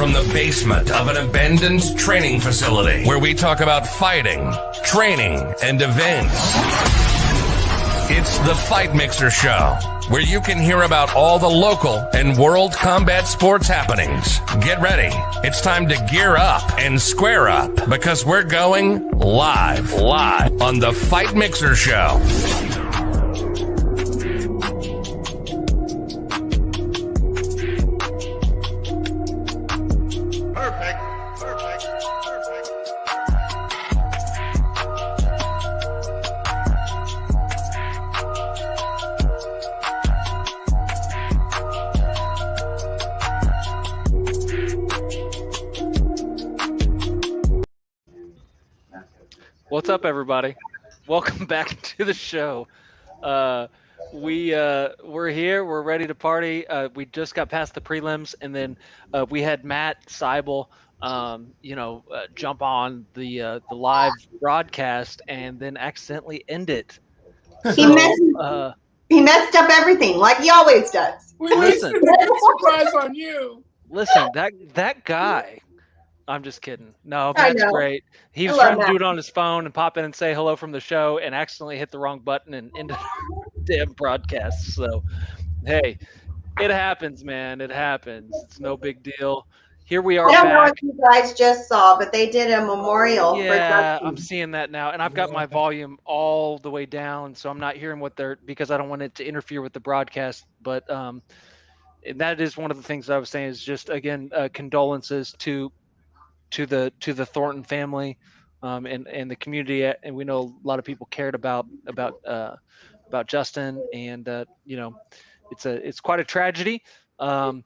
from the basement of an abandoned training facility where we talk about fighting, training, and events. It's the Fight Mixer Show, where you can hear about all the local and world combat sports happenings. Get ready. It's time to gear up and square up because we're going live on the Fight Mixer Show. What's up, everybody? Welcome back to the show. We're here. We're ready to party. We just got past the prelims, and then we had Matt Seibel, jump on the live broadcast and then accidentally end it. He messed up everything like he always does. We wasted a surprise on you. Listen, that guy. I'm just kidding. No, that's great. He was trying to do it on his phone and pop in and say hello from the show and accidentally hit the wrong button and ended the damn broadcast. So, hey, it happens, man. It happens. It's no big deal. Here we are back. I don't know what you guys just saw, but they did a memorial for Justin. I'm seeing that now. And I've got my volume all the way down, so I'm not hearing what because I don't want it to interfere with the broadcast. But and that is one of the things I was saying is just, again, condolences to the Thornton family and the community, and we know a lot of people cared about Justin, and it's quite a tragedy, and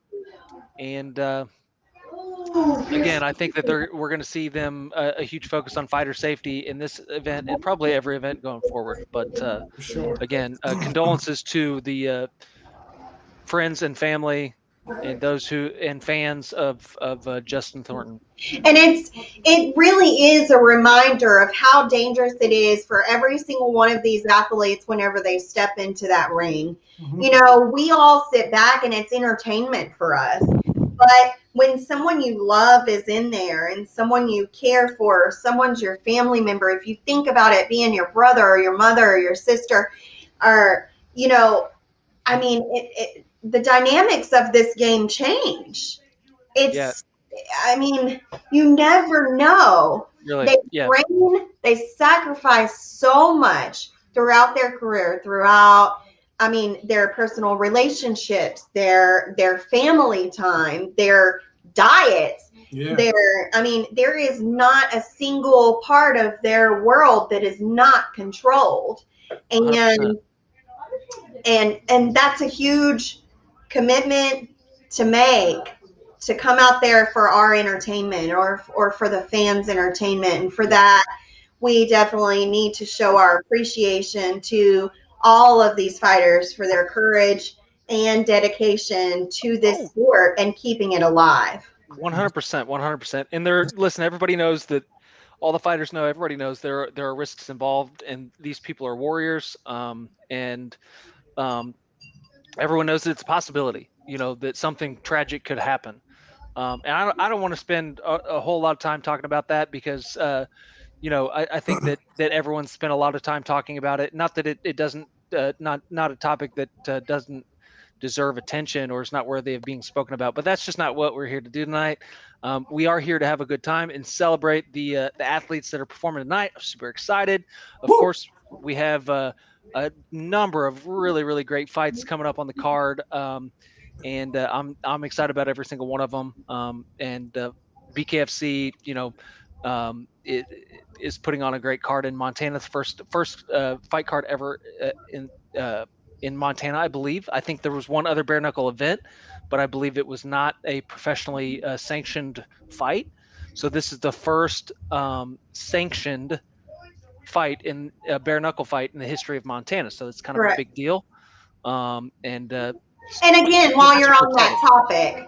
again, I think that we're going to see them a huge focus on fighter safety in this event and probably every event going forward. But again, condolences to the friends and family and those and fans of Justin Thornton. And it really is a reminder of how dangerous it is for every single one of these athletes whenever they step into that ring. Mm-hmm. We all sit back and it's entertainment for us. But when someone you love is in there and someone you care for, someone's your family member, if you think about it being your brother or your mother or your sister, or, the dynamics of this game change. You never know. Really? They sacrifice so much throughout their career, throughout, their personal relationships, their family time, their diets. Yeah. There is not a single part of their world that is not controlled. And 100%. and that's a huge commitment to make, to come out there for our entertainment or for the fans' entertainment. And for that, we definitely need to show our appreciation to all of these fighters for their courage and dedication to this sport and keeping it alive. 100%. And listen, everybody knows that, all the fighters know, everybody knows there are risks involved, and these people are warriors. Everyone knows that it's a possibility, that something tragic could happen. And I don't want to spend a whole lot of time talking about that because, I think that everyone's spent a lot of time talking about it. Not that it doesn't, not a topic that doesn't deserve attention or is not worthy of being spoken about, but that's just not what we're here to do tonight. We are here to have a good time and celebrate the athletes that are performing tonight. I'm super excited. Of course, we have a number of really, really great fights coming up on the card. And I'm excited about every single one of them. BKFC, it is putting on a great card in Montana. It's first fight card ever in Montana, I believe. I think there was one other bare knuckle event, but I believe it was not a professionally sanctioned fight. So this is the first sanctioned fight in a bare knuckle fight in the history of Montana. So it's kind of a big deal. And again, while you're on that topic,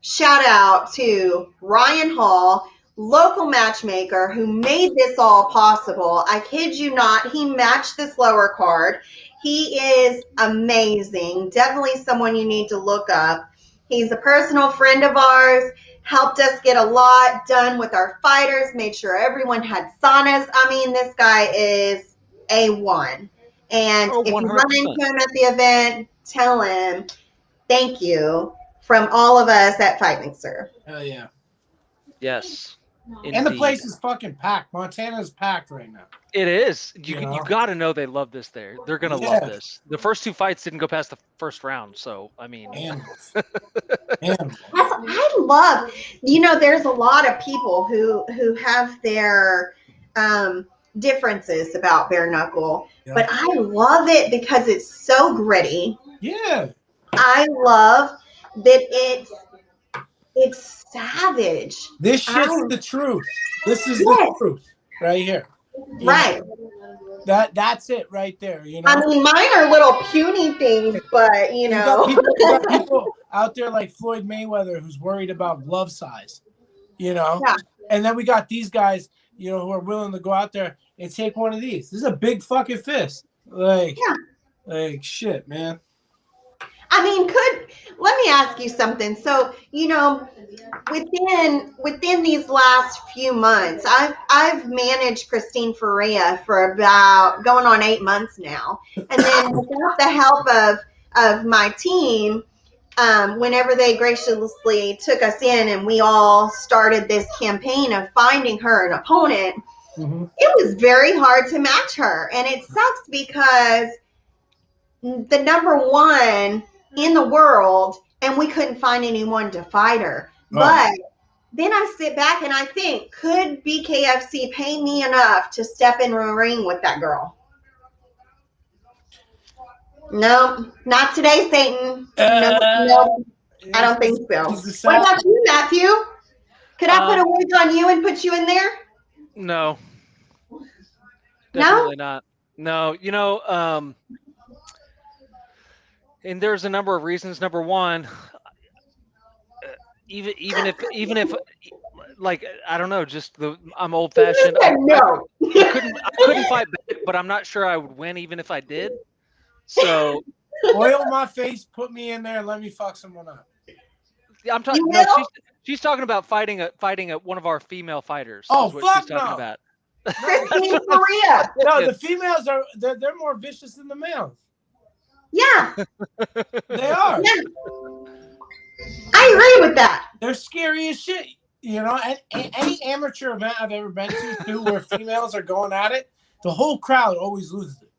shout out to Ryan Hall, local matchmaker, who made this all possible. I kid you not, he matched this lower card. He is amazing. Definitely someone you need to look up. He's a personal friend of ours, helped us get a lot done with our fighters, made sure everyone had saunas. I mean, this guy is A1. And Oh, if you run 100%. into him at the event, tell him thank you from all of us at Fight Mixer. Hell yeah. Yes. And the Indeed. place is fucking packed. Montana's packed right now. It is. You You know? got to know they love this there. They're going to Yeah. love this. The first 2 fights didn't go past the first round. So, I mean. Animals. Animals. I love, there's a lot of people who have their differences about bare knuckle, Yeah. but I love it because it's so gritty. Yeah. I love that it's savage. This shit's the truth. This is the Yes. truth right here. You Right. know, that's it right there. You know. I mean, mine are little puny things, but You got people out there like Floyd Mayweather who's worried about glove size, Yeah. And then we got these guys, who are willing to go out there and take one of these. This is a big fucking fist. Like shit, man. I mean, let me ask you something. So, within these last few months, I've managed Christine Ferreira for about going on 8 months now. And then without the help of my team, whenever they graciously took us in and we all started this campaign of finding her an opponent, it was very hard to match her. And it sucks because the number one in the world, and we couldn't find anyone to fight her. Oh. But then I sit back and I think, could BKFC pay me enough to step in a ring with that girl? No, not today, Satan. No, I don't think so. What about you, Matthew? Could I put a wig on you and put you in there? No. Definitely not. No, and there's a number of reasons. Number one, even if like, I don't know, just I'm old fashioned. No. I couldn't fight back, but I'm not sure I would win even if I did. So oil my face, put me in there, and let me fuck someone up. I'm talking. No, she's talking about fighting one of our female fighters. Oh, is what fuck she's talking no. about. Christine Maria. No, the females they're more vicious than the males. Yeah. They are. Yeah. I agree with that. They're scary as shit. And any amateur event I've ever been to where females are going at it, the whole crowd always loses it.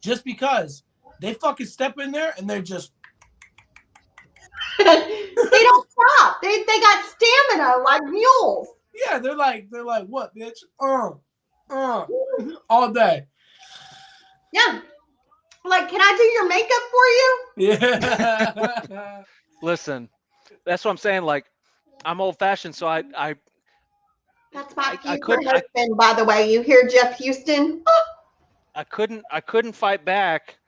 Just because they fucking step in there and they're just they don't stop. They got stamina like mules. Yeah, they're like, what, bitch? All day. Yeah. Like, can I do your makeup for you? Yeah. Listen, that's what I'm saying. Like, I'm old fashioned, so I That's my I future husband, by the way. You hear Jeff Houston? I couldn't fight back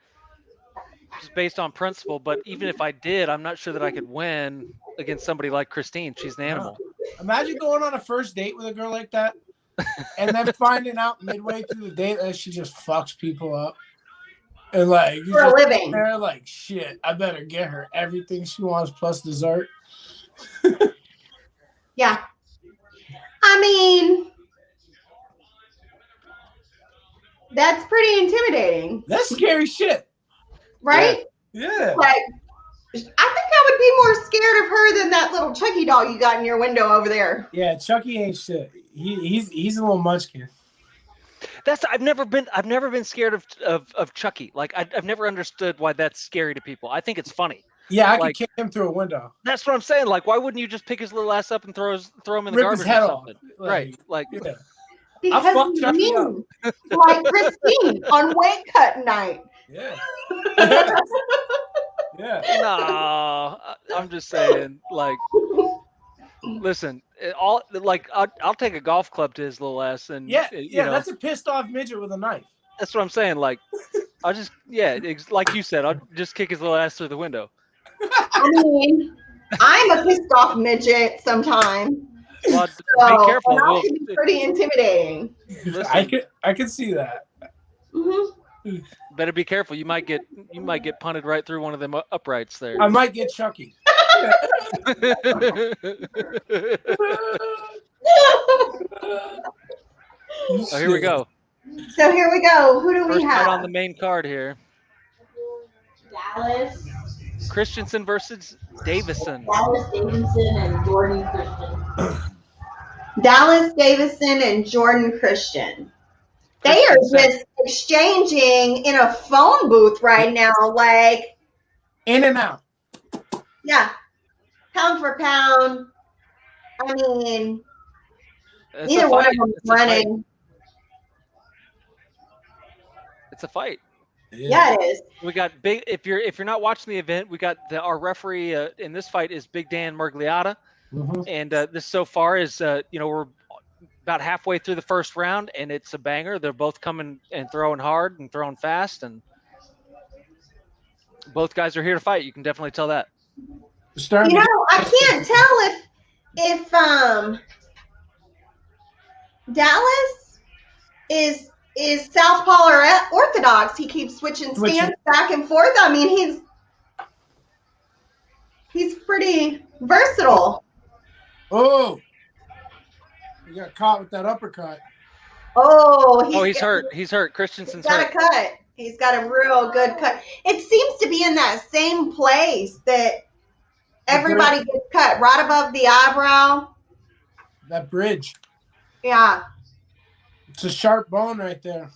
just based on principle. But even if I did, I'm not sure that I could win against somebody like Christine. She's an animal. Imagine going on a first date with a girl like that, and then finding out midway through the date that she just fucks people up. And like, For a living. They're like, shit, I better get her everything she wants plus dessert. Yeah. I mean, that's pretty intimidating. That's scary shit. Right? Yeah. Like, I think I would be more scared of her than that little Chucky doll you got in your window over there. Yeah, Chucky ain't shit. He's a little munchkin. I've never been scared of Chucky. Like, I've never understood why that's scary to people. I think it's funny. Yeah, I could kick him through a window. That's what I'm saying. Like, why wouldn't you just pick his little ass up and throw him in the Rip garbage his head or something? off. Right. Like, yeah. Because he's mean. Like Christine on weight cut night. Yeah. Yeah. no, I'm just saying, like, listen, I'll take a golf club to his little ass, and that's a pissed off midget with a knife. That's what I'm saying. Like, I'll just like you said, I'll just kick his little ass through the window. I mean, I'm a pissed off midget sometimes. Well, so, be careful. That can be pretty intimidating. Listen, I could see that. Mm-hmm. Better be careful. You might get punted right through one of them uprights there. I might get Chucky. Oh, here we go. So here we go. Who do we First fight have? on the main card here. Dallas. Christensen versus Davison. Dallas Davidson and Jordan Christian. Dallas Davison and Jordan Christian. They are just exchanging in a phone booth right now, like in and out. Yeah, pound for pound. I mean, neither one of them is running. It's a fight. Yeah, it is. We got big. If you're not watching the event, we got our referee in this fight is Big Dan Mergliotta, and this so far is we're about halfway through the first round, and it's a banger. They're both coming and throwing hard and throwing fast, and both guys are here to fight. You can definitely tell that. I can't tell if Dallas is southpaw or orthodox. He keeps switching stance back and forth. I mean, he's pretty versatile. Oh, he got caught with that uppercut. Oh, he's hurt. He's hurt. Christensen's got a cut. He's got a real good cut. It seems to be in that same place that everybody gets cut, right above the eyebrow. That bridge. Yeah. It's a sharp bone right there.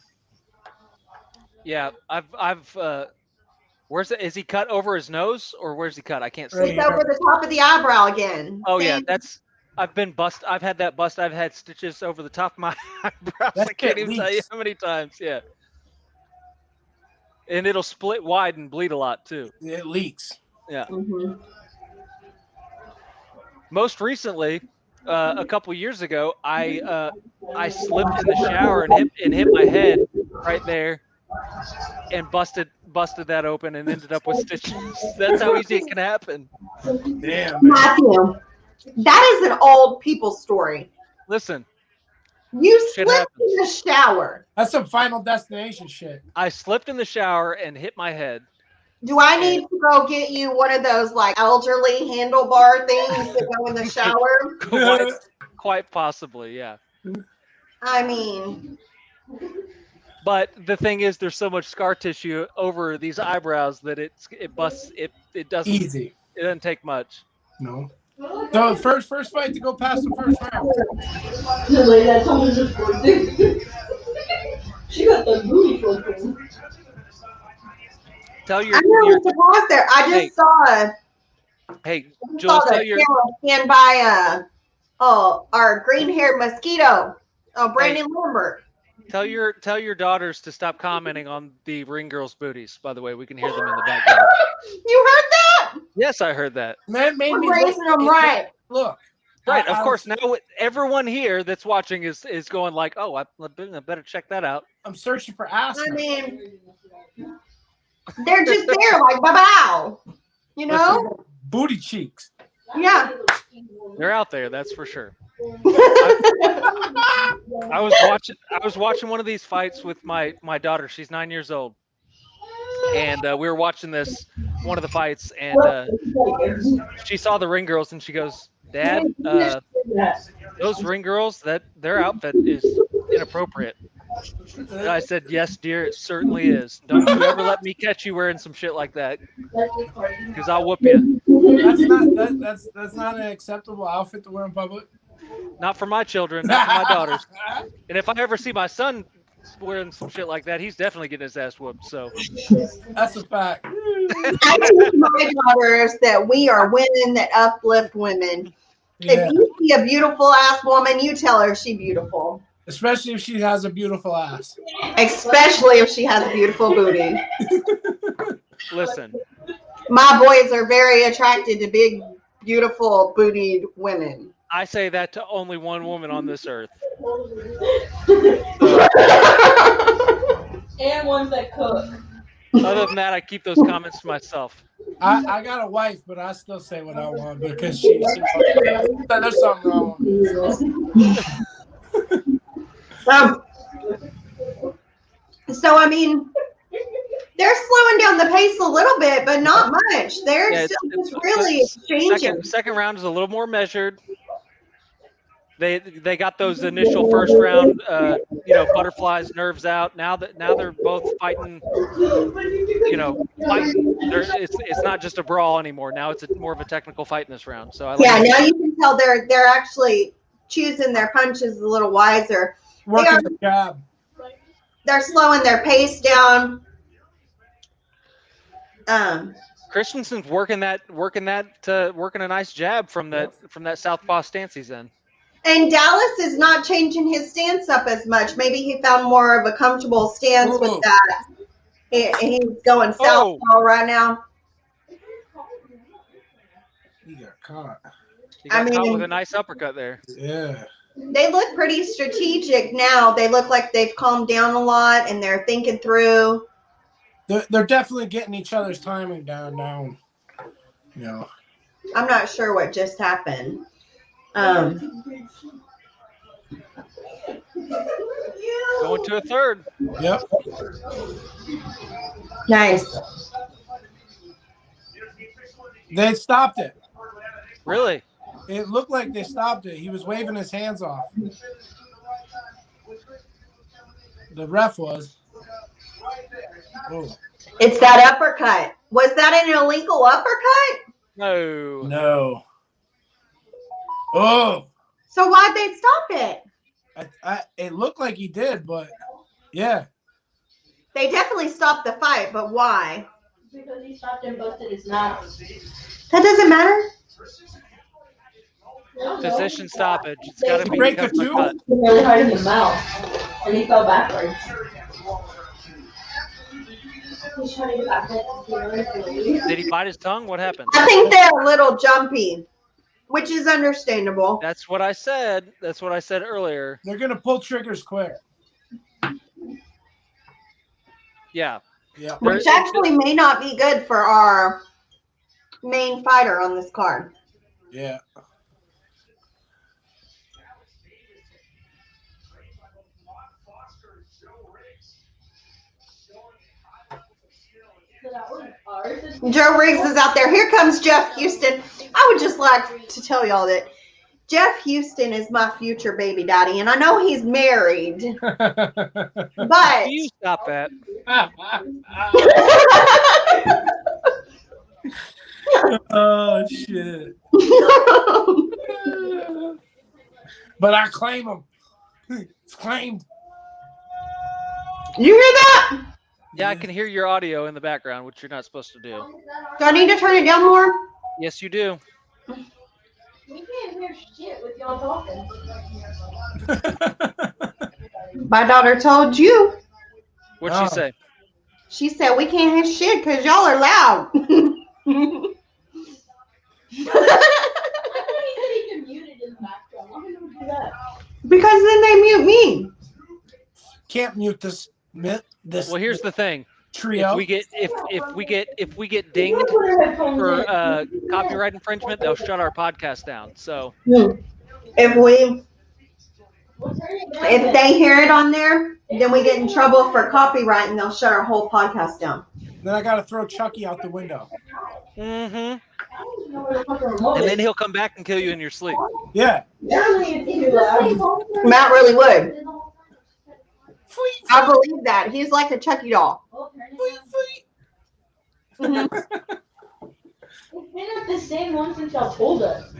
Yeah, I've where's it? Is he cut over his nose or where's he cut? I can't see. He's over the top of the eyebrow again. Oh yeah, I've been bust. I've had that bust. I've had stitches over the top of my eyebrows. I can't even tell you how many times. Yeah. And it'll split wide and bleed a lot too. It leaks. Yeah. Most recently, a couple years ago, I slipped in the shower and hit my head right there, and busted that open and ended up with stitches. That's how easy it can happen. Damn, Matthew, that is an old people story. Listen, you slipped in the shower. That's some Final Destination shit. I slipped in the shower and hit my head. Do I need to go get you one of those like elderly handlebar things to go in the shower? Quite possibly, yeah. I mean, but the thing is, there's so much scar tissue over these eyebrows that it busts. It doesn't easy. It doesn't take much. No. So first fight to go past the first round. She got the booty fucking. Tell your. I know to pause there. I just saw. Hey, Jules, tell your. Stand by our green-haired mosquito, Brandon Lambert. Tell your daughters to stop commenting on the ring girls' booties. By the way, we can hear them in the background. You heard that? Yes, I heard that. Man, made me raising them right. Look. Right, of course. Now everyone here that's watching is going like, "Oh, I better check that out." I'm searching for ass. I mean, they're just there, like bow. You know, booty cheeks. Yeah, they're out there. That's for sure. I was watching one of these fights with my daughter. She's 9 years old, and we were watching one of the fights, and she saw the ring girls, and she goes, "Dad, those ring girls, their outfit is inappropriate." And I said, "Yes, dear, it certainly is. Don't you ever let me catch you wearing some shit like that, because I'll whoop you." That's not an acceptable outfit to wear in public. Not for my children, not for my daughters. And if I ever see my son wearing some shit like that, he's definitely getting his ass whooped. So that's a fact. I teach my daughters that we are women that uplift women. Yeah. If you see a beautiful ass woman, you tell her she's beautiful. Especially if she has a beautiful ass. Especially if she has a beautiful booty. Listen. My boys are very attracted to big, beautiful, bootied women. I say that to only one woman on this earth. And ones that cook. Other than that, I keep those comments to myself. I got a wife, but I still say what I want because there's something wrong with me. So I mean, they're slowing down the pace a little bit, but not much. They're Yeah, still just really exchanging. Second round is a little more measured. They got those initial first round, butterflies, nerves out. Now they're both fighting. Fighting. It's not just a brawl anymore. Now it's more of a technical fight in this round. So now you can tell they're actually choosing their punches a little wiser. Working the jab. They're slowing their pace down. Christensen's working a nice jab from that southpaw stance he's in. And Dallas is not changing his stance up as much. Maybe he found more of a comfortable stance with that. He's going southpaw right now. He got caught. He got caught with a nice uppercut there. Yeah. They look pretty strategic now. They look like they've calmed down a lot and they're thinking through. They're definitely getting each other's timing down now. I'm not sure what just happened. Going to a third. Yep. Nice. They stopped it. Really? It looked like they stopped it. He was waving his hands off. The ref was. Oh. It's that uppercut. Was that an illegal uppercut? No. No. Oh. So why'd they stop it? It looked like he did, but yeah. They definitely stopped the fight, but why? Because he stopped and busted his mouth. That doesn't matter. Position stoppage. It's got to be Break a because of the tooth? cut. Really hard in the mouth, and he fell backwards. He's trying to get back there. Did he bite his tongue? What happened? I think they're a little jumpy, which is understandable. That's what I said. That's what I said earlier. They're going to pull triggers quick. Yeah. Yeah. Which actually may not be good for our main fighter on this card. Yeah. Joe Riggs is out there. Here comes Jeff Houston. I would just like to tell y'all that Jeff Houston is my future baby daddy, and I know he's married, but You stop that. Oh shit! But I claim him. It's claimed. You hear that? Yeah, I can hear your audio in the background, which you're not supposed to do. Do I need to turn it down more? Yes, you do. We can't hear shit with y'all talking. My daughter told you. What'd she say? She said we can't hear shit because y'all are loud. I thought he said he can mute it in the background. Why would he do that? Because then they mute me. Can't mute this. Well, here's the thing. Trio. If we get dinged for copyright infringement, they'll shut our podcast down. So If they hear it on there, then we get in trouble for copyright and they'll shut our whole podcast down. Then I gotta throw Chucky out the window. and then he'll come back and kill you in your sleep. Yeah. Matt really would. I believe that. He's like a Chucky doll. It's been at the same one since y'all told us.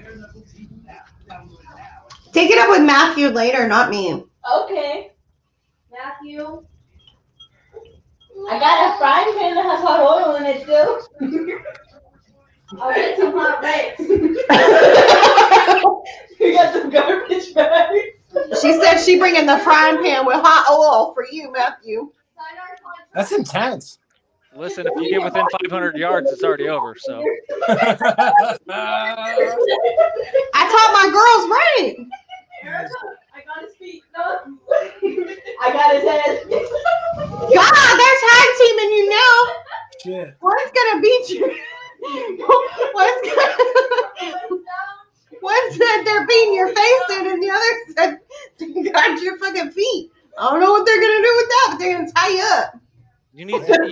Take it up with Matthew later, not me. Okay. Matthew. I got a frying pan that has hot oil in it still. I'll get some hot rice. You got some garbage bags. She said she bringing the frying pan with hot oil for you, Matthew. That's intense. Listen, if you get within 500 yards, it's already over. So I taught my girls right. I got his feet. No. I got his head. God, they're tag teaming you now. Shit. One's gonna beat you. One said they're beating your face in, and the other said they got your fucking feet. I don't know what they're gonna do with that, but they're gonna tie you up. You need to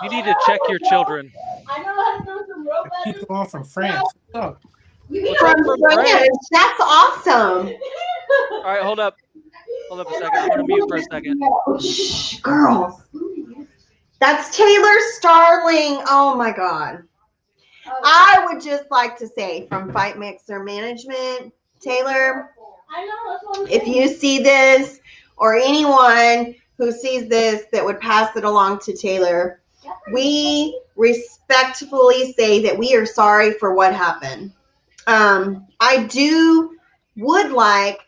you need to check your children. I know how to throw some rope at him. People on from France. Oh, From France. That's awesome. All right, hold up a second. I'm gonna mute for a second. Shh, girls. That's Taylor Starling. Oh my God. I would just like to say from Fight Mixer Management, Taylor, I know, that's what I'm if you see this or anyone who sees this that would pass it along to Taylor, we respectfully say that we are sorry for what happened. I would like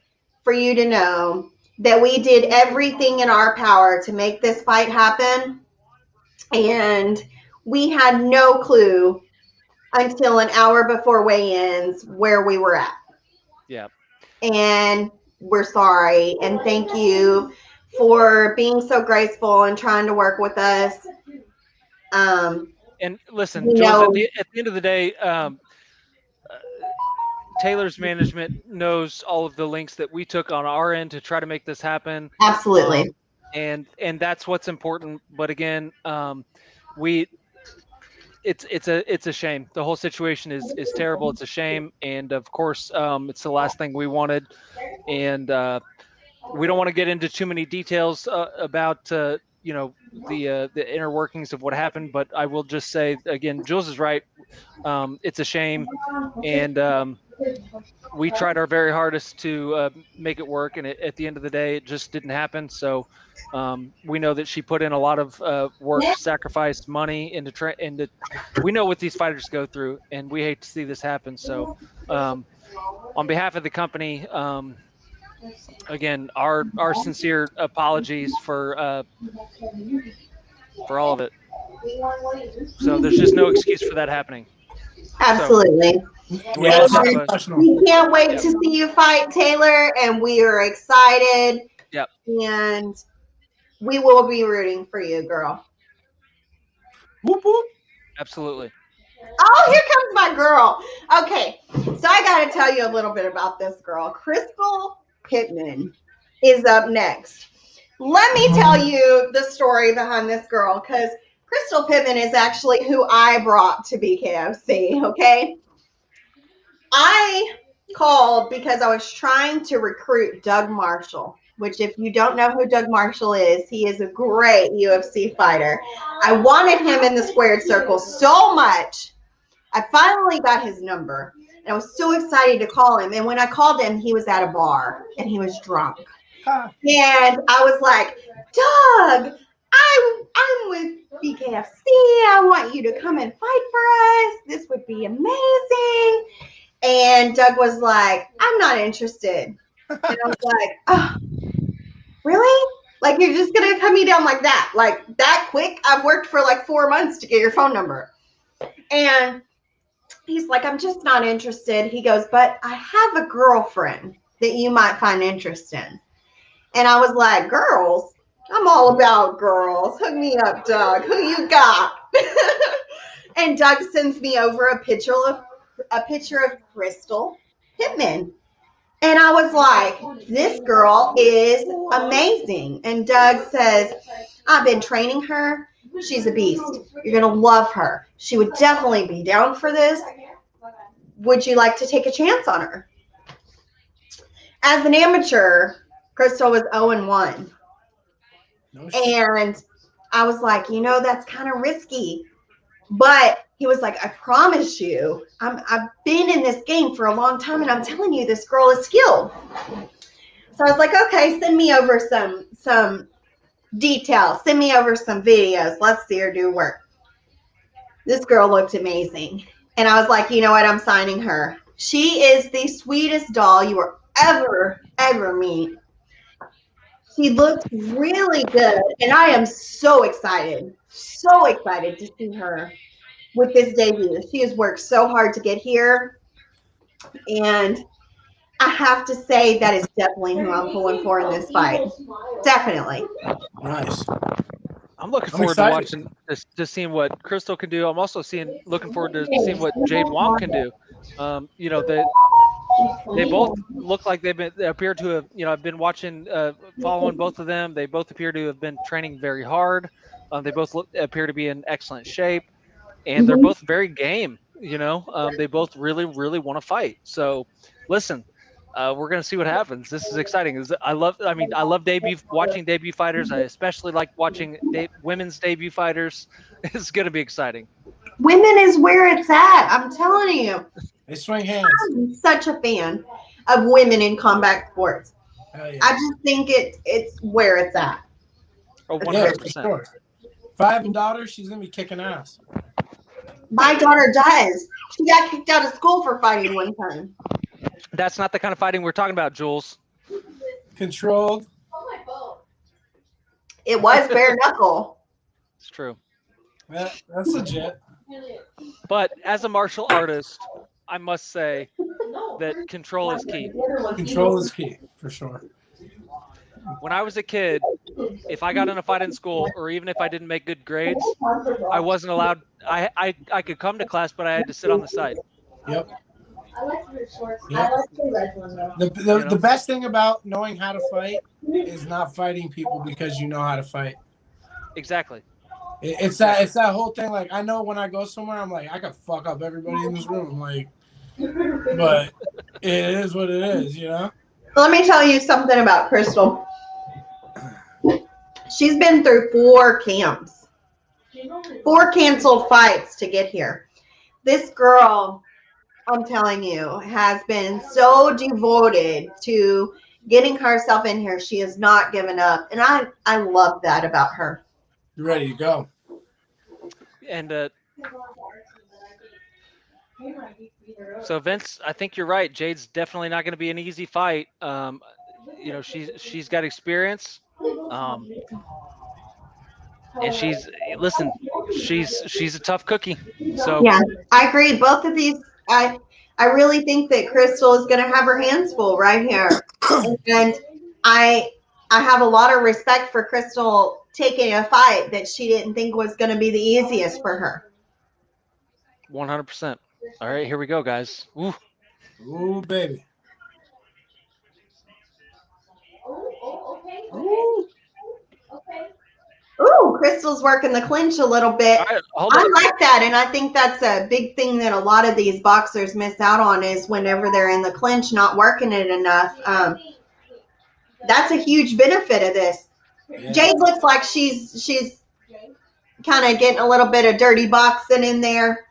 for you to know that we did everything in our power to make this fight happen. And we had no clue until an hour before weigh-ins where we were at. Yeah. And we're sorry. And thank you for being so graceful and trying to work with us. And listen, Jules, at the end of the day, Taylor's management knows all of the links that we took on our end to try to make this happen. Absolutely. And that's what's important. But again, it's a shame. The whole situation is terrible. It's a shame. And of course, it's the last thing we wanted. And we don't want to get into too many details about the inner workings of what happened. But I will just say again, Jules is right. It's a shame. And we tried our very hardest to make it work, and at the end of the day, it just didn't happen. So we know that she put in a lot of work, sacrificed money into we know what these fighters go through, and we hate to see this happen. So on behalf of the company, again, our sincere apologies for all of it. So there's just no excuse for that happening. Absolutely. yeah, We can't wait to see you fight, Taylor, and we are excited. Yep. And we will be rooting for you, girl. Whoop, whoop. Absolutely. Oh, here comes my girl. Okay, so I got to tell you a little bit about this girl. Crystal Pittman is up next. Let me tell you the story behind this girl, because Crystal Pittman is actually who I brought to BKFC, okay? I called because I was trying to recruit Doug Marshall, which if you don't know who Doug Marshall is, he is a great UFC fighter. I wanted him in the squared circle so much. I finally got his number, and I was so excited to call him. And when I called him, he was at a bar, and he was drunk. And I was like, Doug, I'm with BKFC. I want you to come and fight for us. This would be amazing. And Doug was like, I'm not interested. And I was like, oh, really? Like, you're just going to cut me down like that? Like, that quick? I've worked for like 4 months to get your phone number. And he's like, I'm just not interested. He goes, but I have a girlfriend that you might find interesting. And I was like, girls? I'm all about girls. Hook me up, Doug. Who you got? And Doug sends me over a picture of Crystal Pittman. And I was like, this girl is amazing. And Doug says, I've been training her. She's a beast. You're going to love her. She would definitely be down for this. Would you like to take a chance on her? As an amateur, Crystal was 0-1. And I was like, that's kind of risky. But he was like, I promise you, I've been in this game for a long time, and I'm telling you, this girl is skilled. So I was like, okay, send me over some details. Send me over some videos. Let's see her do work. This girl looked amazing. And I was like, you know what? I'm signing her. She is the sweetest doll you will ever meet. She looks really good, and I am so excited to see her with this debut. She has worked so hard to get here, and I have to say that is definitely who I'm pulling for in this fight. Definitely. Nice. I'm looking forward to watching this, to seeing what Crystal can do. I'm also looking forward to seeing what Jade Wong can do. They both look like they appear to have, I've been watching, following both of them. They both appear to have been training very hard. They both appear to be in excellent shape, and they're both very game. They both really, really want to fight. So, listen, we're gonna see what happens. This is exciting. I love watching debut fighters. I especially like watching women's debut fighters. It's gonna be exciting. Women is where it's at. I'm telling you. They swing hands. I'm such a fan of women in combat sports. Yeah. I just think it's where it's at. Oh, 100%. Sure. If I have a daughter, she's gonna be kicking ass. My daughter does. She got kicked out of school for fighting one time. That's not the kind of fighting we're talking about, Jules. Controlled. It was bare knuckle. It's true. That's legit. But as a martial artist, I must say that control is key. Control is key, for sure. When I was a kid, if I got in a fight in school, or even if I didn't make good grades, I wasn't allowed. I could come to class, but I had to sit on the side. Yep. I like your shorts. Yep. I like the red one though. The best thing about knowing how to fight is not fighting people because you know how to fight. Exactly. It's that whole thing. Like, I know when I go somewhere, I'm like, I could fuck up everybody in this room. Like, but it is what it is, Let me tell you something about Crystal. She's been through 4 camps, 4 canceled fights to get here. This girl, I'm telling you, has been so devoted to getting herself in here. She has not given up. And I love that about her. You're ready to go. And so Vince, I think you're right. Jade's definitely not going to be an easy fight. She's got experience. And she's a tough cookie. So yeah, I agree. Both of these, I really think that Crystal is going to have her hands full right here. And I have a lot of respect for Crystal taking a fight that she didn't think was going to be the easiest for her. 100%. All right, here we go, guys. Ooh, baby. Okay. Ooh. Okay. Ooh, Crystal's working the clinch a little bit. All right, hold I on. like that, and I think that's a big thing that a lot of these boxers miss out on is whenever they're in the clinch, not working it enough. That's a huge benefit of this. Yeah. Jade looks like she's kind of getting a little bit of dirty boxing in there,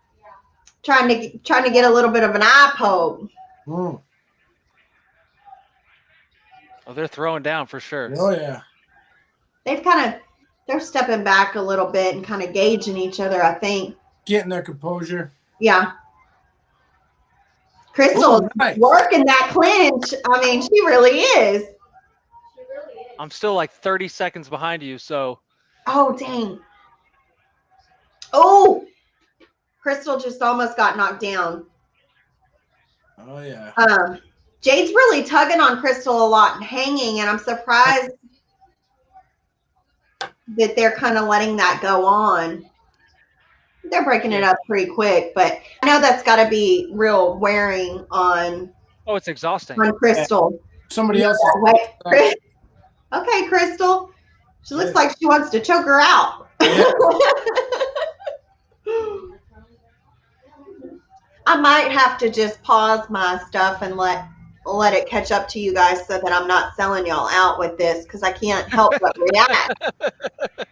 trying to get a little bit of an eye poke. Mm. Oh, they're throwing down for sure. Oh yeah. They're stepping back a little bit and kind of gauging each other, I think. Getting their composure. Yeah. Crystal nice. Working that clinch. I mean, she really is. I'm still like 30 seconds behind you, so. Oh, dang. Oh, Crystal just almost got knocked down. Oh yeah. Jade's really tugging on Crystal a lot and hanging, and I'm surprised that they're kind of letting that go on. They're breaking it up pretty quick, but I know that's got to be real wearing on. Oh, it's exhausting. On Crystal. Somebody else. Wait, okay, Crystal. She looks like she wants to choke her out. Yeah. I might have to just pause my stuff and let it catch up to you guys so that I'm not selling y'all out with this because I can't help but react.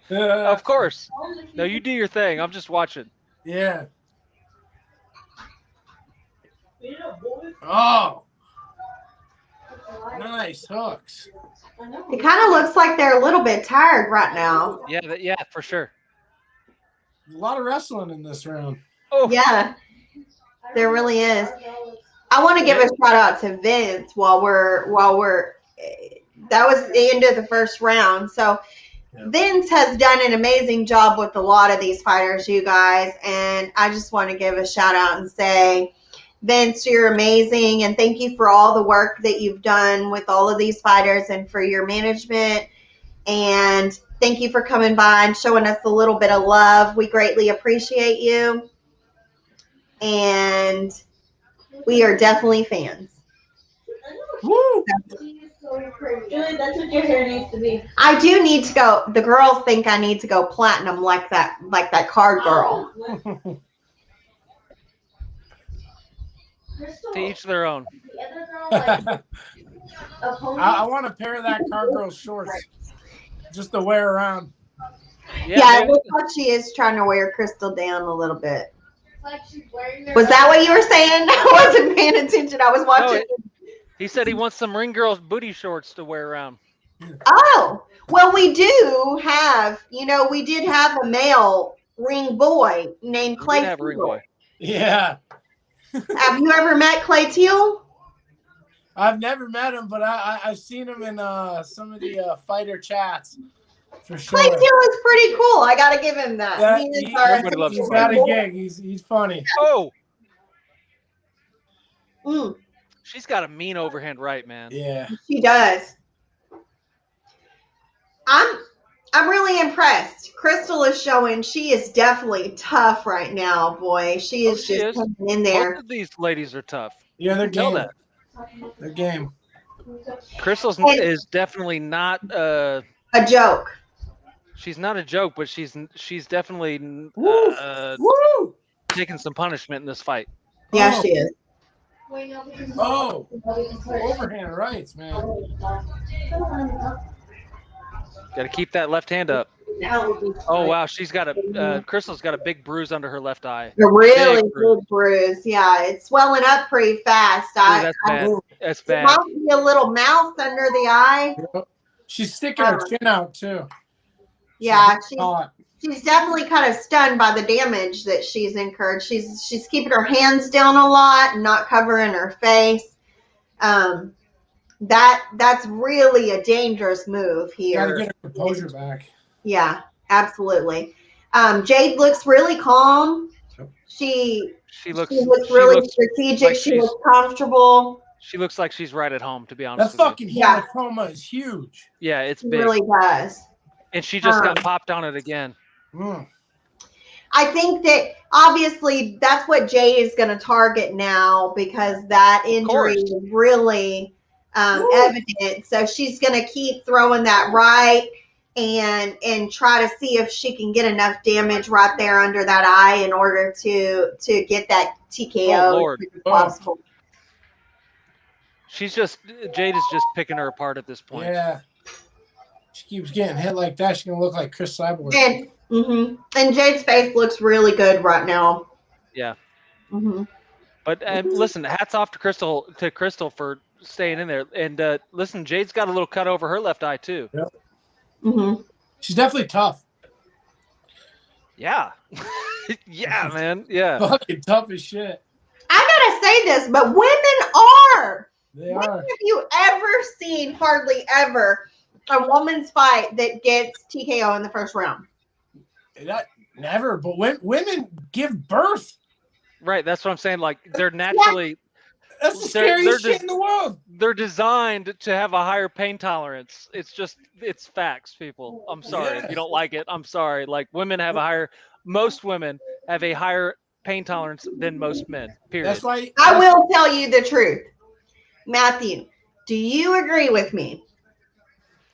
Of course. No, you do your thing. I'm just watching. Yeah. Oh. Nice hooks. It kind of looks like they're a little bit tired right now. Yeah, for sure. A lot of wrestling in this round. Oh yeah, there really is. I want to give a shout out to Vince while we're that was the end of the first round. So Vince has done an amazing job with a lot of these fighters, you guys, and I just want to give a shout out and say, Vince, you're amazing, and thank you for all the work that you've done with all of these fighters and for your management, and thank you for coming by and showing us a little bit of love. We greatly appreciate you, and we are definitely fans. Woo! Julie, that's what your hair needs to be. I do need to go. The girls think I need to go platinum like that card girl. To each their own. The other girl, I want a pair of that car girl shorts just to wear around. Yeah, it maybe- looks like she is trying to wear Crystal down a little bit. like she's wearing her. Was that what you were saying? I wasn't paying attention. I was watching. He said he wants some ring girls booty shorts to wear around. Oh, well, we do have, we did have a male ring boy named We Clay did have a ring Teal. boy. Yeah. Have you ever met Clay Teal? I've never met him, but I've seen him in some of the fighter chats for sure. Clay Teal is pretty cool. I got to give him that. Yeah, He is he- our- Everybody loves He's Clay. got a gig. He's funny. Oh, Mm, she's got a mean overhand right, man. Yeah. she does. I'm really impressed. Crystal is showing she is definitely tough right now, boy. She is she just is. coming in there. Both of these ladies are tough. Yeah, they're Tell game. that. They're game. Crystal's And- is definitely not. A joke. She's not a joke, but she's definitely Woo! Woo! taking some punishment in this fight. Yeah, Oh. she is. Oh, overhand rights, man. Got to keep that left hand up. Oh wow, she's got a Crystal's got a big bruise under her left eye. A really Big bruise. big bruise. Yeah, it's swelling up pretty fast. Ooh, that's bad. Ooh. That's It bad. might be a little mouth under the eye. Yep. She's sticking her chin out too. Yeah, She's hot. she's definitely kind of stunned by the damage that she's incurred. She's keeping her hands down a lot and not covering her face. That's really a dangerous move Gotta here. get her composure back. Yeah, absolutely. Jade looks really calm. Yep. She looks really looks strategic. like She looks comfortable. She looks like she's right at home, to be honest That with fucking Yeah. hematoma is huge. you. Yeah, it's She big. really does. And she just got Um, popped on it again. Mm. I think that obviously that's what Jade is going to target now because that injury course. is really evident. So she's going to keep throwing that right and try to see if she can get enough damage right there under that eye in order to get that TKO Oh, Lord. as quick as possible. Jade is just picking her apart at this point. Yeah. She keeps getting hit like that. She's gonna look like Chris Cyborg. And Jade's face looks really good right now. Yeah. Hmm. But listen, hats off to Crystal for staying in there. And listen, Jade's got a little cut over her left eye too. Hmm. She's definitely tough. Yeah. Yeah, man. Yeah. Fucking tough as shit. I gotta say this, but women are. They When are. have you ever seen, hardly ever, a woman's fight that gets TKO in the first round? Never. But when women give birth, Right. That's what I'm saying. Like they're naturally that's the They're scariest just- shit in the world. they're designed to have a higher pain tolerance. It's facts, people. I'm sorry if Yeah. you don't like it. I'm sorry. Like most women have a higher pain tolerance than most men. Period. That's why I will tell you the truth. Matthew, do you agree with me?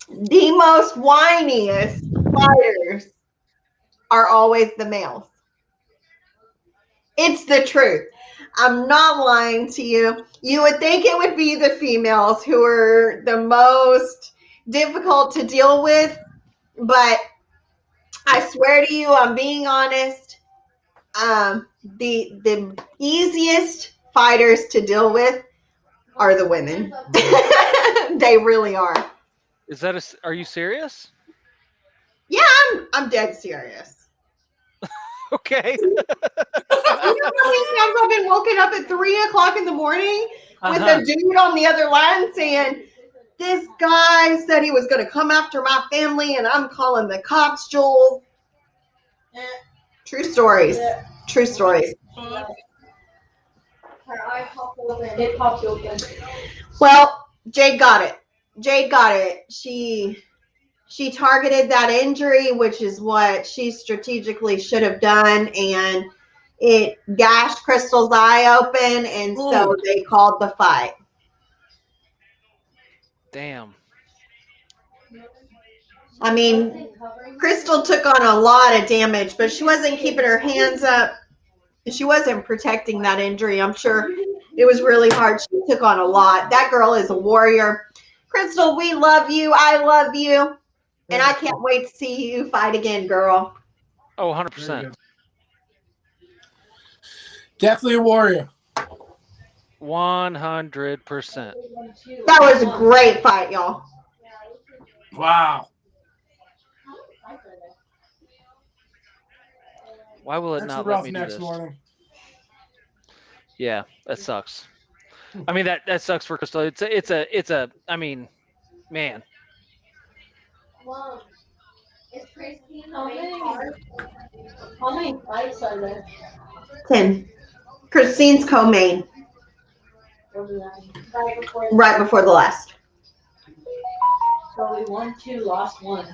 The most whiniest fighters are always the males. It's the truth. I'm not lying to you. You would think it would be the females who are the most difficult to deal with, but I swear to you, I'm being honest. The easiest fighters to deal with are the women. They really are. Are you serious? Yeah, I'm dead serious. Okay. You know how many times I've been woken up at 3:00 in the morning with Uh-huh. a dude on the other line saying, "This guy said he was going to come after my family, and I'm calling the cops, Jules." True stories. True stories. Her eye popped open. It popped open. Well, Jade got it. Jade got it. She targeted that injury, which is what she strategically should have done, and it gashed Crystal's eye open, and so they called the fight. Damn. I mean, Crystal took on a lot of damage, but she wasn't keeping her hands up. She wasn't protecting that injury. I'm sure it was really hard. She took on a lot. That girl is a warrior. Crystal, we love you. I love you. And I can't wait to see you fight again, girl. Oh, 100%. Definitely a warrior. 100%. That was a great fight, y'all. Wow. Why will it That's not rough let me do next this? morning. Yeah, that sucks. I mean, that sucks for Crystal. It's a. I mean, man. Mom, is Christine the main card? How many fights are there? 10. Christine's co-main. Right before the last. So we won 2, lost 1.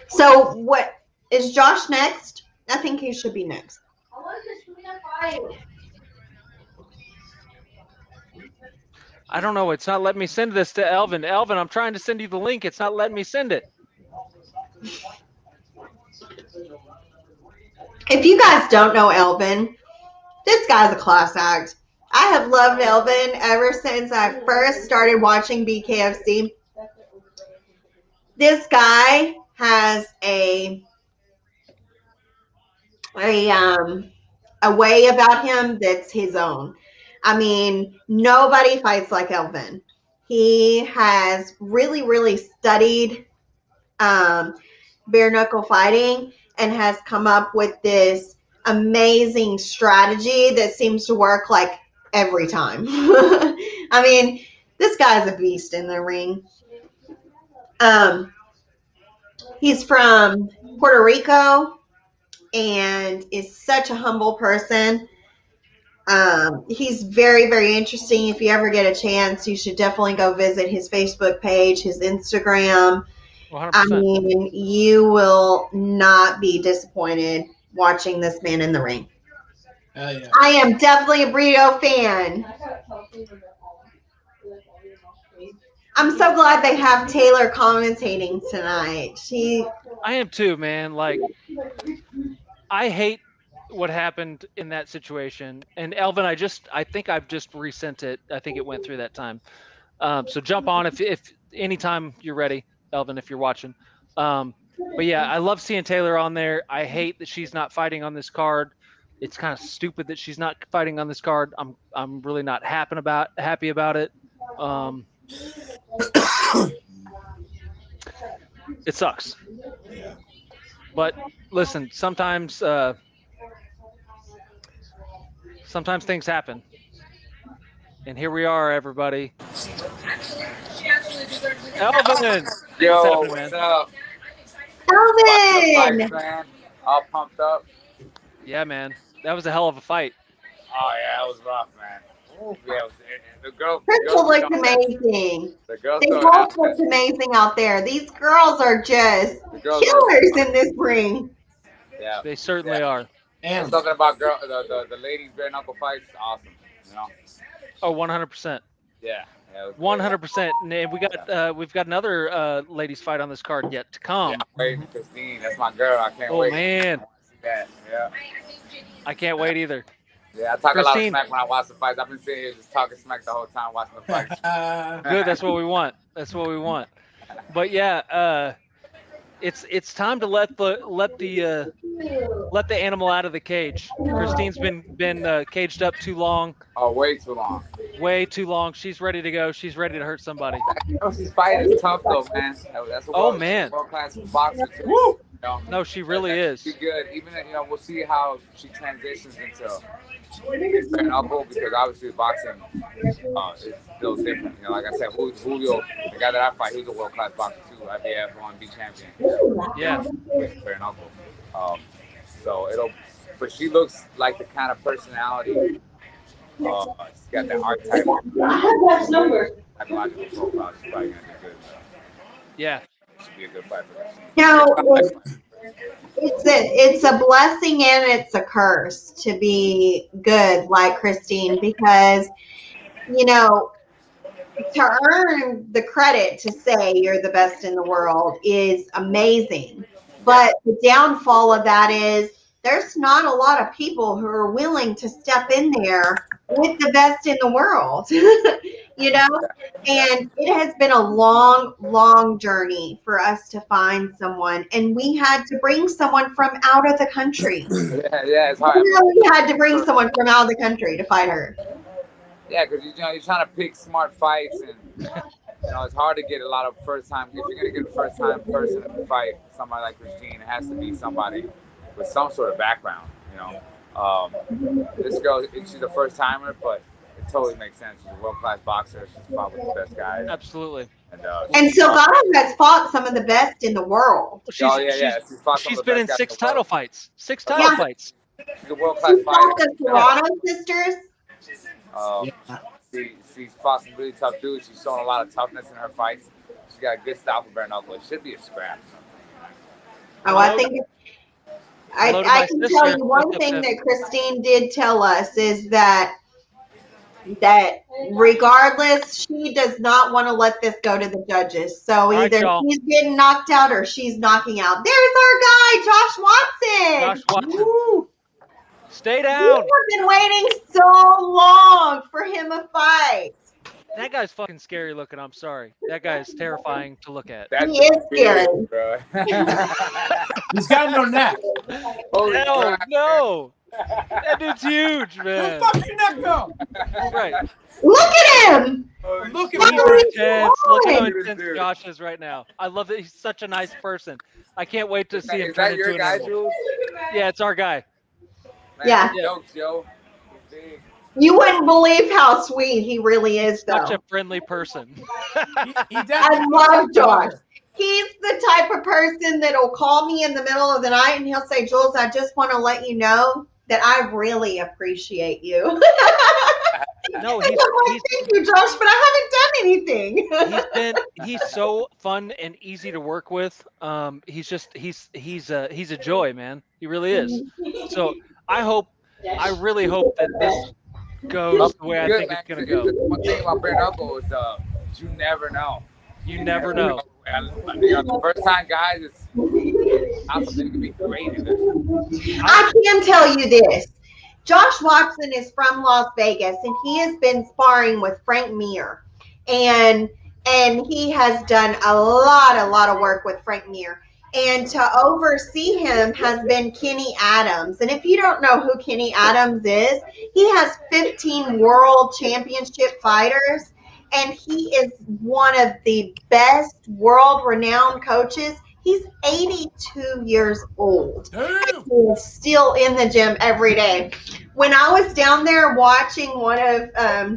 So what is Josh next? I think he should be next. I want Christina fight. I don't know. It's not letting me send this to Elvin. Elvin, I'm trying to send you the link. It's not letting me send it. If you guys don't know Elvin, this guy's a class act. I have loved Elvin ever since I first started watching BKFC. This guy has a way about him that's his own. I mean, nobody fights like Elvin. He has really, really studied bare knuckle fighting and has come up with this amazing strategy that seems to work like every time. I mean, this guy's a beast in the ring. He's from Puerto Rico and is such a humble person. He's very, very interesting. If you ever get a chance, you should definitely go visit his Facebook page, his Instagram. 100%. I mean, you will not be disappointed watching this man in the ring. Yeah. I am definitely a Brito fan. I'm so glad they have Taylor commentating tonight. I am too, man. Like, I hate what happened in that situation. And Elvin, I think I've just resent it. I think it went through that time. So jump on if anytime you're ready, Elvin, if you're watching. But yeah, I love seeing Taylor on there. I hate that she's not fighting on this card. It's kind of stupid that she's not fighting on this card. I'm really not happy about it. It sucks. But listen, sometimes things happen. And here we are, everybody. Elvin! Yo, What's what's happening, up? Elvin! Man, all pumped up. Yeah, man. That was a hell of a fight. Oh yeah, it was rough, man. Ooh, yeah, the girl. Crystal looked amazing. The girls They don't both have looked amazing out there. These girls are just the girls killers in this ring. Yeah, They certainly are. And something about the ladies bare knuckle fights, awesome. You know. Oh, 100%. Yeah. 100%. And we've got another ladies fight on this card yet to come. Yeah, wait, Christine, that's my girl. I can't Oh, wait. man. Yeah. I can't wait either. Yeah, I talk a lot of Christine. smack when I watch the fights. I've been sitting here just talking smack the whole time watching the fights. Good. That's what we want. But yeah, it's time to let the animal out of the cage. Christine's been caged up too long. Oh, way too long. Way too long. She's ready to go. She's ready to hurt somebody. She's fighting is tough though, man. That's a world-class boxer too. Woo! You know? No, she really is. She's good. Even we'll see how she transitions into bare knuckle because obviously boxing is still different. You know, like I said, Julio, the guy that I fight, he's a world-class boxer too. IBF 1B champion. Yeah. With bare knuckle. But she looks like the kind of personality. She's got that archetype. I have that number. Psychological profile. She's probably gonna be good. Yeah. Should be a good fight for her. Now, it's a blessing and it's a curse to be good like Christine because, to earn the credit to say you're the best in the world is amazing. But the downfall of that is there's not a lot of people who are willing to step in there with the best in the world, you know? And it has been a long, long journey for us to find someone. And we had to bring someone from out of the country. Yeah, it's hard. We had to bring someone from out of the country to fight her. Yeah, because you're trying to pick smart fights, and it's hard to get a lot of first time. If you're gonna get a first time person to fight somebody like Christine, it has to be somebody with some sort of background. This girl, she's a first timer, but it totally makes sense. She's a world class boxer. She's fought with the best guys. Absolutely. And Silvano has fought some of the best in the world. She's been in 6 title fights. 6 title fights. She's a world class fighter. The Serrano sisters. She's fought some really tough dudes. She's shown a lot of toughness in her fights. She's got a good style for bare knuckle. It should be a scrap. Oh, I think I can tell you one thing that Christine did tell us is that regardless, she does not want to let this go to the judges. So either he's getting knocked out or she's knocking out. There's our guy, Josh Watson. Josh Watson. Woo! Stay down. We've been waiting so long for him to fight. That guy's fucking scary looking. I'm sorry. That guy is terrifying to look at. He is scary. Bro. He's got no neck. No. That dude's huge, man. Where the fuck your neck go? Right. Look at him. Look He's at him. intense. Look how intense Josh is right now. I love that he's such a nice person. I can't wait to see him turn into an animal. Jules? Yeah, it's our guy. Man, yeah. Jokes, yo. You wouldn't believe how sweet he really is, though. Such a friendly person. I love Josh. He's the type of person that'll call me in the middle of the night and he'll say, Jules, I just want to let you know that I really appreciate you. No, thank you, Josh, but I haven't done anything. He's so fun and easy to work with. He's a joy, man. He really is. So I really hope that this goes the way I think it's gonna go. One thing about bare knuckle is you never know. You never know. I mean, the first time guys, it's something can be great in this. I can tell you this. Josh Watson is from Las Vegas, and he has been sparring with Frank Mir, and he has done a lot of work with Frank Mir. And to oversee him has been Kenny Adams. And if you don't know who Kenny Adams is, he has 15 world championship fighters, and he is one of the best world-renowned coaches. He's 82 years old. He is still in the gym every day. When I was down there watching one of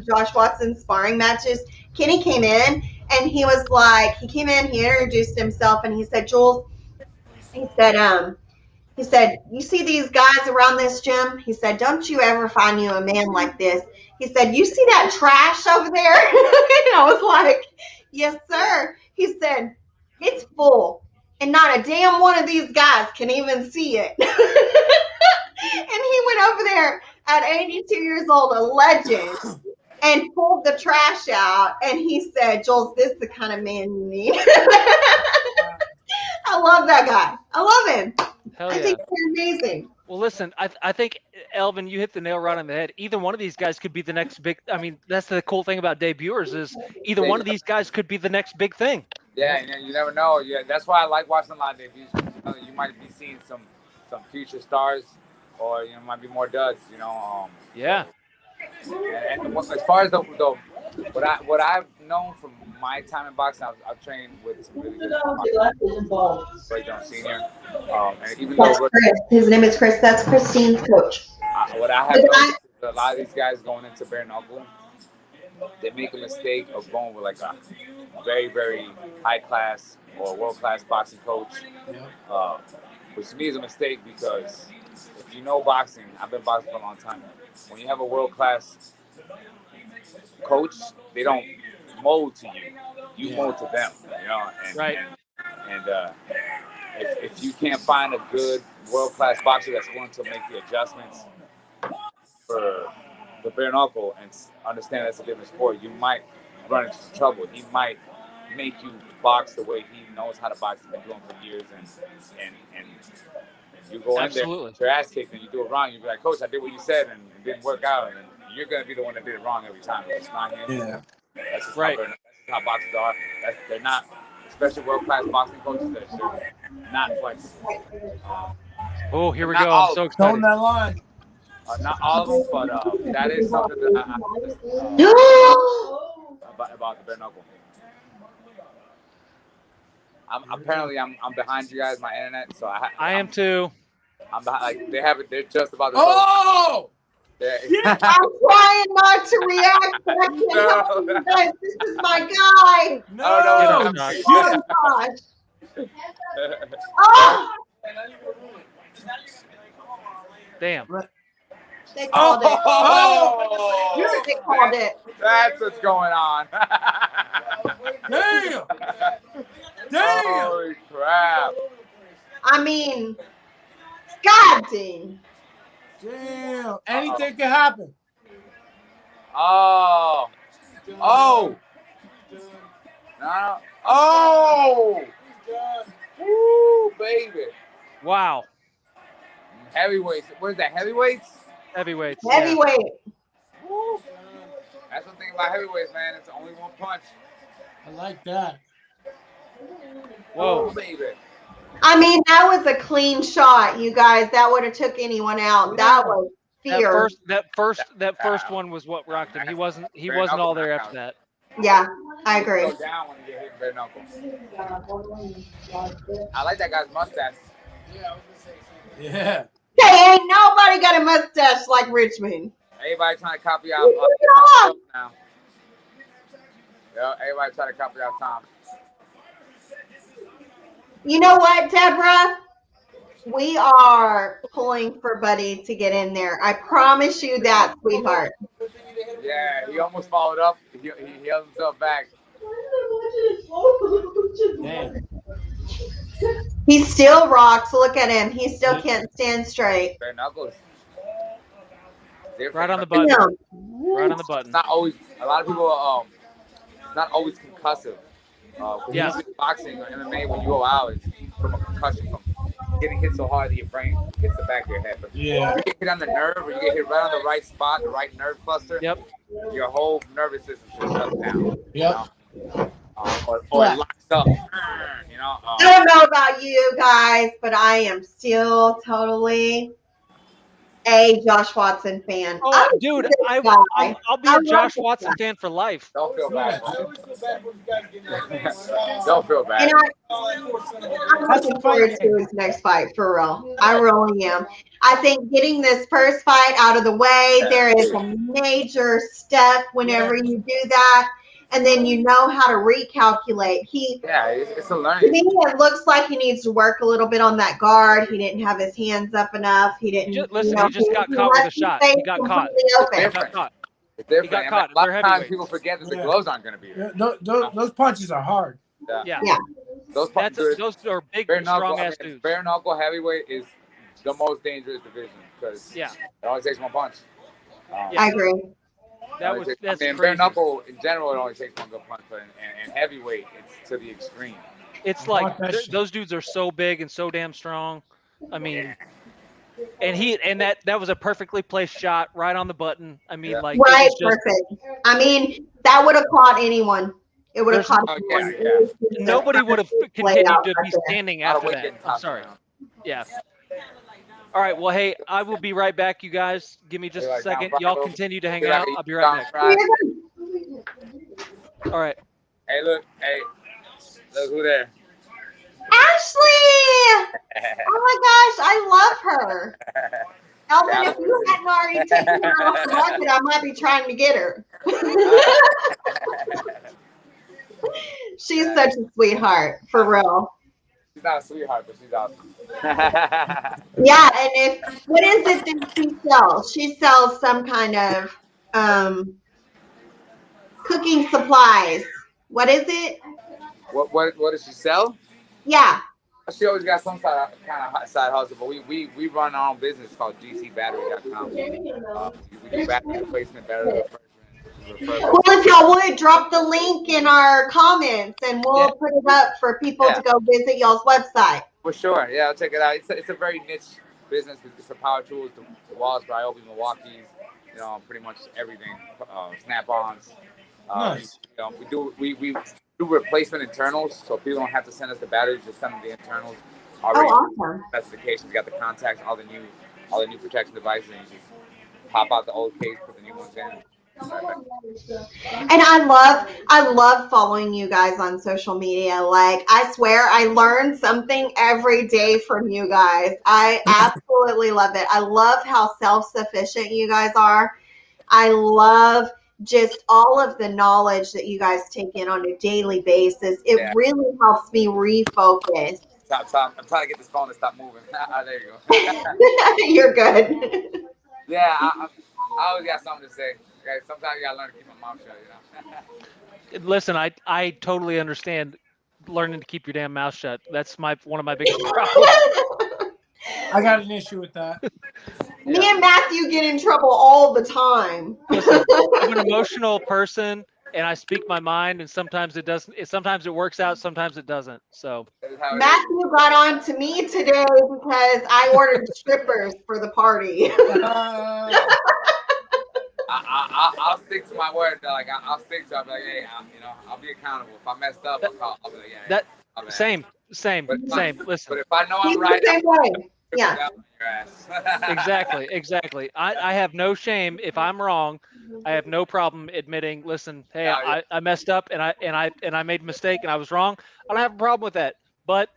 Josh Watson's sparring matches, Kenny came in and he was like, he introduced himself and he said, Jules, he said, you see these guys around this gym? He said, don't you ever find you a man like this? He said, you see that trash over there? And I was like, yes, sir. He said, it's full. And not a damn one of these guys can even see it. And he went over there at 82 years old, a legend, and pulled the trash out. And he said, Jules, this is the kind of man you need. I love that guy. I love him. Hell yeah. I think he's amazing. Well, listen, I think, Elvin, you hit the nail right on the head. Either one of these guys could be the next big – I mean, that's the cool thing about debuters is either one of these guys could be the next big thing. Yeah, you never know. Yeah, that's why I like watching a lot of debuts. You might be seeing some future stars or, might be more duds, Yeah. And as far as what I've known from my time in boxing, I've trained with some really good boxers. Senior. And even That's Chris. His name is Chris. That's Christine's coach. What I have noticed is a lot of these guys going into bare knuckle, they make a mistake of going with like a very, very high class or world class boxing coach, which to me is a mistake because if you know boxing, I've been boxing for a long time. When you have a world class coach, they don't mold to you; you mold to them. And, right. And if you can't find a good world class boxer that's willing to make the adjustments for the bare knuckle and understand that's a different sport, you might run into trouble. He might make you box the way he knows how to box. He's been doing for years, and you go Absolutely. in there, your ass kicked, and you do it wrong. You be like, Coach, I did what you said, and it didn't work out, and you're gonna be the one that did it wrong every time. It's not him. Yeah. That's just Right. That's just how boxers are. They're not, especially world-class boxing coaches. They're not flexible. Oh, here we Not go. all I'm so of Tone excited. that line. Not all of them, but that is something that I about the bare knuckle. I'm behind you guys, my internet, so I am too. I'm behind, like they have it. They're just about to. Oh! I'm trying not to react, but I can't help you guys. This is my guy. No! Oh, no. Oh my gosh. Oh, Damn. they called it. Oh, They called it. That's what's going on. Damn! Damn! Holy crap! I mean, God dang. Damn! Anything can happen. Oh! Oh! No! Oh! Woo, baby! Wow. Heavyweights. What is that? Heavyweights? Heavyweights. Heavyweight. Woo. That's one thing about heavyweights, man. It's only one punch. I like that. Whoa. Oh, baby. I mean, that was a clean shot, you guys. That would have took anyone out. That was fear. That first one was what rocked him. He wasn't all there after that. Yeah, I agree. Go down when you get hit bare knuckle. I like that guy's mustache. Yeah. Hey, ain't nobody got a mustache like Richmond. Everybody trying to copy out Look now. Yeah, everybody trying to copy out Tom. You know what, Deborah? We are pulling for Buddy to get in there. I promise you that, sweetheart. Yeah, he almost followed up. He held himself back. Damn. He still rocks. Look at him. He still can't stand straight. Bare knuckles. Right on the button. Yeah. Right on the button. It's not always. A lot of people. It's not always concussive. Yeah. Usually boxing or MMA, when you go out, it's from a concussion, from getting hit so hard that your brain hits the back of your head. But Yeah. if you get hit on the nerve, or you get hit right on the right spot, the right nerve cluster, Yep. your whole nervous system just shuts down. Yep. Or it locks up. You know. I don't know about you guys, but I am still totally a Josh Watson fan. Oh, dude, I'll be a Josh Watson fan for life. Don't feel bad. Don't feel bad. And I'm looking forward to his next fight, for real. I really am. I think getting this first fight out of the way, there is a major step whenever you do that. And then you know how to recalculate. It's a To learning. me, it looks like he needs to work a little bit on that guard. He didn't have his hands up enough. He didn't. He just got caught with a shot. He got caught. Open. He got caught. It's different. He got caught. A lot They're of times heavyweights. people forget that the Yeah. gloves aren't going to be there. Those punches are hard. Yeah. Those Those are big, bare knuckle, strong ass dudes. bare knuckle heavyweight is the most dangerous division because Yeah. it only takes one punch. I agree. That's bare crazy. knuckle in general, it only takes one good punch, but in heavyweight, it's to the extreme. It's I like want that shit. those dudes are so big and so damn strong. I mean, and that was a perfectly placed shot right on the button. I mean, like it Right, was just- perfect. I mean, that would have caught anyone. It would have There's- caught Oh, anyone. yeah. nobody would have continued to be standing Not a after weight that. getting I'm tossed sorry. around. Yeah. All right. Well, hey, I will be right back, you guys. Give me just Be a like second. John Y'all Franco. continue to hang Be like out. a I'll be right John back. Franco. All right. Hey, look who there. Ashley! Oh my gosh, I love her. Elvin, if you hadn't already taken her off the market, I might be trying to get her. She's such a sweetheart, for real. She's not a sweetheart, but she's awesome. Yeah, and what is it that she sells? She sells some kind of cooking supplies. What is it? What does she sell? Yeah. She always got some kind of side hustle, but we run our own business called GCbattery.com. We do battery replacement, battery refreshment, Well, if y'all would drop the link in our comments, and we'll put it up for people to go visit y'all's website. For sure, yeah, I'll check it out. It's a very niche business. It's the power tools, the Walls, Ryobi, Milwaukee's, pretty much everything. Snap-ons. Nice. We do replacement internals, so people don't have to send us the batteries; just send them the internals. Already awesome! Specifications, you got the contacts, all the new protection devices, and you just pop out the old case, put the new ones in. And I love following you guys on social media. Like, I swear I learn something every day from you guys. I absolutely love it. I love how self-sufficient you guys are. I love just all of the knowledge that you guys take in on a daily basis. It really helps me refocus. I'm trying to get this phone to stop moving. There you go. You're good. Yeah, I always got something to say. Okay, sometimes you gotta learn to keep my mouth shut. Listen, I totally understand learning to keep your damn mouth shut. That's one of my biggest problems. I got an issue with that. Me and Matthew get in trouble all the time. Listen, I'm an emotional person, and I speak my mind, and sometimes it doesn't. Sometimes it works out, sometimes it doesn't. So Matthew got on to me today because I ordered strippers for the party. I'll stick to my word. Like I'll stick to. I'll be like, hey, I'll be accountable. If I messed up, I'll be like, yeah. Same. Listen. But if I know I'm right, yeah. Exactly. I have no shame if I'm wrong. I have no problem admitting. Listen, hey, I messed up and I made a mistake and I was wrong. I don't have a problem with that. But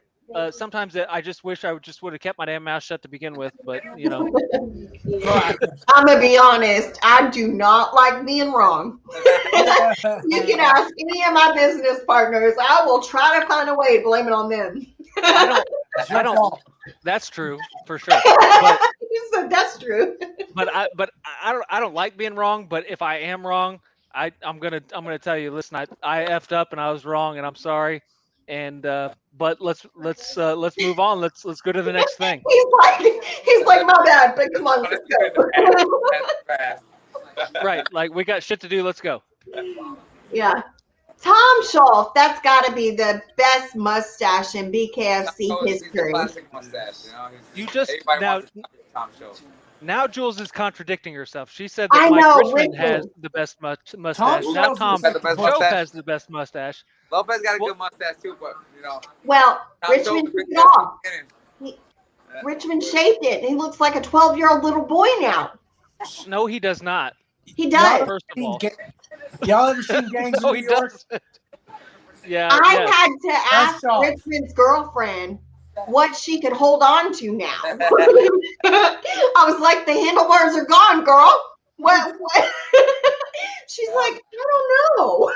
sometimes I just wish I would have kept my damn mouth shut to begin with. But I'm gonna be honest. I do not like being wrong. You can ask any of my business partners. I will try to find a way to blame it on them. I don't. That's true for sure. But, so that's true. But I don't like being wrong. But if I am wrong, I'm gonna tell you. Listen, I effed up and I was wrong and I'm sorry. And but let's move on. Let's go to the next thing. He's like my bad, but come on, let's go. Right, like we got shit to do. Let's go. Yeah. Tom Schultz, that's got to be the best mustache in BKFC history. Classic mustache, you just Tom Schultz. Now Jules is contradicting herself. She said that Mike Richmond has the best mustache. Now Tom Schultz has the best mustache. Lopez got a good mustache too, but Well, Richmond took it off. Richmond shaved it. He looks like a 12-year-old little boy now. No, he does not. He does. First of all. Y'all ever seen Gangs of New York? Yeah. I had to ask Richmond's girlfriend what she could hold on to now. I was like, the handlebars are gone, girl. What? She's like, I don't know.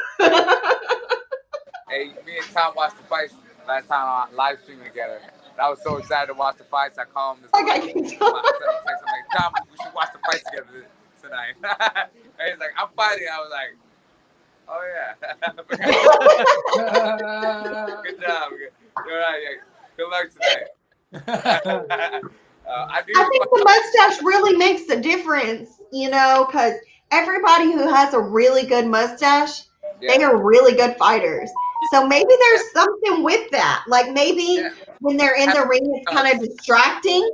Hey, me and Tom watched the fights last time on live streaming together. I was so excited to watch the fights. I called him this morning. I'm like, Tom, we should watch the fights together tonight. And he's like, I'm fighting. I was like, oh yeah. Good job. You're right. Good luck tonight. I think the mustache really makes a difference, because everybody who has a really good mustache, they are really good fighters. So maybe there's something with that. Like maybe when they're in the ring, it's kind of distracting.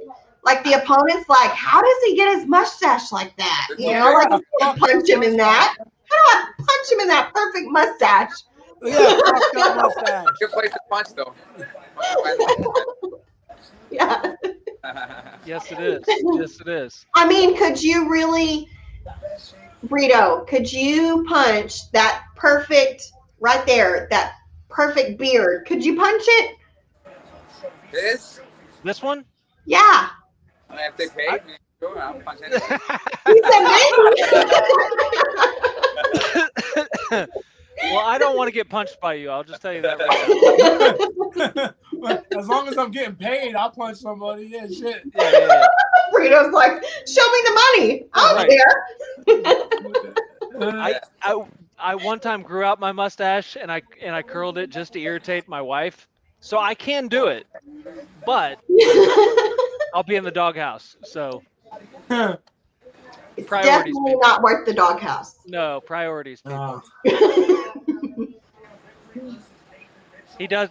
Like the opponent's like, how does he get his mustache like that? Like punch him in that. How do I punch him in that perfect mustache? Yeah, mustache. Good place to punch though. Yeah. Yes, it is. Yes, it is. I mean, could you really, Brito, could you punch that perfect, right there, that perfect beard? Could you punch it? This one? Yeah. I mean, if they pay me, sure, I'll punch anything. He said maybe. Well, I don't want to get punched by you. I'll just tell you that right now. As long as I'm getting paid, I'll punch somebody. Yeah, shit. Yeah. Brito's like, show me the money. I'll care. I one time grew out my mustache and I curled it just to irritate my wife. So I can do it, but I'll be in the doghouse. So It's Priorities, definitely people. not worth the doghouse. No, priorities, people. Oh. He does.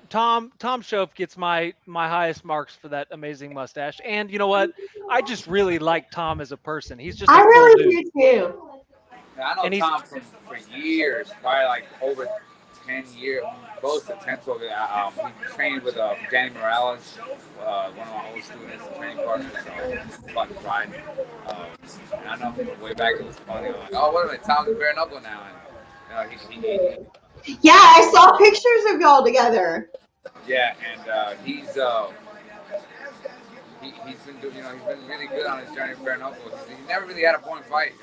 Tom Shoaf gets my highest marks for that amazing mustache. And you know what? I just really like Tom as a person. He's just a I cool really dude. do too. Yeah, I And know he's- Tom for years, probably like over 10 years, close to 10. So he trained with Danny Morales, one of my old students, training partners. So fucking pride. And I know him way back. It was funny. I'm like, oh, what am I? Tom's bare knuckle now. And Yeah, I saw pictures of y'all together. yeah, and he's been doing, he's been really good on his journey for bare knuckle. He never really had a point fight,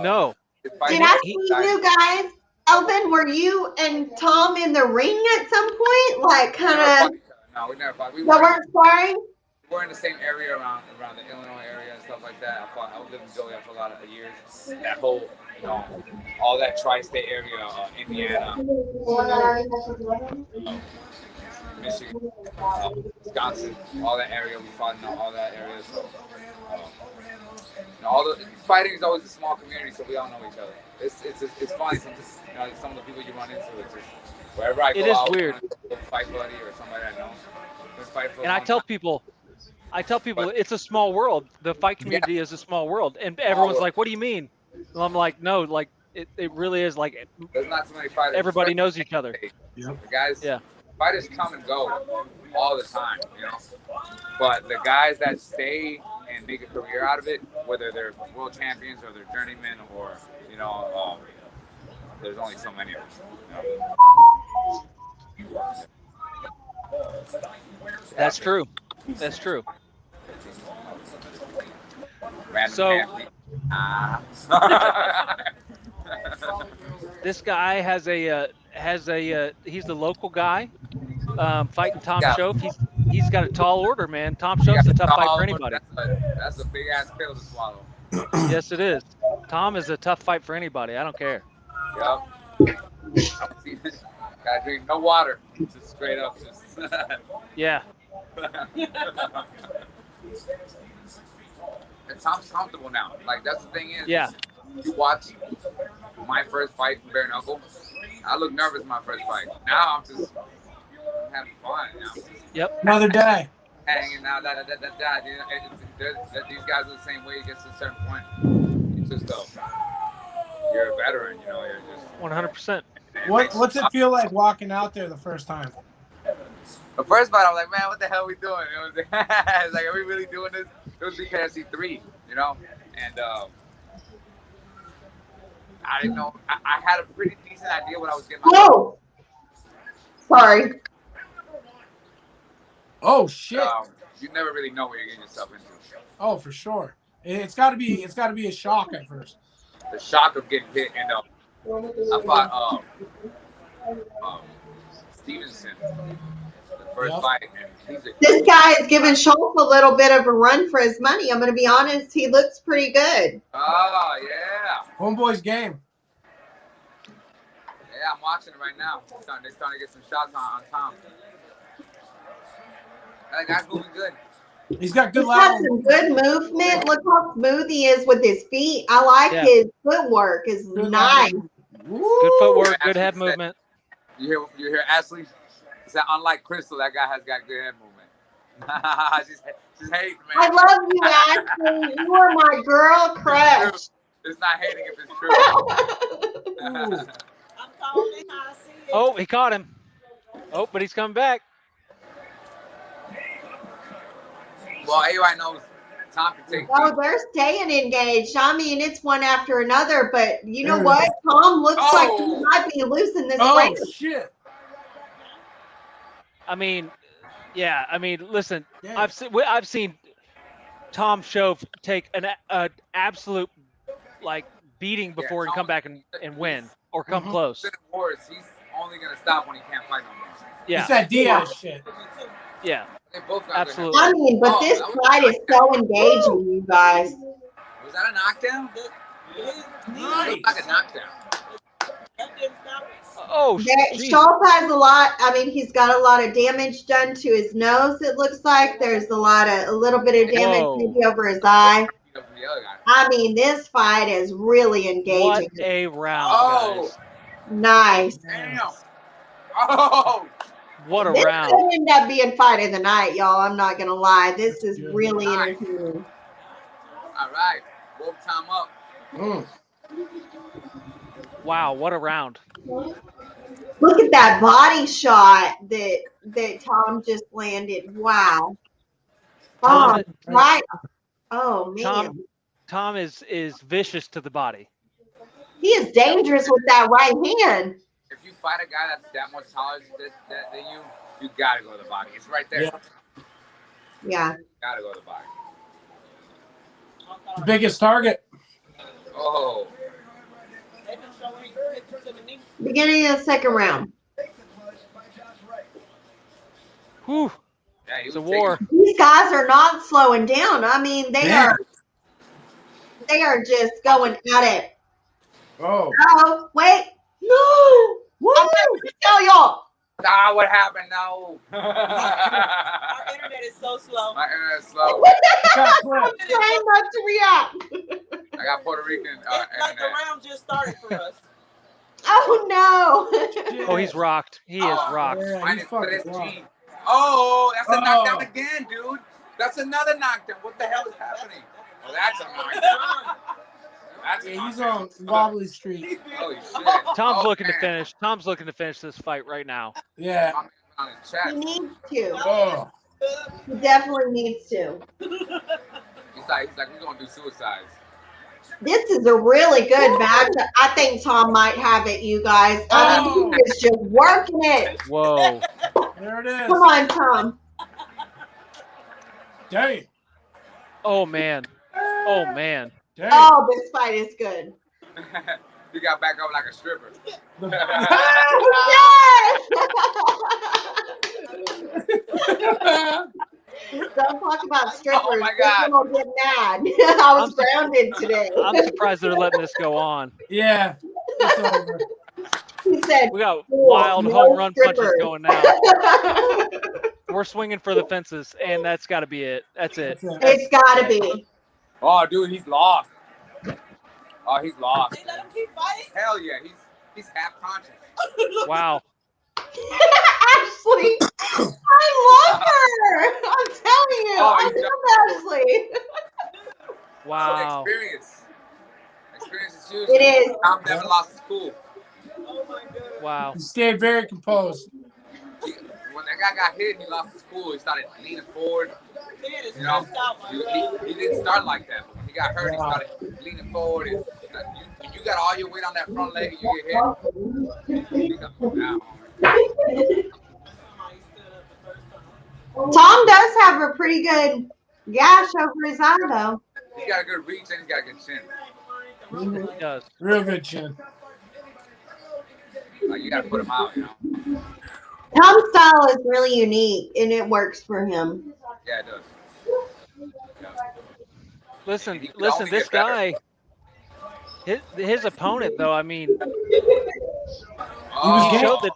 no. Did I see you guys, Elvin? Were you and Tom in the ring at some point? Like, kind of. No, we never fought. We weren't sparring. We're in the same area around the Illinois area and stuff like that. I lived in Joliet for a lot of years. That whole, all that tri-state area, Indiana, Michigan, Wisconsin, all that area. We fought in all that area. So, all the fighting is always a small community, so we all know each other. It's funny. Some of the people you run into, it's just wherever I go. It is weird. Fight buddy or somebody I know. And I tell people, it's a small world. The fight community is a small world, and everyone's like, "What do you mean?" Well, I'm like, "No, like it really is like." There's not so many fighters. Everybody knows each other. The guys, yeah. Fighters come and go all the time, But the guys that stay and make a career out of it, whether they're world champions or they're journeymen or there's only so many of us. That's true. That's true. So, this guy has a he's the local guy fighting Tom Shoaf. He's got a tall order, man. Tom Shoaf's a tough fight for anybody. That's a big ass pill to swallow. Yes, it is. Tom is a tough fight for anybody. I don't care. Yep. Gotta drink no water. Just straight up. Yeah. And Tom's comfortable now. Like, that's the thing is. Yeah. You watch my first fight in bare knuckle. I look nervous my first fight. Now I'm just having fun. Yep. Another day. Hanging out. These guys are the same way. It gets to a certain point. It's just you're a veteran. You're just 100%. What's it feel like walking out there the first time? The first fight, I was like, man, what the hell are we doing? It's like, are we really doing this? It was BKFC 3, and I didn't know. I had a pretty decent idea what I was getting. Oh, sorry. Oh shit! You never really know what you're getting yourself into. Oh, for sure. It's got to be a shock at first. The shock of getting hit, and I fought Stevenson the first fight, and this guy is giving Schultz a little bit of a run for his money. I'm going to be honest; he looks pretty good. Oh yeah, homeboy's game. Yeah, I'm watching it right now. They're starting to get some shots on Tom. That guy's moving good. He's got good lateral. Some good movement. Look how smooth he is with his feet. I like his footwork. Is nice. Good footwork. Good head movement. You hear Ashley? He said, unlike Crystal, that guy has got good head movement. she's hating, man. I love you, Ashley. You are my girl crush. It's not hating if it's true. I'm calling it how I see it. Oh, he caught him. Oh, but he's coming back. Well, everybody knows Tom can take. Oh, they're staying engaged. I mean, it's one after another, but you know what? Tom looks like he might be losing this race. Oh, shit. I mean, yeah. I mean, listen, I've seen Tom Shoaf take an absolute beating before and come back and win or come close. He's only gonna stop when he can't fight no more. Yeah, it's that Diaz shit. Yeah, both got absolutely. I mean, but this fight is so engaging, you guys. Was that a knockdown? Nice. It like a knockdown. Oh, Schultz has a lot. I mean, he's got a lot of damage done to his nose. It looks like there's a little bit of damage maybe over his eye. the other guy. I mean, this fight is really engaging. What a round, guys. Nice. Damn. Oh. What a This round. could end up being fight of the night, y'all. I'm not gonna lie. This is really entertaining. All right. Woke time up. Wow, what a round. Look at that body shot that Tom just landed. Wow. Tom, Right. Oh man. Tom is vicious to the body. He is dangerous with that right hand. If you fight a guy that's that much taller than you gotta go to the body. It's right there. Yeah. Gotta go to the body. Biggest target. Oh. Beginning of the second round. Whew. Yeah, It's a war. These guys are not slowing down. I mean, they are just going at it. Oh. Oh, wait. No. Woo! I'm going to tell y'all. Ah, what happened? No. Our internet is so slow. My internet is slow. I'm trying not to react. I got Puerto Rican It's like the internet. round just started for us. Oh, no. Oh, he's rocked. He is rocked. Yeah, Mine he's is fucking 3G. rocked. Oh, that's a knockdown again, dude. That's another knockdown. What the hell is happening? Oh, that's a knockdown. Yeah, he's on wobbly street. Holy shit. Tom's Oh, looking to man. finish. Tom's looking to finish this fight right now. Yeah. My man on his He chest. needs to. Oh. He definitely needs to. He's like, we're gonna do suicides. This is a really good match. I think Tom might have it, you guys. I mean, he is just working it. Whoa. There it is. Come on, Tom. Damn. Oh, man. Oh, man. Damn. Oh, this fight is good. You got back up like a stripper. Yes! Don't talk about strippers. Oh my God. People will get mad. I was grounded today. I'm surprised they're letting this go on. Yeah. It's over. He said, We got "Cool, wild no home run punches strippers." going now. We're swinging for the fences, and that's got to be it. That's it. It's got to be. Oh, dude, he's lost. Oh, he's lost. They let him keep fighting. Hell yeah, he's half conscious. Wow. Ashley, I love her. I'm telling you. Oh, I he's love Ashley. Wow. Experience is huge. It is. Tom never lost his cool. Oh my god. Wow. He stayed very composed. When that guy got hit, he lost his cool. He started leaning forward. He is You know, stressed out, he didn't start like that. But when he got hurt, he started leaning forward. And you got all your weight on that front leg and you get hit. You got down. Tom does have a pretty good gash over his eye, though. He's got a good reach and he's got a good chin. He does. Real good chin. Like, you got to put him out, you know. Tom's style is really unique, and it works for him. Yeah, it does. Yeah. Listen, He could only this get better. guy, his opponent, though, I mean, Oh, he showed that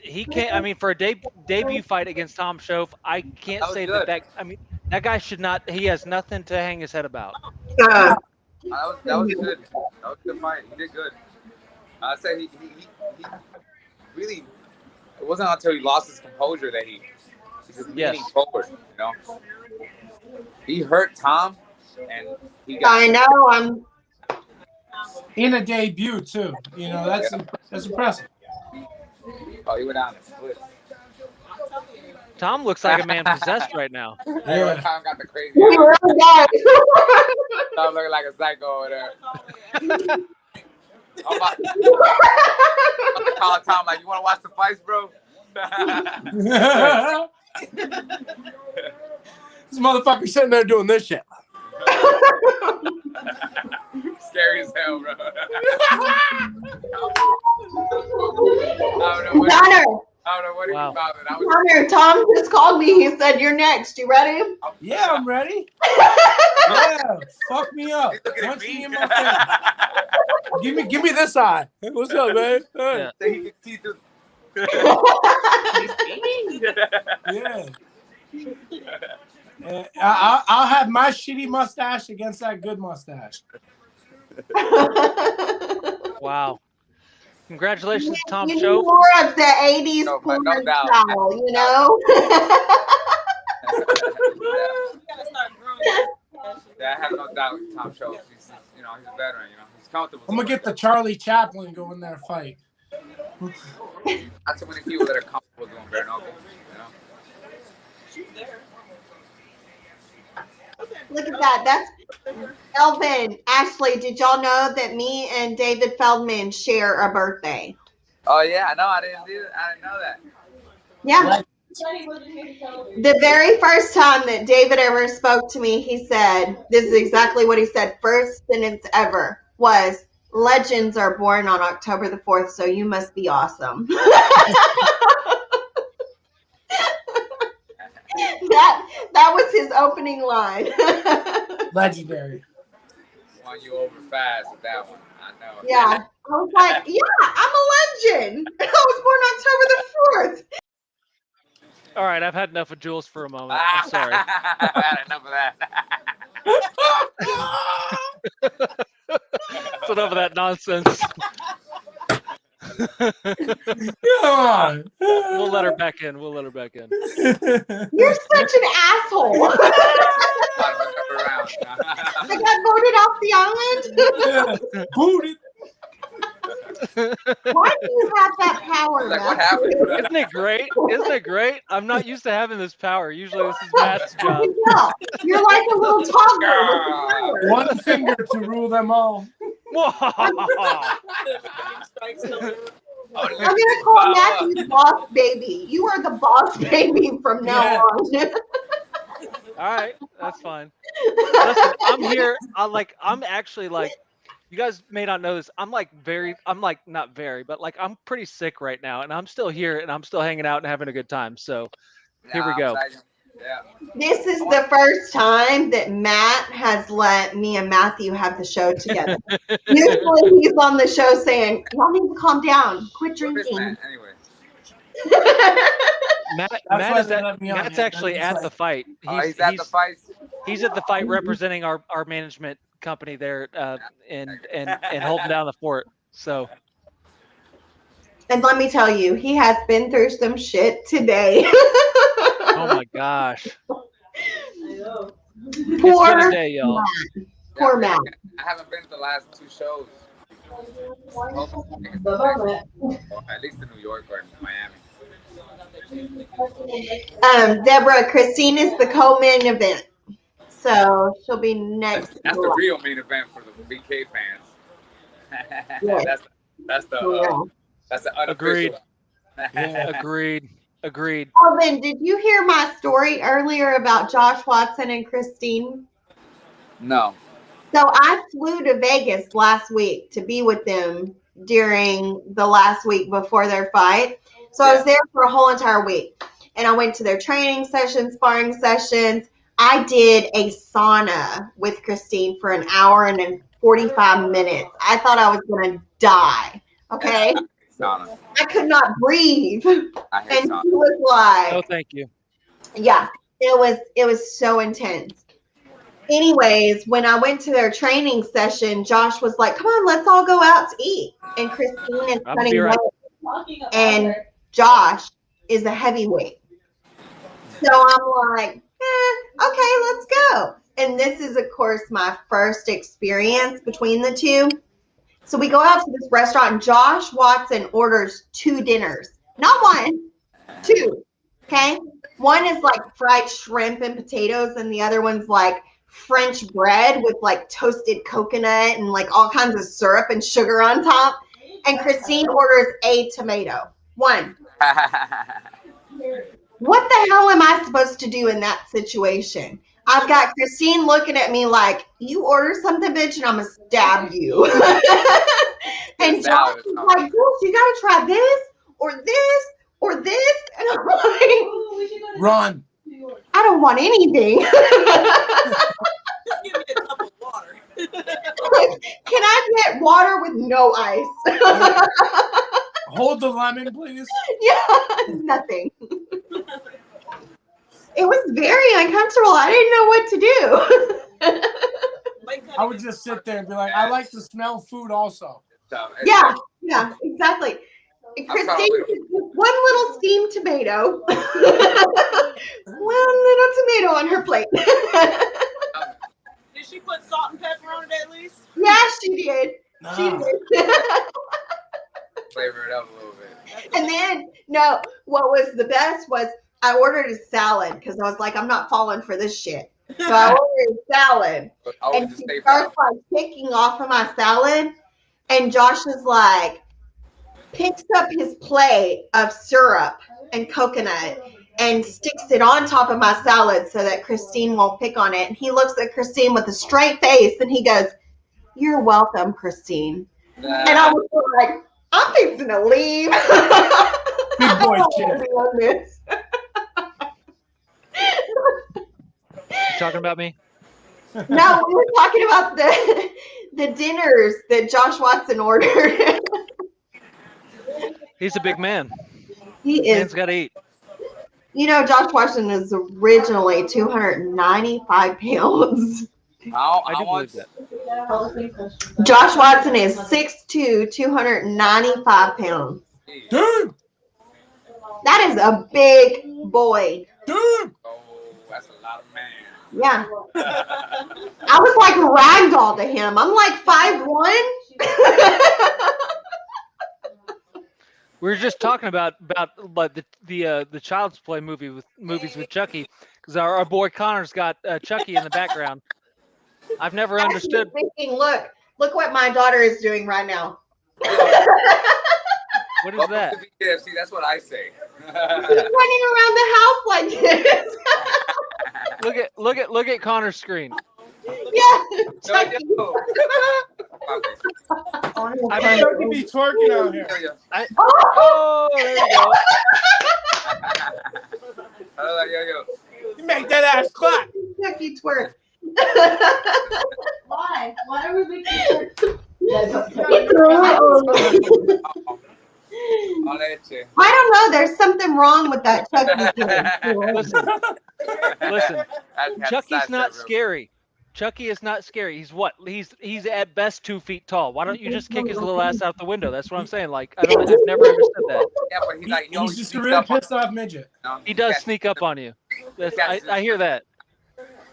he can't. I mean, for a debut fight against Tom Schoaf, I can't That was say good. that. I mean, that guy should not. He has nothing to hang his head about. Uh, that was good. That was a good fight. He did good. I said he really. It wasn't until he lost his composure that he just leaning forward. You know, he hurt Tom, and he got. I know. I'm. In a debut too. You know, that's impressive. Oh, he went down and split. Tom looks like a man possessed right now. Hey, Tom got the crazy. He really does. Tom looking like a psycho over there. I'm about to call Tom like, you want to watch the fights, bro? This motherfucker sitting there doing this shit. Scary as hell, bro. I don't know what he was about. Connor, Tom just called me. He said, "You're next. You ready?" Yeah, I'm ready. Yeah, fuck me up. Punch me in my face. Give me this eye. Hey, what's up, man? Hey. So he can see through. Yeah. I'll have my shitty mustache against that good mustache. Wow. Congratulations, Tom you Show. need more of the 80s porn style, you know? Yeah, I have no doubt Tom Show. He's a veteran, he's comfortable. I'm going to get the Charlie Chaplin go in there fight. Not too many people that are comfortable doing bare knuckle, Look at that. That's Elvin. Ashley, did y'all know that me and David Feldman share a birthday? Oh, yeah. No, I didn't know that. Yeah. The very first time that David ever spoke to me, he said, this is exactly what he said. First sentence ever was, legends are born on October the 4th, so you must be awesome. That was his opening line. Legendary. Won you over fast with that one. I know. Yeah. I was like, yeah, I'm a legend. I was born October the 4th. All right, I've had enough of Jules for a moment. I'm sorry. I've had enough of that. That's enough of that nonsense. We'll let her back in. You're such an asshole. I got voted off the island. Booted. Why do you have that power? Like, what happened? Isn't it great? Isn't it great? I'm not used to having this power. Usually this is Matt's job. You're like a little toddler. One finger to rule them all. I'm gonna call Matthew Boss Baby. You are the boss baby from now on. All right, that's fine. Listen, I'm here. I'm actually you guys may not know this. I'm not very, but I'm pretty sick right now, and I'm still here, and I'm still hanging out and having a good time. So here we go. Yeah. This is the first time that Matt has let me and Matthew have the show together. Usually he's on the show saying, y'all need to calm down. Quit drinking. Anyway. Matt's actually at the fight. He's at the fight. He's at the fight representing our management company there and holding down the fort. So. And let me tell you, he has been through some shit today. Oh my gosh. I know. Poor day, y'all. Matt. Poor Matt. I haven't been to the last 2 shows. Or at least in New York or in Miami. Deborah, Christine is the co-main event. So she'll be next. That's the real main event for the BK fans. Yeah. That's the unofficial. Agreed. Alvin, did you hear my story earlier about Josh Watson and Christine? No. So I flew to Vegas last week to be with them during the last week before their fight. So I was there for a whole entire week. And I went to their training sessions, sparring sessions. I did a sauna with Christine for an hour and 45 minutes. I thought I was going to die. Okay? Sauna. I could not breathe. And sauna. he was like, oh, thank you. Yeah, it was so intense. Anyways, when I went to their training session, Josh was like, come on, let's all go out to eat. And Christine is running late. And Josh is a heavyweight. So I'm like, okay, let's go. And this is, of course, my first experience between the two. So we go out to this restaurant, and Josh Watson orders 2 dinners. Not 1, 2. Okay? One is like fried shrimp and potatoes, and the other one's like French bread with like toasted coconut and like all kinds of syrup and sugar on top. And Christine orders a tomato. 1. What the hell am I supposed to do in that situation? I've got Christine looking at me like, you order something, bitch, and I'm going to stab you. And Josh is like, Bruce, you got to try this or this or this. And I'm like, run. I don't want anything. Just give me a cup of water. Can I get water with no ice? Hold the lemon, please. Yeah, nothing. It was very uncomfortable. I didn't know what to do. I would just sit there and be like, I like to smell food also. Yeah, exactly. And Christine, one little steamed tomato, one little tomato on her plate. Did she put salt and pepper on it at least? Yeah, she did. She did. Flavor it up a little bit. And then, no, what was the best was I ordered a salad because I was like, I'm not falling for this shit. So I ordered a salad. And she starts like picking off of my salad. And Josh is like, picks up his plate of syrup and coconut and sticks it on top of my salad so that Christine won't pick on it. And he looks at Christine with a straight face and he goes, "You're welcome, Christine." And I was like, I'm fixing to leave. Big boy shit. You talking about me? No, we were talking about the dinners that Josh Watson ordered. He's a big man. He is. Man's got to eat. You know, Josh Watson is originally 295 pounds. I do believe that. Josh Watson is 6'2", 295 pounds. Dude! That is a big boy. Dude! Oh, that's a lot of man. Yeah. I was like ragdoll to him. I'm like 5'1". We were just talking about the Child's Play movies with Chucky, because our boy Connor's got Chucky in the background. I've never understood. Thinking, look what my daughter is doing right now. What is that? BKFC, that's what I say. She's running around the house like this. Look at Connor's screen. Yeah. Chucky. I bet you could be twerking out here. Oh, there you go. You make that ass clap. Chucky twerk. Why? Why are we making I don't know. There's something wrong with that Chucky thing. Listen. Chucky's not scary. Chucky is not scary. He's what? He's at best 2 feet tall. Why don't you just kick his little ass out the window? That's what I'm saying. Like I've never understood that. Yeah, but He's just a real pissed off midget. He does sneak up on you. I hear that.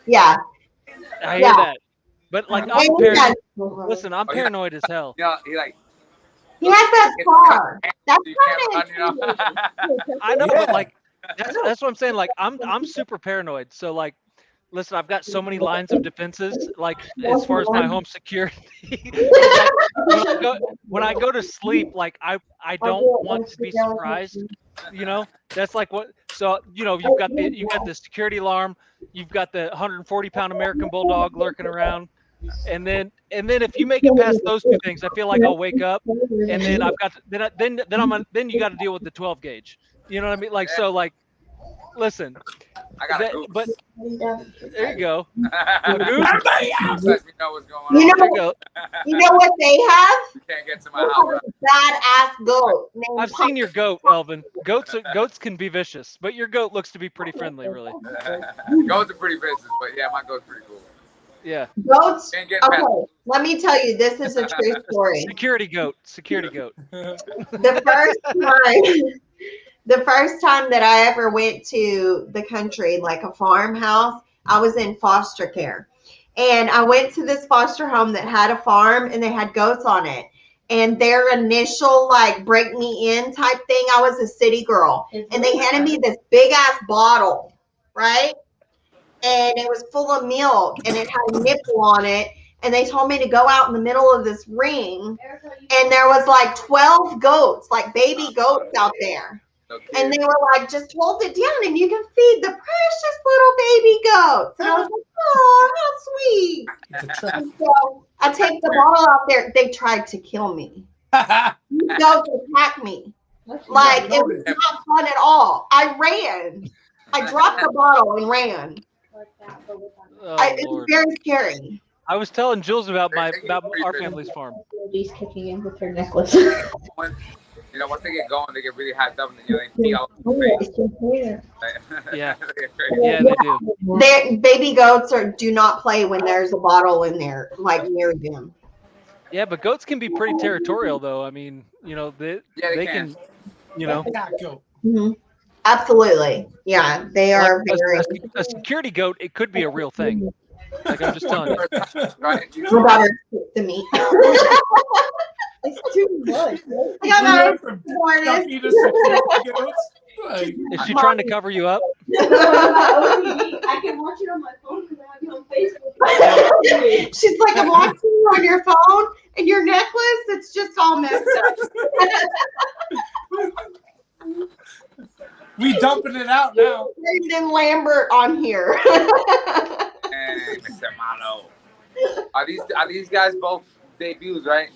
Yeah. I hear that. But like I'm paranoid. Listen, I'm paranoid as hell. Yeah, he has that scar. That's kind of. I know, but like that's what I'm saying. Like I'm super paranoid. So like, listen, I've got so many lines of defenses. Like as far as my home security, like, when I go to sleep, like I don't want to be surprised. You know, that's like what. So you know, you've got the security alarm. You've got the 140-pound American Bulldog lurking around. And then if you make it past those two things, I feel like I'll wake up, and then I've got then you got to deal with the 12 gauge. You know what I mean? Like so, like, listen. I got a goose. But there you go. Everybody else lets me know what's going on. You know what they have? You can't get to my house. Badass goat. I've seen your goat, Elvin. Goats can be vicious, but your goat looks to be pretty friendly, really. Goats are pretty vicious, but yeah, my goat's pretty cool. Yeah. Goats. Okay, let me tell you, this is a true story. Security goat. The first time that I ever went to the country, like a farmhouse, I was in foster care. And I went to this foster home that had a farm and they had goats on it. And their initial like break me in type thing, I was a city girl. And they handed me this big ass bottle, right? And it was full of milk and it had a nipple on it. And they told me to go out in the middle of this ring. And there was like 12 goats, like baby goats out there. Okay. And they were like, just hold it down and you can feed the precious little baby goats. And I was like, oh, how sweet. So I take the bottle out there. They tried to kill me. Goats attacked me. Like, it was not fun at all. I ran. I dropped the bottle and ran. It was very scary. I was telling Jules about our family's farm. She's kicking in with her necklace. You know, once they get going, they get really hyped up, and you know, they pee all over the face. Yeah. They get crazy. Yeah, they do. Baby goats do not play when there's a bottle in there, like near them. Yeah, but goats can be pretty territorial, though. I mean, you know, they can, you know, Cat goat. Mm-hmm. Absolutely. Yeah, they like are very. a security goat. It could be a real thing. Like I'm just telling you. Right? My daughter to me. It's too much. We went from Ducky to security goats. Like, Is she trying to cover you up? I can watch it on my phone because I have you on Facebook. She's like, I'm watching you on your phone and your necklace, it's just all messed up. we dumping it out now. Brandon Lambert on here. Hey, Mr. Malo. Are these guys both debuts, right?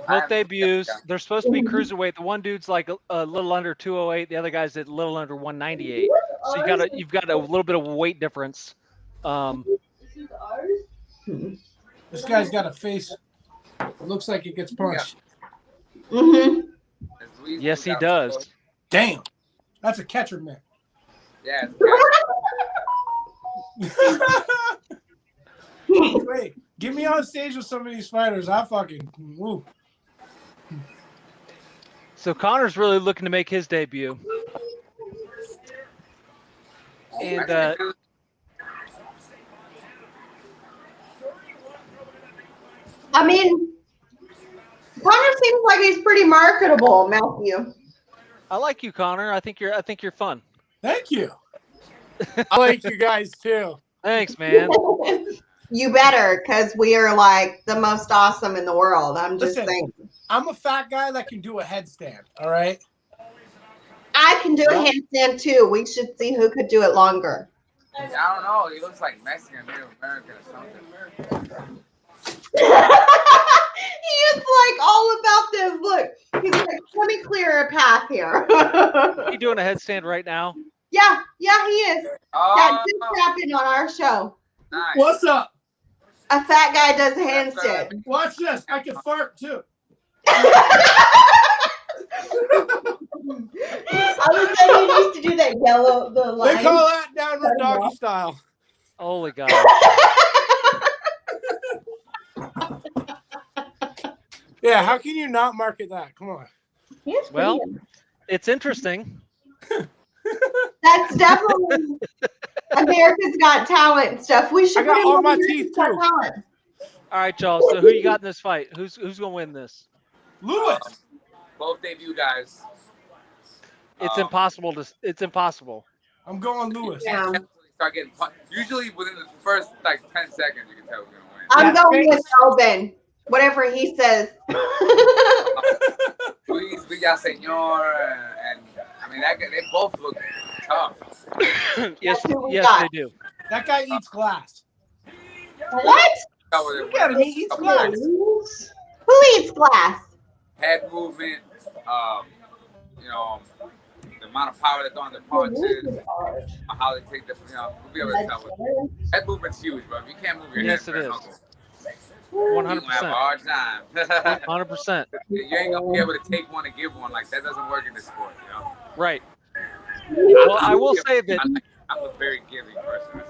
Both debuts. They're supposed to be cruiserweight. The one dude's like a little under 208. The other guy's a little under 198. So you've got a little bit of a weight difference. This guy's got a face. It looks like it gets punched. Mm-hmm. Yes, he does. Damn. That's a catcher mitt. Yeah. Wait, get me on stage with some of these fighters. I fucking woo. So Connor's really looking to make his debut. And I mean, Connor seems like he's pretty marketable, Matthew. I like you, Connor. I think you're fun. Thank you. I like you guys too. Thanks, man. You better, because we are like the most awesome in the world. I'm just saying. I'm a fat guy that can do a headstand. All right. I can do a handstand too. We should see who could do it longer. I don't know. He looks like Mexican, Native American or something. He is like all about this. Look, he's like, let me clear a path here. Is he doing a headstand right now? Yeah, he is. That just happened on our show. Nice. What's up? A fat guy does a handstand. Watch this. I can fart too. I was saying you used to do that yellow, the line. They call that downward doggy style. Holy God. Yeah, how can you not market that? Come on. Well, it's interesting. That's definitely America's Got Talent stuff. We should I got put him all on my America's teeth, Got too. Talent. All right, y'all. So who you got in this fight? Who's gonna win this? Lewis. Both debut guys. It's impossible to. It's impossible. I'm going Lewis. Yeah. Start getting punched. Usually within the first like 10 seconds, you can tell who's gonna win. I'm That going with face. Elvin. Whatever he says. Luis Villaseñor and I mean they both look tough. Yes, who we yes, got. they do. That guy eats glass. What? Look at him. He eats glass. Who eats glass? Head movement, you know, the amount of power they throw on their punches, how they take the, you know, we'll be able to tell. Head movement's huge, bro. If you can't move your Yes, head, it is. uncle, you're gonna have a 100%. hard time. 100%. You ain't gonna be able to take one and give one. Like that doesn't work in this sport, you know. Right. Well, I will say that I'm a very giving person.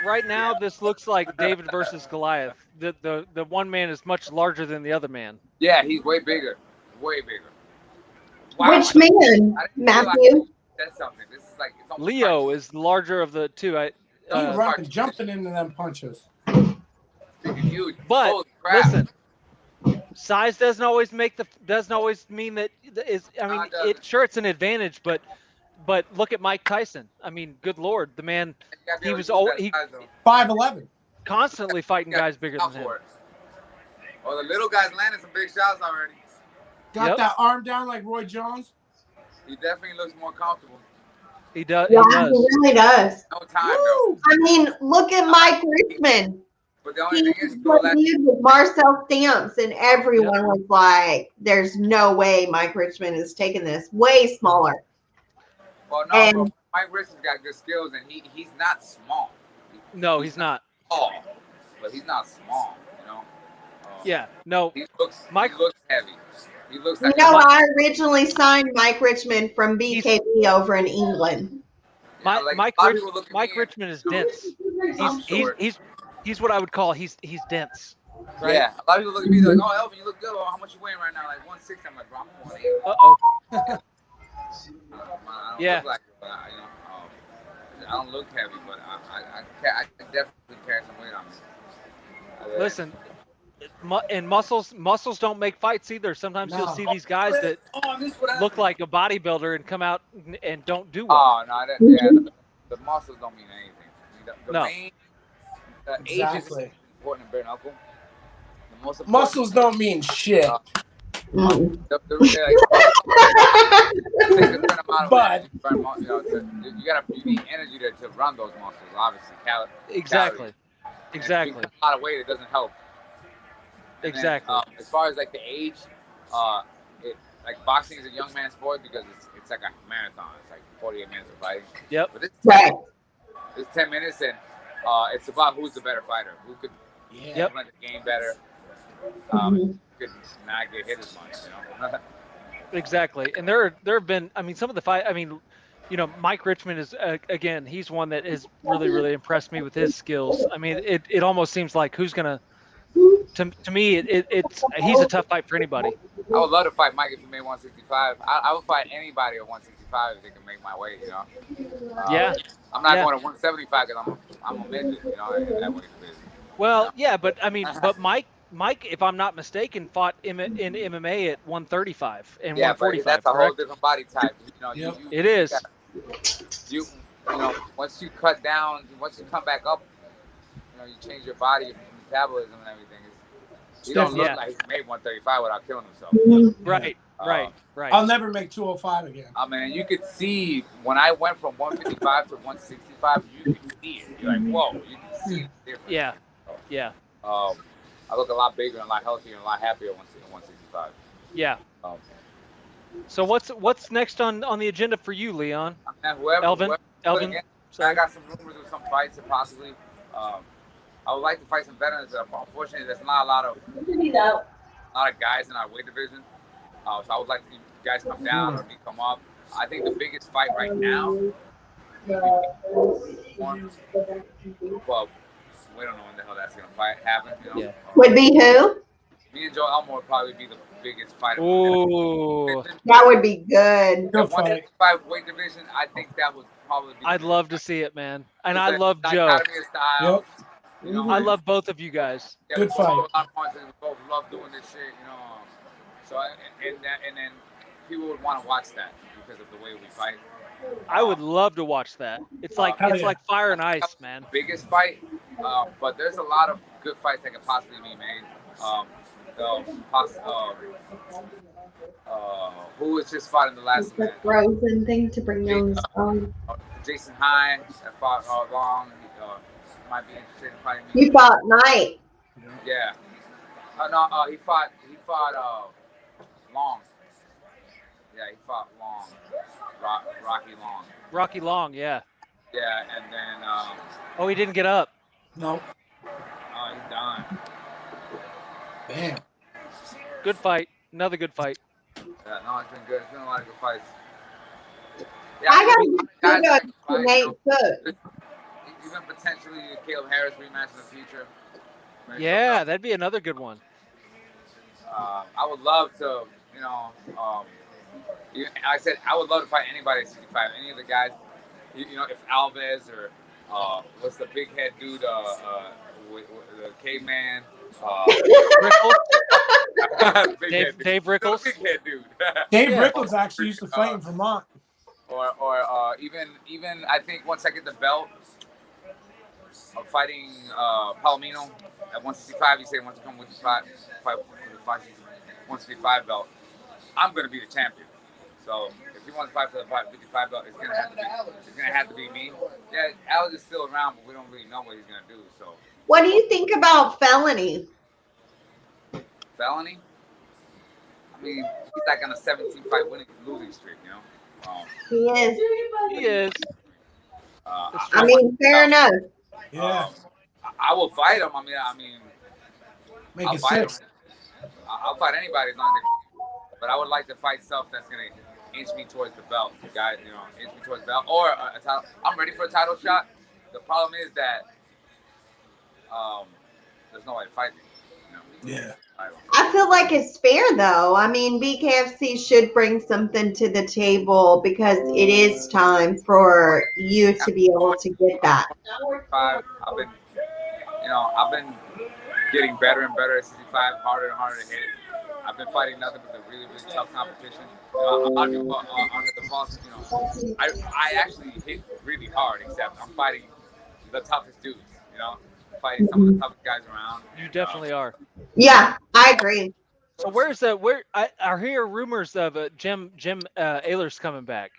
right now this looks like David versus Goliath. The one man is much larger than the other man. Yeah, he's way bigger, way bigger. Which man? Matthew? That's something. This is like it's almost Leo is the larger of the two. He's running, jumping into them punches. huge. But Holy crap. listen, size doesn't always mean that is. I mean, No, it doesn't. sure it's an advantage, but look at Mike Tyson. I mean, good Lord, the man, You gotta be he able was to use al- that he- size, though. 5'11". constantly fighting You gotta guys bigger look than out him. for it. Oh, the little guy's landing some big shots already. Got Yep. that arm down like Roy Jones. He definitely looks more comfortable. He does. Yeah, He he does. really does. No time though. Woo! I mean, look at Mike Richmond. But the only He thing is, you know, that feud with Marcel Stamps, and everyone was like, "There's no way Mike Richmond is taking this. Way smaller." well, no, and- bro. Mike Richards got good skills, and he's not small. No, he's not. Tall, but he's not small. You know. Yeah. No. He Mike- looks heavy. He looks You like know, I originally signed Mike Richmond from BKB over in England. Mike Richmond is dense. I'm short. He's what I would call he's dense. Right? Yeah, a lot of people look at me like, "Oh, Elvin, you look good. Well, how much you weighing right now?" Like 160. I'm like, "Bro, I'm 180." Uh-oh. I don't Yeah. look like it, but I don't look heavy, but I definitely carry some weight on me. Listen, and muscles don't make fights either. Sometimes you'll see these guys that look like a bodybuilder and come out and don't do well. Oh no, the muscles don't mean anything. The No. main age is important in bare knuckle. The most important Muscles don't mean shit. You need energy to run those muscles, obviously. Exactly. If you cut a lot of weight, it doesn't help. And exactly. Then, as far as like the age, like boxing is a young man's sport because it's like a marathon. It's like 48 minutes of fighting. Yep. But it's 10 minutes, and it's about who's the better fighter, who could implement the game better, could not get hit as much, you know. Exactly. And there have been, I mean, some of the fight. I mean, you know, Mike Richmond is again, he's one that has really impressed me with his skills. I mean, it almost seems like who's gonna. To me, it's he's a tough fight for anybody. I would love to fight Mike if he made 165. I would fight anybody at 165 if they can make my weight, you know. I'm not going to 175 because I'm a midget, you know, in that weight division. Well, yeah, but I mean, but Mike, if I'm not mistaken, fought in MMA at 135 and 145. That's a whole different body type. You know, it is. You know, once you cut down, once you come back up, you know, you change your body, your metabolism, and everything. You don't look like he made 135 without killing himself. Right. I'll never make 205 again. I mean, you could see when I went from 155 to 165, you could see it. You're like, whoa, you can see the difference. Yeah. I look a lot bigger and a lot healthier and a lot happier at 165. Yeah. So what's next on the agenda for you, Leon? Elvin. Sorry. I got some rumors of some fights that possibly. I would like to fight some veterans. Unfortunately, there's not a lot of guys in our weight division. So I would like to see guys come down or me come up. I think the biggest fight right now. Well, we don't know when the hell that's gonna happen. You know? Would be who? Me and Joe Elmore would probably be the biggest fighter. Ooh, that would be good. The 155 weight division, I think that would probably be. I'd love to see it, man. And I love Joe. Style. You know, I love both of you guys. Good fight. We both love doing this shit, you know. So and then people would want to watch that because of the way we fight. I would love to watch that. It's like like fire and ice, man. Biggest fight, but there's a lot of good fights that could possibly be made. Who was just fought in the last event? The frozen thing to bring down. Jason Hine that fought long. Might be interested in fighting me. You fought Knight. Yeah. No, he fought Long. Yeah, he fought Long. Rocky Long. Rocky Long, yeah. Yeah, and then. Oh, he didn't get up. No. Oh, he's done. Damn. Good fight. Another good fight. Yeah, no, it's been good. It's been a lot of good fights. Yeah, I got to Nate Cook. Even potentially a Caleb Harris rematch in the future. Yeah, that'd be another good one. I would love to, you know, like I said, I would love to fight anybody at 65. Any of the guys, you know, if Alves or what's the big head dude, the caveman, Dave Rickles. Big head dude. Dave Rickles actually used to fight in Vermont. Or even I think once I get the belt of fighting Palomino at 165, he said once I come with the fight 165 belt, I'm gonna be the champion. So if he wants to fight for the 55 belt, it's gonna have to be me. Yeah, Alex is still around, but we don't really know what he's gonna do. So what do you think about Felony? Felony? I mean, he's like on a 17-fight losing streak, you know. He is. He is. I mean, fair enough. Yeah. I will fight him. I mean, make I'll it fight 6. him. I'll fight anybody as long as But I would like to fight stuff that's gonna inch me towards the belt, guys. You know, inch me towards the belt or a title. I'm ready for a title shot. The problem is that there's nobody to fight me. You know? Yeah. I feel like it's fair though. I mean, BKFC should bring something to the table because it is time for you to be able to get that. I've been getting better and better at 65, harder and harder to hit. I've been fighting nothing but the really, really tough competition. A lot of people under the pulse, I actually hit really hard, except I'm fighting the toughest dudes, fighting some of the toughest guys around. You definitely are. Yeah, I agree. So I hear rumors of Jim Ayler's coming back.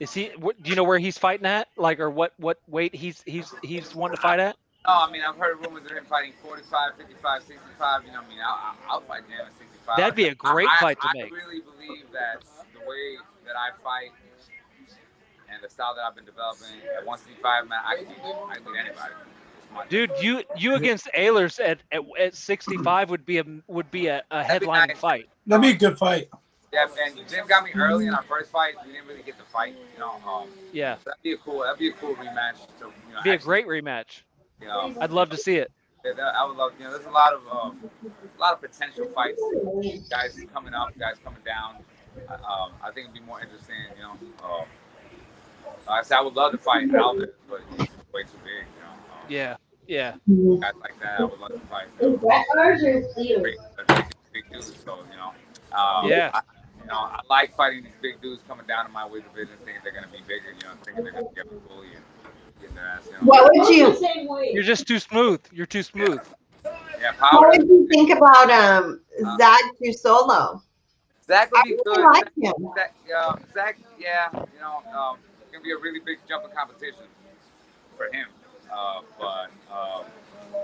Is he? Do you know where he's fighting at? Like, or what weight he's wanting to fight at? No, I mean, I've heard rumors of him fighting 45, 55, 65. You know what I mean? I'll fight him at 65. That'd be a great fight to make. I really believe that the way that I fight and the style that I've been developing at 165, man, I can beat anybody. Dude, you against Ehlers at 65 would be a headlining fight. That'd be a good fight. Yeah, and Jim got me early in our first fight. We didn't really get the fight, Yeah. So that'd be a cool rematch. So, be a great rematch. I'd love to see it. Yeah, I would love. There's a lot of potential fights. Guys coming up, guys coming down. I think it'd be more interesting. Like I said, I would love to fight Alvin, but he's just way too big. Yeah. Guys like that, I would love to fight. Big dudes, so yeah. I like fighting these big dudes coming down in my weight division, thinking they're gonna be bigger. Thinking they're gonna get me bullied and get their ass. What would you? You're just too smooth. You're too smooth. Yeah, power. What would you think about Zach Solo? Zach would be good. I like him. Zach, yeah, it's gonna be a really big jumping competition for him.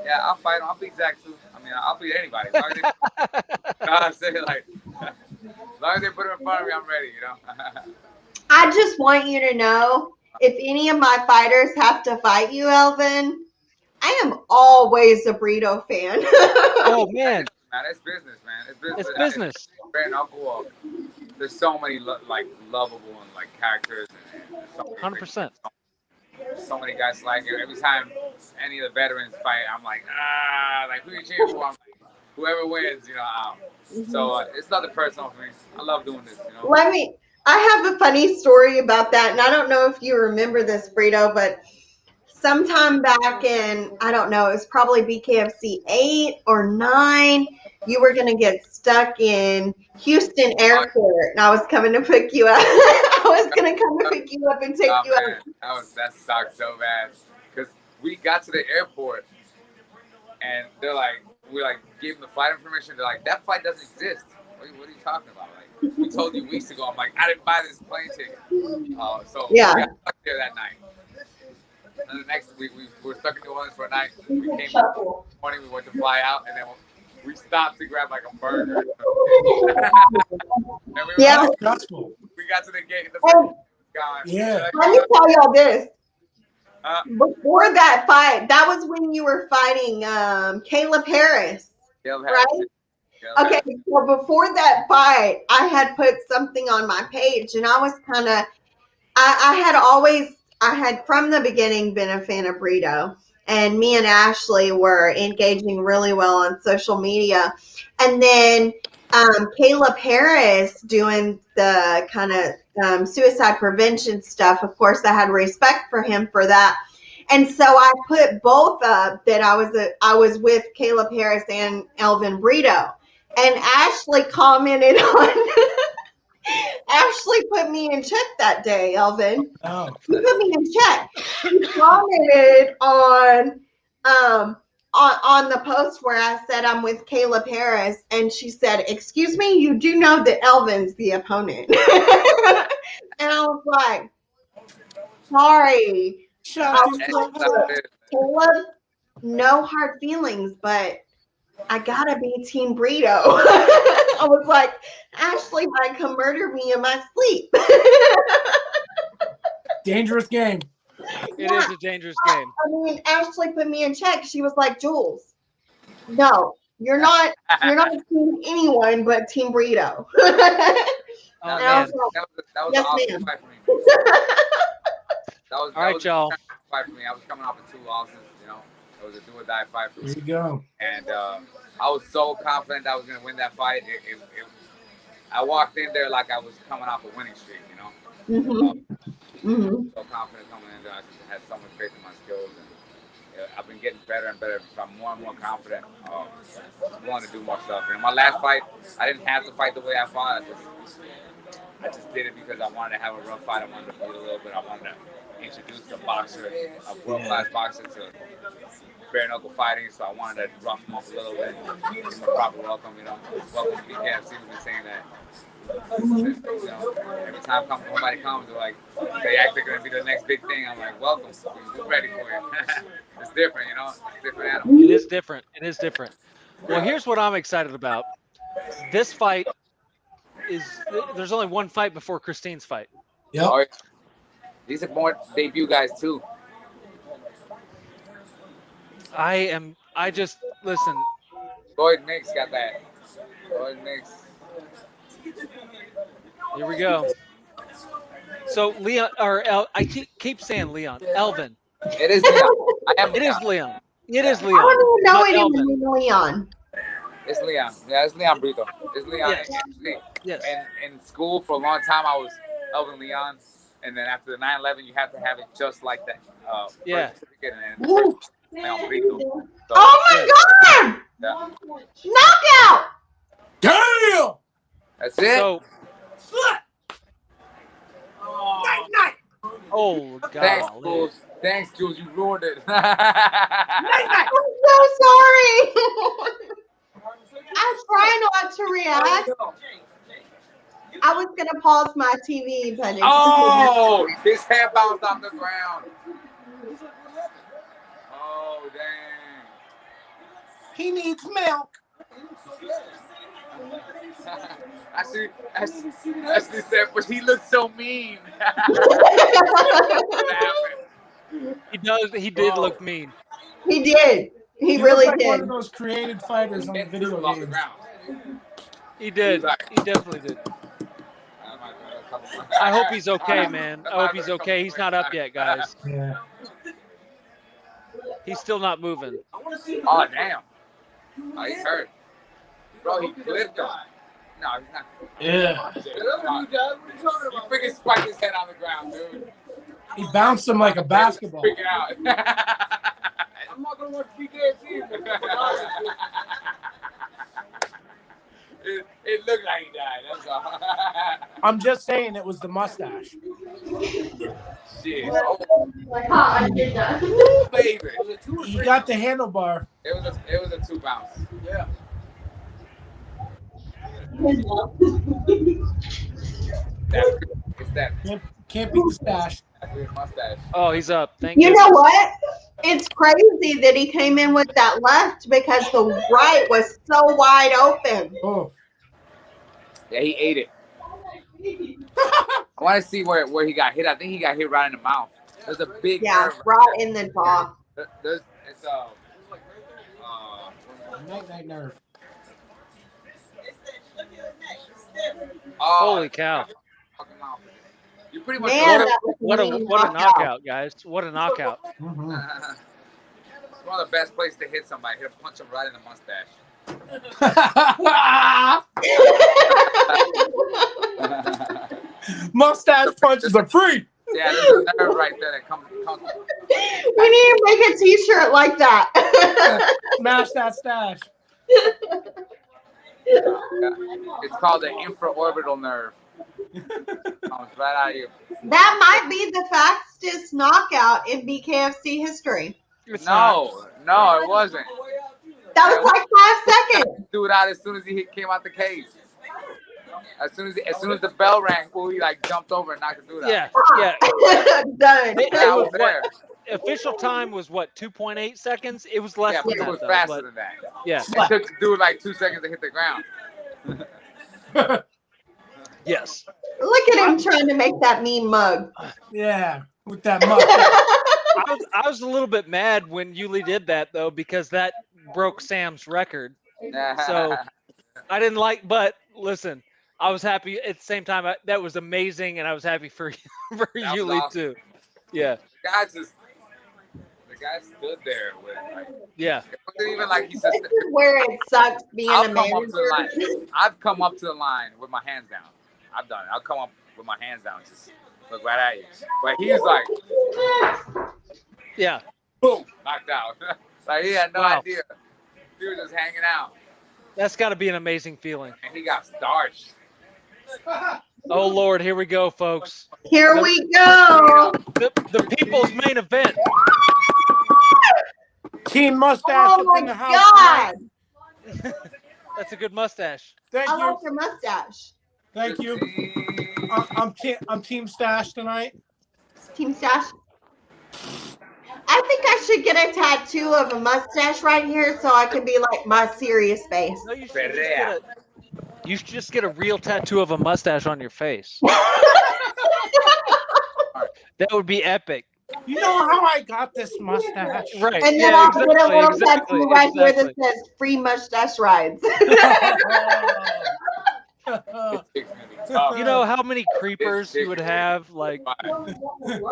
Yeah, I'll fight him. I'll beat Zach too. I mean, I'll beat anybody. As long as I'm saying, like, as long as they put him in front of me, I'm ready. I just want you to know, if any of my fighters have to fight you, Elvin, I am always a burrito fan. Oh man, it's business, man. It's business. It's business. Grand Uncle, there's so many lovable and characters, and 100%. So many guys like it. Every time any of the veterans fight, I'm like, who you cheering for? I'm like, whoever wins, So it's nothing personal for me. I love doing this. I have a funny story about that, and I don't know if you remember this, Brito, but sometime back in, I don't know, it was probably BKFC 8 or 9, you were going to get stuck in Houston Airport, and I was coming to pick you up. I was going to come to pick you up and take you out. That sucked so bad, because we got to the airport, and they're like, we gave them the flight information. They're like, that flight doesn't exist. What are you talking about? We told you weeks ago. I'm like, I didn't buy this plane ticket. So we got stuck there that night. And the next week, we were stuck in New Orleans for a night. We came in the morning, we went to fly out, and then we stopped to grab a burger. And we got to the gate. Yeah. Let me tell y'all this. Before that fight, that was when you were fighting Caleb Harris, right? Okay, so before that fight, I had put something on my page, and I was kind of, I had from the beginning been a fan of Brito, and me and Ashley were engaging really well on social media. And then Caleb Harris doing the kind of suicide prevention stuff. Of course, I had respect for him for that. And so I put both up that I was with Caleb Harris and Elvin Brito. And Ashley commented on Ashley put me in check that day, Elvin. Oh. She put me in check. She commented on the post where I said I'm with Caleb Harris, and she said, "Excuse me, you do know that Elvin's the opponent." And I was like, sorry. Caleb, no hard feelings, but I gotta be Team Brito. I was like, Ashley might come murder me in my sleep. Dangerous game. It is a dangerous game. I mean, Ashley put me in check. She was like, Jules, no, You're not team anyone but Team Burrito. Oh, And I man. was like, That was Yes, an awesome ma'am. fight for me. That was All right, a y'all. fight for me. I was coming off of 2 losses. You know, it was a do or die fight for me. There you go. And I was so confident I was going to win that fight. I walked in there like I was coming off a winning streak. You know, so confident coming in there. I just had so much faith in my skills, and I've been getting better and better. I'm more and more confident. Wanting to do more stuff. And my last fight, I didn't have to fight the way I fought. I just did it because I wanted to have a rough fight. I wanted to bleed a little bit. I wanted to introduce a boxer, a world-class boxer, to bare knuckle fighting. So I wanted to rough him up a little bit, give him a proper welcome. You know, welcome to BKFC. We've been saying that. You know, every time somebody comes, they're like, they act they're gonna be the next big thing. I'm like, welcome. We're ready for you. It's different, you know. It's a different animal. It is different. It is different. Well, here's what I'm excited about. This fight there's only one fight before Christine's fight. Yep. Oh, yeah. These are more debut guys too. I just listen. Lloyd Nix got that. Lloyd Nix. Here we go. So Leon, I keep saying Leon. Elvin. It is Leon. It is Leon. It is I Leon. don't even know not anyone Elvin. named Leon. It's Leon. Yeah, it's Leon Brito. It's Leon. Yes. Actually, Yes. And in school for a long time, I was Elvin Leon. And then after the 9/11, you have to have it just like that. Yeah. Birth certificate and then Leon Brito. So, Oh my God! yeah. Knockout! Damn! That's it. So, Slut! Night, night! oh Thanks, God. Jules. Thanks, Jules. You ruined it. I'm so sorry. I'm trying not to react. I was gonna pause my TV, but Oh, his head bounced off the ground. Oh, dang. He needs milk. I see said, but he looks so mean. He did look mean. He did. He He really looked like one did. of those created fighters on the video Off the games. ground. He did. He definitely did. I hope he's okay, man. I hope he's okay. He's not up yet, guys. Yeah. He's still not moving. Oh, damn. Oh, he's hurt. Bro, he clipped him. No, he's not. Yeah. He freaking spiked his head on the ground, dude. He bounced him like a basketball. Freaking out. I'm not going to watch BKFC. It looked like he died. That's all. I'm just saying it was the mustache. Shit. Oh, Like, I did that. baby. He got the handlebar. It was a 2 bounce. Yeah. It's that Can't beat the stash. weird mustache. Oh, he's up. Thank You you. know what? It's crazy that he came in with that left because the right was so wide open. Oh. Yeah, he ate it. I want to see where he got hit. I think he got hit right in the mouth. There's a big Yeah, nerve right in the jaw. There's it's Night nerve. Holy cow. fucking mouth. You pretty much Man, know that was What a mean knockout, guys. What a knockout. Mm-hmm. It's one of the best places to hit somebody. Hit punch him right in the mustache. Mustache punches are free. Yeah, there's a nerve right there that comes. We need to make a t-shirt like that. Smash that stash. It's called the infraorbital nerve. Comes right out of you. That might be the fastest knockout in BKFC history. It's not. No, it wasn't. That was like 5 seconds. Threw it out as soon as he came out the cage. As soon as the bell rang, he like jumped over and knocked the dude out. Yeah, yeah. Done. It I was was there. Official time was what, 2.8 seconds? It was less Yeah, but than it that, was though, faster but than that. yeah. It took the dude like 2 seconds to hit the ground. Yes. Look at him trying to make that mean mug. Yeah, with that mustache. I was a little bit mad when Yuli did that, though, because that broke Sam's record. So I didn't like, but listen, I was happy at the same time. That was amazing, and I was happy for for That you, was Lee, awesome. too. Yeah, The guy stood there with like. yeah. It wasn't even like he said. This is where it sucks being I'll a come up to the line. manager. I've come up to the line with my hands down. I've done it. I'll come up with my hands down, just look right at you. But he's like, Yeah. boom, knocked out. Like he had no Wow. idea. He was just hanging out, That's got to be an amazing feeling. and he got starched. Oh, Lord, here we go, folks. Here we go. The people's main event. Team Mustache Oh up my in the house God. tonight. That's a good mustache. Thank I you. like your mustache. Thank you. I'm Team Stash tonight. Team Stash. I think I should get a tattoo of a mustache right here so I can be like my serious face. No, you should just get a real tattoo of a mustache on your face. That would be epic. You know how I got this mustache? Right. And then yeah, I'll get a little exactly, tattoo right here exactly. that says free mustache rides. You know how many creepers you would have? Like,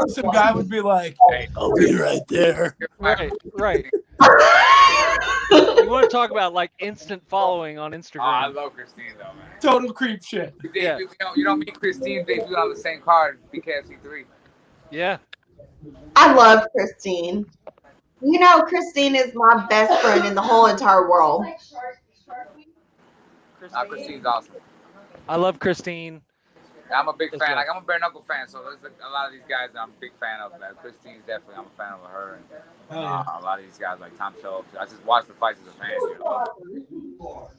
Some guy would be like, I'll be right there. right. You want to talk about like instant following on Oh, I Instagram? love Christine though, man. Total creep shit. Yeah. You know, me and Christine debuted on the same card, BKFC 3. Yeah. I love Christine. You know, Christine is my best friend in the whole entire world. Christine's awesome. I love Christine. I'm a big As fan. well. Like I'm a bare knuckle fan, so there's a lot of these guys that I'm a big fan of. Man. Christine's definitely, I'm a fan of her, and Oh, yeah. a lot of these guys like Tom Phillips. I just watch the fights as a fan. You know?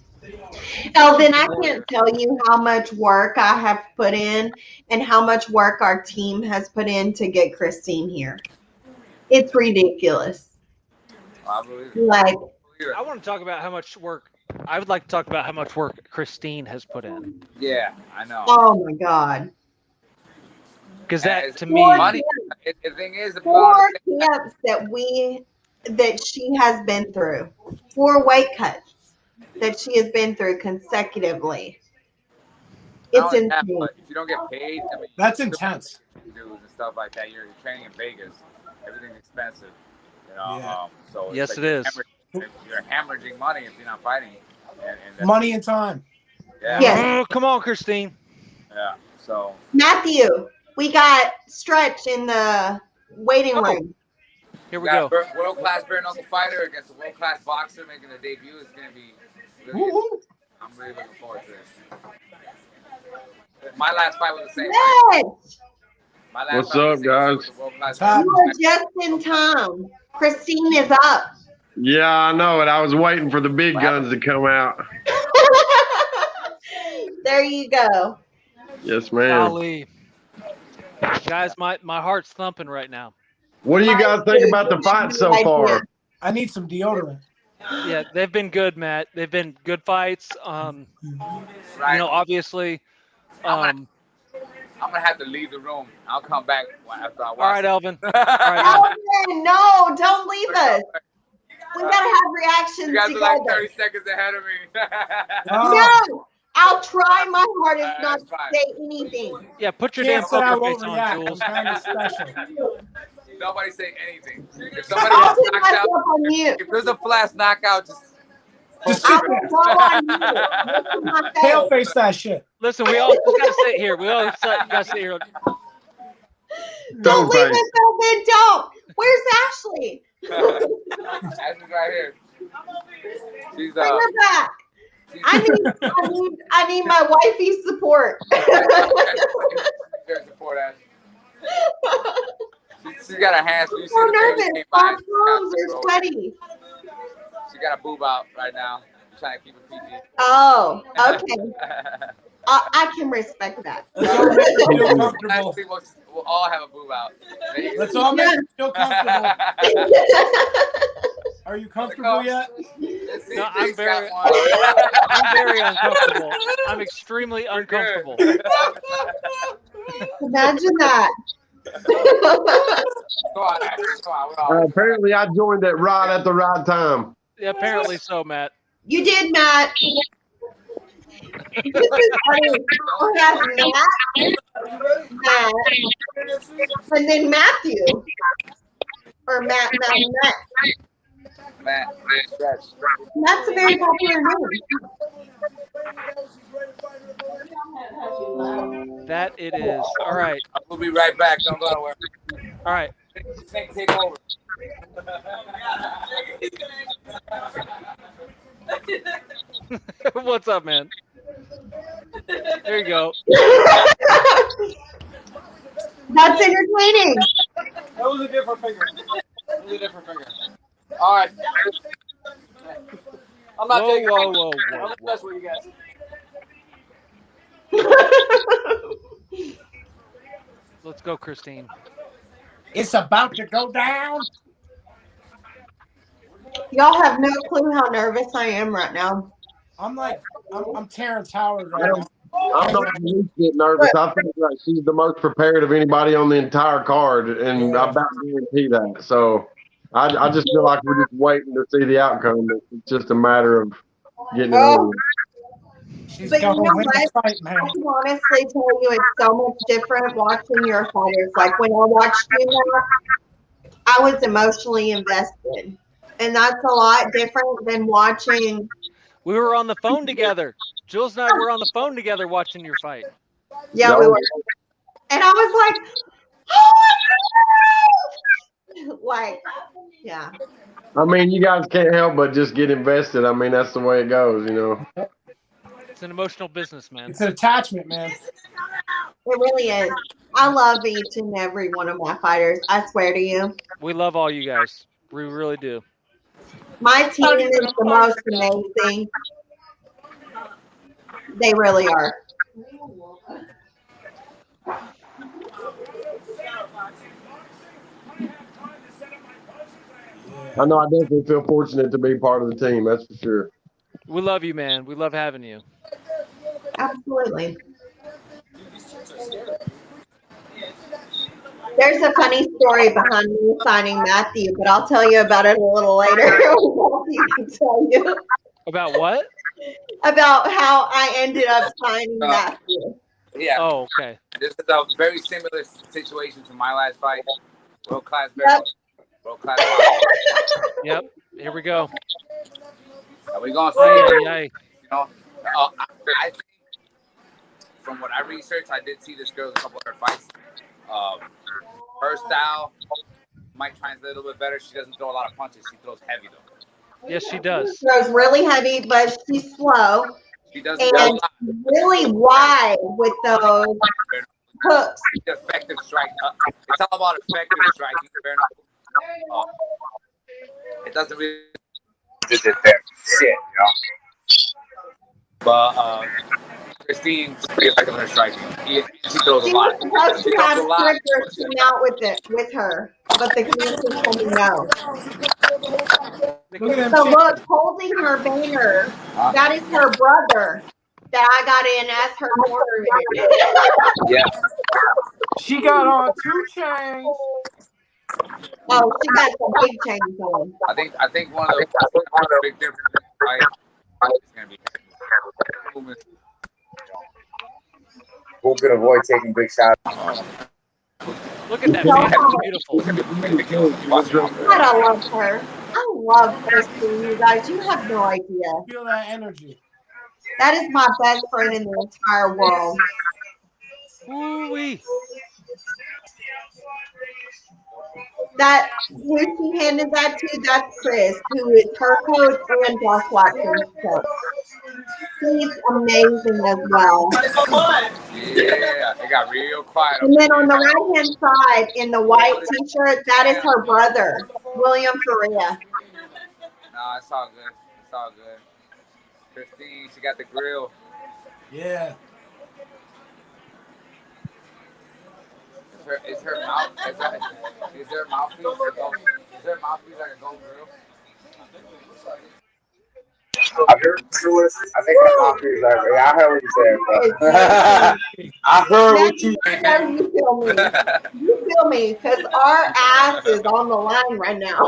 Elvin, I can't tell you how much work I have put in and how much work our team has put in to get Christine here. It's ridiculous. I believe it. Like, I want to talk about how much work. I would like to talk about how much work Christine has put in. Yeah, I know. oh my God. Because Yeah, that it's to me, money. The thing is, if you 4 understand- camps that she has been through, 4 weight cuts that she has been through consecutively. not It's only that, insane. but if you don't get paid, I mean, That's intense. dues and stuff like that. You're training in Vegas. Everything's expensive. You know. Yeah. So it's Yes, like it is. You're hemorrhaging money if you're not fighting. And that's- Money and time. Yeah. Yes. oh, come on, Christine. Yeah. So. Matthew, we got Stretch in the waiting Oh. room. Here we go. World class bare knuckle fighter against a world class boxer making a debut. It's gonna be. Really, Woo-hoo. I'm really looking forward to this. My last fight was the same. Way. Yes, My last What's fight was up, the same way guys? with the world-class Top. you are just in time. Christine is up. Yeah, I know it. I was waiting for the big guns to come out. There you go. Yes, ma'am. Golly. Guys, my heart's thumping right now. What do you guys think about the fight so far? I need some deodorant. Yeah, they've been good, Matt. They've been good fights. Right. You know, obviously. I'm gonna have to leave the room. I'll come back after I watch. All right, Elvin. All right, Elvin, no, don't leave us. We gotta have reactions You guys are together. like 30 seconds ahead of me. Oh, No, I'll try my hardest not That's to fine. say anything. yeah, put your damn can't say I poker won't face on, react. I'm Jules. kind of special. Nobody say anything. If somebody I'll gets put knocked out, myself on mute. if there's a flash knockout, just Just I'll sit go there. on mute. Look at my Pale face. face that shit. Listen, we all just gotta sit here. We all gotta sit here. Don't leave face. us, Elvin. Don't. Where's Ashley? Ashley's right here. She's Bring her back. I need my wifey support. There's support Ashley. She's got her hands. You see so the baby nervous. came by, My she's got palms the are roll. sweaty. She got a boob out right now. She's trying to keep it PG. Oh, okay. I can respect that. Let's all make her feel comfortable. Actually, we'll all have a boob out. Let's all make her feel comfortable. Are you comfortable yet? No, I'm very uncomfortable. I'm extremely uncomfortable. Imagine that. Go on, Ashley. Go on. We're all- Apparently, I joined that right at the right time. Yeah, apparently so, Matt. You did, Matt. This is funny. We have Matt, and then Matthew. Or Matt. Matt, stretch. That's a very popular name. That it is. All right. We'll be right back. Don't go nowhere. All right. Snake, take over. What's up, man? There you go. That's entertaining. That was a different finger. All right. I'm not taking Whoa. That's what you guys. Let's go, Christine. It's about to go down. Y'all have no clue how nervous I am right now. I'm Terrence Howard right now. I'm not getting nervous. I think like she's the most prepared of anybody on the entire card, and I about guarantee that. So I just feel like we're just waiting to see the outcome. It's just a matter of getting it over. She's But you going know to win the what? fight, man. I can honestly tell you it's so much different watching your fighters. Like when I watched you, Matt, I was emotionally invested. And that's a lot different than watching. We were on the phone together. Jules and I were on the phone together watching your fight. Yeah, we were. And I was like, oh, like, yeah. I mean, you guys can't help but just get invested. I mean, that's the way it goes, you know. It's an emotional business, man. It's an attachment, man. It really is. I love each and every one of my fighters. I swear to you. We love all you guys. We really do. My team is the most amazing. They really are. I know I definitely feel fortunate to be part of the team. That's for sure. We love you, man. We love having you. Absolutely. There's a funny story behind me signing Matthew, but I'll tell you about it a little later. Matthew can tell you About what? about how I ended up signing Matthew. Yeah. Oh, okay. This is a very similar situation to my last fight. World class Yep. World class fight. Yep. Here we go. Are we gonna see? Yay. You know, I think from what I researched, I did see this girl in a couple of her fights. Her style might translate a little bit better. She doesn't throw a lot of punches. She throws heavy though. Yes, she does. She throws really heavy, but she's slow She does and really wide with those hooks. effective strike. It's all about effective striking. Fair enough. It doesn't really shit, you know. But Christine, pretty effective in her striking. She throws a She lot. was supposed She to throws have a lot. strippers come out with her, but the community told me no. Look at them. So look, holding her banner, that is her brother that I got in as her corner. Yeah. She got on 2 chains. Oh, she got some big chains on. I think one of the big differences is gonna be movement. Who could avoid taking big shots? Look at that man. Beautiful. God, I love her. I love Christine, you guys. You have no idea. Feel that energy. That is my best friend in the entire world. Ooh-wee. That who she handed that to, that's Chris, who is her coach and Josh Watson's coach. He's amazing as well. Yeah, it got real quiet. And then on the right hand side in the white t-shirt, that is her brother, William Faria. No, it's all good. It's all good. Christine, she got the grill. Yeah. Is her mouth? Is her mouthpiece? Is her mouthpiece like a gold grill? I think her mouth is like, yeah, I heard what you said, bro. I heard what you said. You feel me. You feel me, because our ass is on the line right now.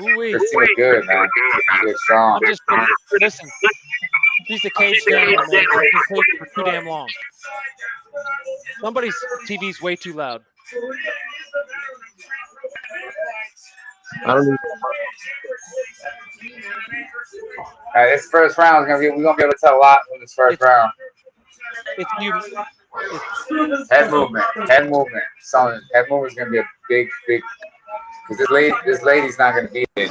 Ooh-wee. Christina's good, man. She's strong. I'm just listen. She's a caged animal, man. She's been caged for too damn long. Somebody's TV's way too loud. I don't know. All right, this first round is gonna be. We're gonna be able to tell a lot from this first round. If you Head movement. Head movement. So head movement is gonna be a big. Because this lady's not gonna be it.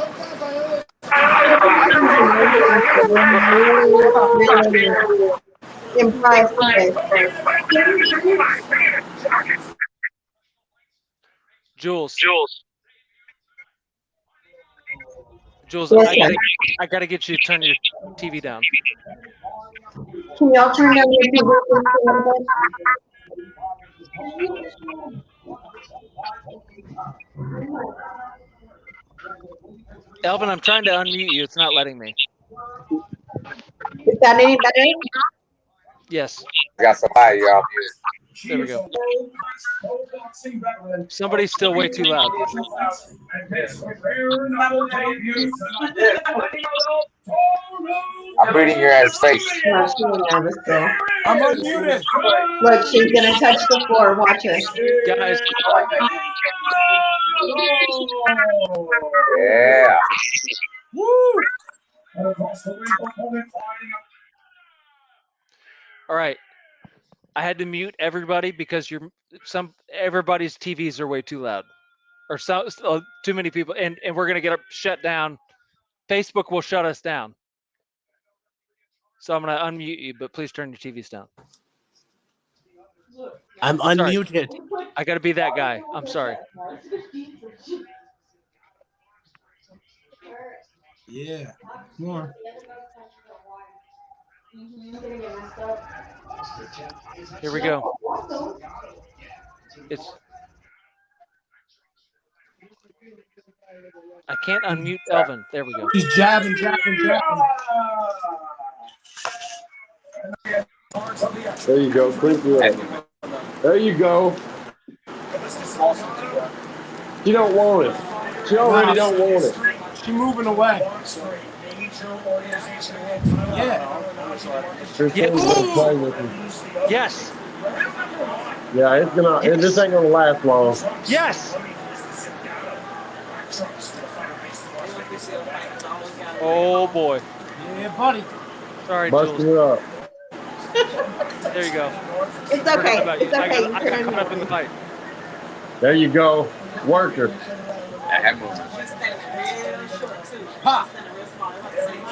Impressed with. Jules, Yes, I gotta get you to turn your TV down. Can y'all turn down your TV a little bit? Elvin, I'm trying to unmute you. It's not letting me. Is that any better? Yes. I got somebody off here. There we go. Somebody's still way too loud. I'm reading your ass face. No, she's nervous still. I'm unmuted. Look, she's gonna touch the floor. Watch her. Guys, Yeah. Woo! all right. I had to mute everybody because everybody's TVs are way too loud, or too many people, and we're gonna get shut down. Facebook will shut us down. So I'm gonna unmute you, but please turn your TVs down. I'm unmuted. I gotta be that guy. I'm sorry. Yeah. More. Here we go. I can't unmute Elvin. There we go. He's jabbing. There you go. Quick up. There you go. She don't want it. She already don't want it. She moving away. Yeah. Christine's gonna play with you. Yes. Yeah, it's gonna. This ain't gonna last long. Yes. Oh boy. Yeah, buddy. Sorry, Busting Jules. it up. There you go. It's okay. It's okay. I got caught up in the fight. There you go. Worker. Head movement. Pop.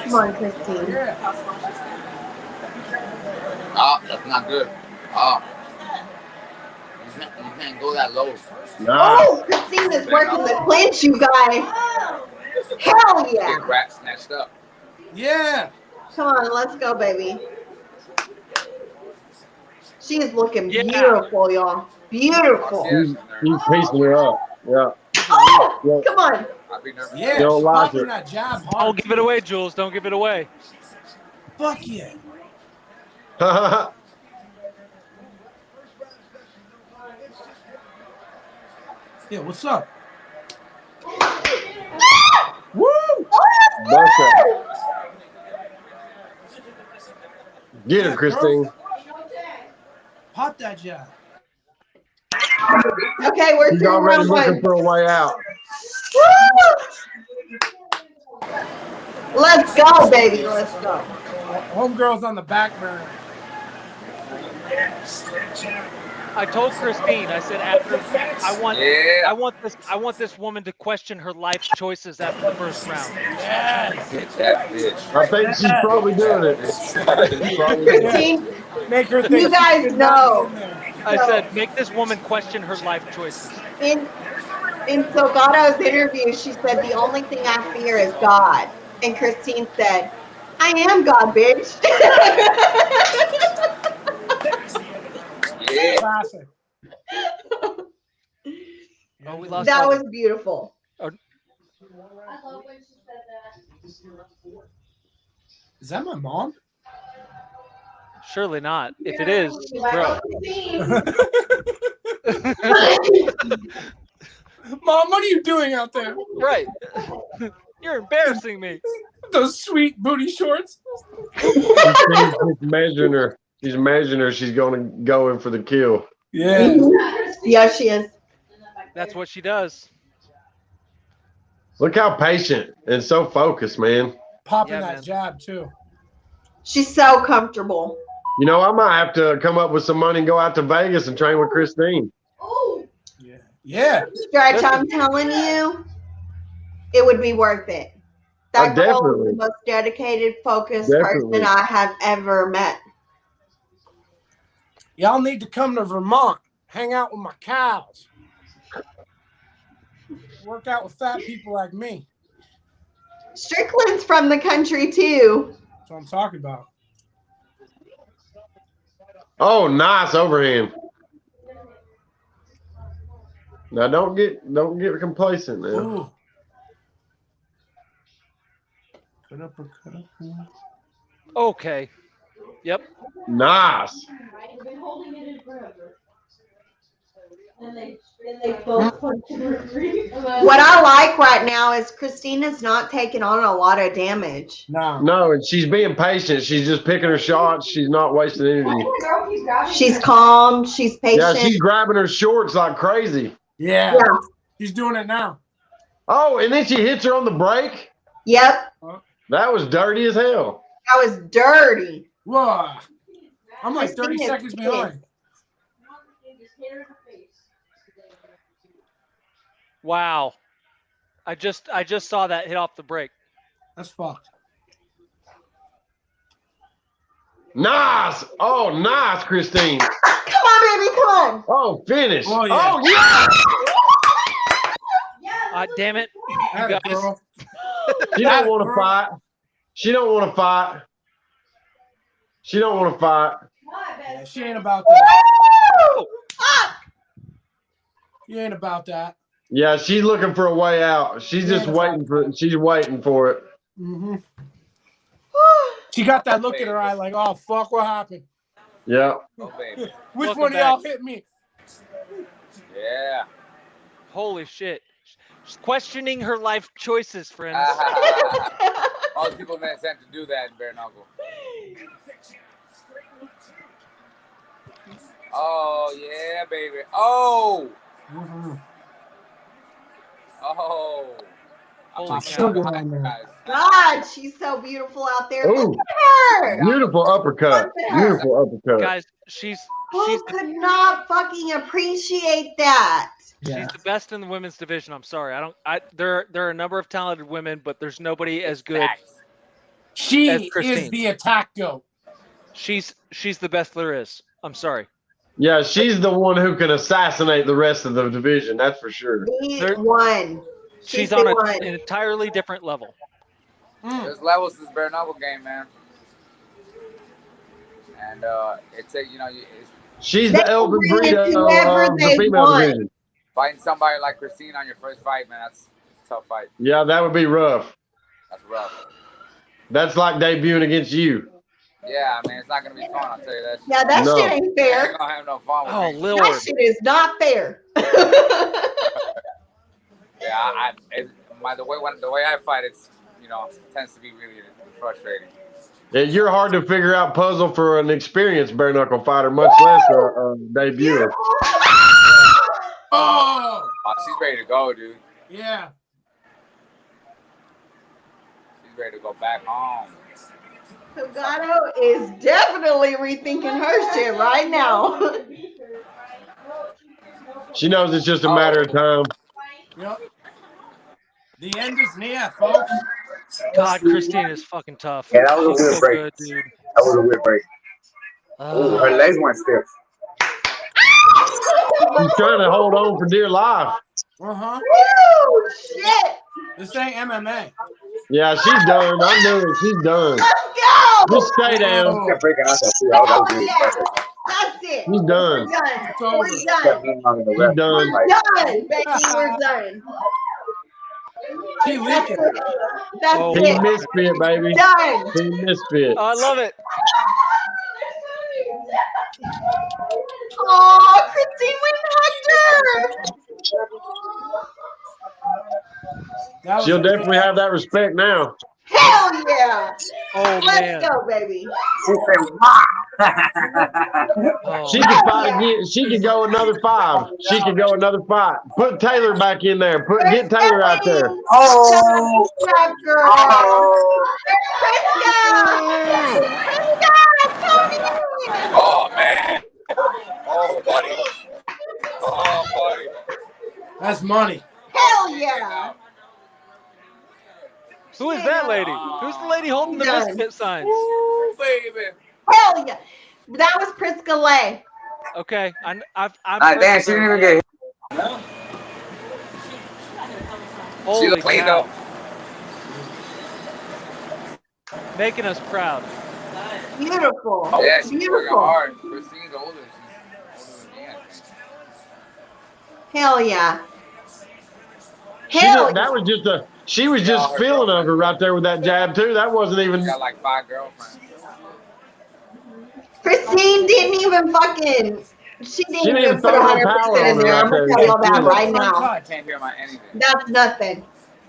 Come on, Christine. Yeah. Oh, that's not good. Oh. You can't go that low. Nah. Oh, Christine is working the clinch, you guys. Hell yeah. Get rat snatched up. Yeah. Come on, let's go, baby. She is looking Yeah. beautiful, y'all. Beautiful. He's piecing her up. Yeah. Oh, Yeah. come on. I'd be nervous. Yeah. You don't she's like popping it. that jab hard. Don't give it away, Jules. Don't give it away. Fuck yeah. Yeah, what's up? Woo! Bust it. Get her, Christine. Pop that jab. Okay, we're She's through already round looking one. for a way out. Woo! Let's go, baby. Let's go. Homegirl's on the back burner. I told Christine, I said after I want this woman to question her life choices after the first round. Yes. Hit that bitch. I think she's probably doing it. She's probably doing it. Christine, Make her think you guys she should not know. be in there. I said, make this woman question her life choices. In Delgado's interview, she said the only thing I fear is God. And Christine said, I am God, bitch. Yeah. Classic. Oh, we lost. That Elvin. was beautiful. I love when she said that. Is that my mom? Surely not. If it is, bro. Mom, what are you doing out there? Right. You're embarrassing me. Those sweet booty shorts. She's measuring her. She's measuring her. She's going to go in for the kill. Yeah. Yeah, she is. That's what she does. Look how patient and so focused, man. Popping Yeah, that man. jab, too. She's so comfortable. You know, I might have to come up with some money and go out to Vegas and train with Christine. Yeah. Yeah. Stretch, I'm telling you, it would be worth it. That girl is Definitely. the most dedicated, focused Definitely. person I have ever met. Y'all need to come to Vermont. Hang out with my cows. Work out with fat people like me. Strickland's from the country too. That's what I'm talking about. Oh, nice overhand. Now don't get complacent now. Ooh. Good uppercut. Okay. Yep. Nice. I've been holding it in forever. And they both punch What I like right now is Christina's not taking on a lot of damage. No, and she's being patient. She's just picking her shots. She's not wasting energy. She's calm. She's patient. Yeah, she's grabbing her shorts like crazy. Yeah. Yeah. She's doing it now. Oh, and then she hits her on the break. Yep. That was dirty as hell. That was dirty. Whoa. I'm like 30 Christina's seconds behind. Wow. I just saw that hit off the break. That's fucked. Nice. Oh, nice, Christine. Come on, baby. Come on. Oh, finish. Oh, yeah. Damn it. You Atta guys. girl. She don't want to fight. She don't want to fight. She don't want to fight. Yeah, she ain't about that. Woo! Fuck. You ain't about that. Yeah, she's looking for a way out. She's just waiting for it. She's waiting for it. Mm-hmm. She got that look in her eye like, oh, fuck, what happened? Yeah. Oh, baby. Which Welcome one of y'all back. hit me? Yeah. Holy shit. She's questioning her life choices, friends. Most people tend to do that in bare knuckle. Oh, yeah, baby. Oh! Mm-hmm. Oh! Holy Sugar cow. on there. God, she's so beautiful out there. Ooh. Look at her. Beautiful uppercut. Beautiful uppercut. Guys, she's Who could not fucking appreciate that? Yeah. the best in the women's division. I'm sorry. There are a number of talented women, but there's nobody as good. She As is Christine. the attack goat. She's the best there is. I'm sorry. Yeah, she's the one who can assassinate the rest of the division. That's for sure. The one. She's the on one. an entirely different level. There's levels to this bare knuckle game, man. And it's a, She's They the Elvin can win Brito whoever of the they female want. division. fighting somebody like Christine on your first fight, man, that's a tough fight. Yeah, that would be rough. That's rough. That's like debuting against you. Yeah, I mean, it's not going to be fun, I'll tell you that. Yeah, that No. shit ain't I fair. ain't going to have no fun with Oh, me. Lord. That shit is not fair. Yeah, the way I fight, it's, tends to be really frustrating. Yeah, you're hard to figure out puzzle for an experienced bare knuckle fighter, much less a debuter. Oh, Oh, she's ready to go, dude. yeah. She's ready to go back home. Pugano is definitely rethinking her shit right now. She knows it's just a matter of time. Yep. The end is near, folks. God, Christine is fucking tough. Yeah, that was a She's weird so break. good, dude. That was a weird break. Ooh, her legs went stiff. She's trying to hold on for dear life. Uh-huh. Woo! Shit! This ain't MMA. Yeah, she's done. I knew it. She's done. Let's go! Just stay down. She kept breaking out that too. That was really impressive. That's it. She's done. We're done. It's over. We're She kept done. being on the She's ref. done. Like, Done, baby. We're done. She leaking. That's Oh. Team it. Misfit, baby. Done. Team Misfit. Oh, I love it. Oh, Christine, we knocked her. She'll definitely have that respect now. Hell yeah! Oh Let's man. go, baby. She said, "Wow." Oh. She could fight again. She could go another 5. She could go another 5. Put Taylor back in there. Get Taylor out there. Oh. That girl. Oh. Oh man. Oh buddy. Oh buddy. That's money. Hell yeah! Who is that lady? Who's the lady holding the Done. biscuit signs? Ooh, baby. Hell yeah! That was Priska Lay. Okay, I'm Damn, she didn't even get hit. Holy She looked clean cow. though. Making us proud. Beautiful. Yeah, she's working Beautiful. hard. Christine's older. She's older than me. Hell yeah. She Hell that was just a. She was just feeling of her right there with that jab too. That wasn't even. She got like 5 girlfriends. Christine didn't even fucking. She didn't didn't even even put throw no 100% power in on her there. right I'm gonna there. tell y'all that right now. I can't hear my anything. That's nothing.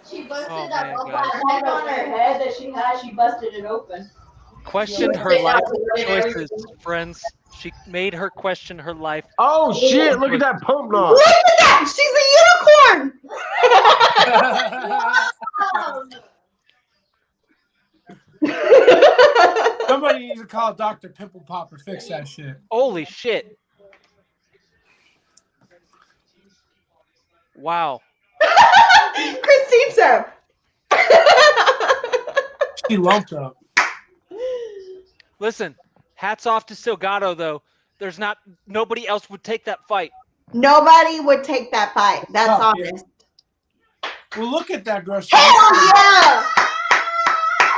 She busted Oh, that man, bump guys. on her head that she had. She busted it open. Question her life choices, friends. She made her question her life. Oh shit! Look at that pump knob. Look at that! She's a unicorn! Somebody needs to call Dr. Pimple Popper. Fix that shit. Holy shit. Wow. Christine, sir. She lumped up. Listen, hats off to Silgado though. Nobody else would take that fight. Nobody would take that fight. That's Oh, honest. Well, look at that girl. Hell yeah!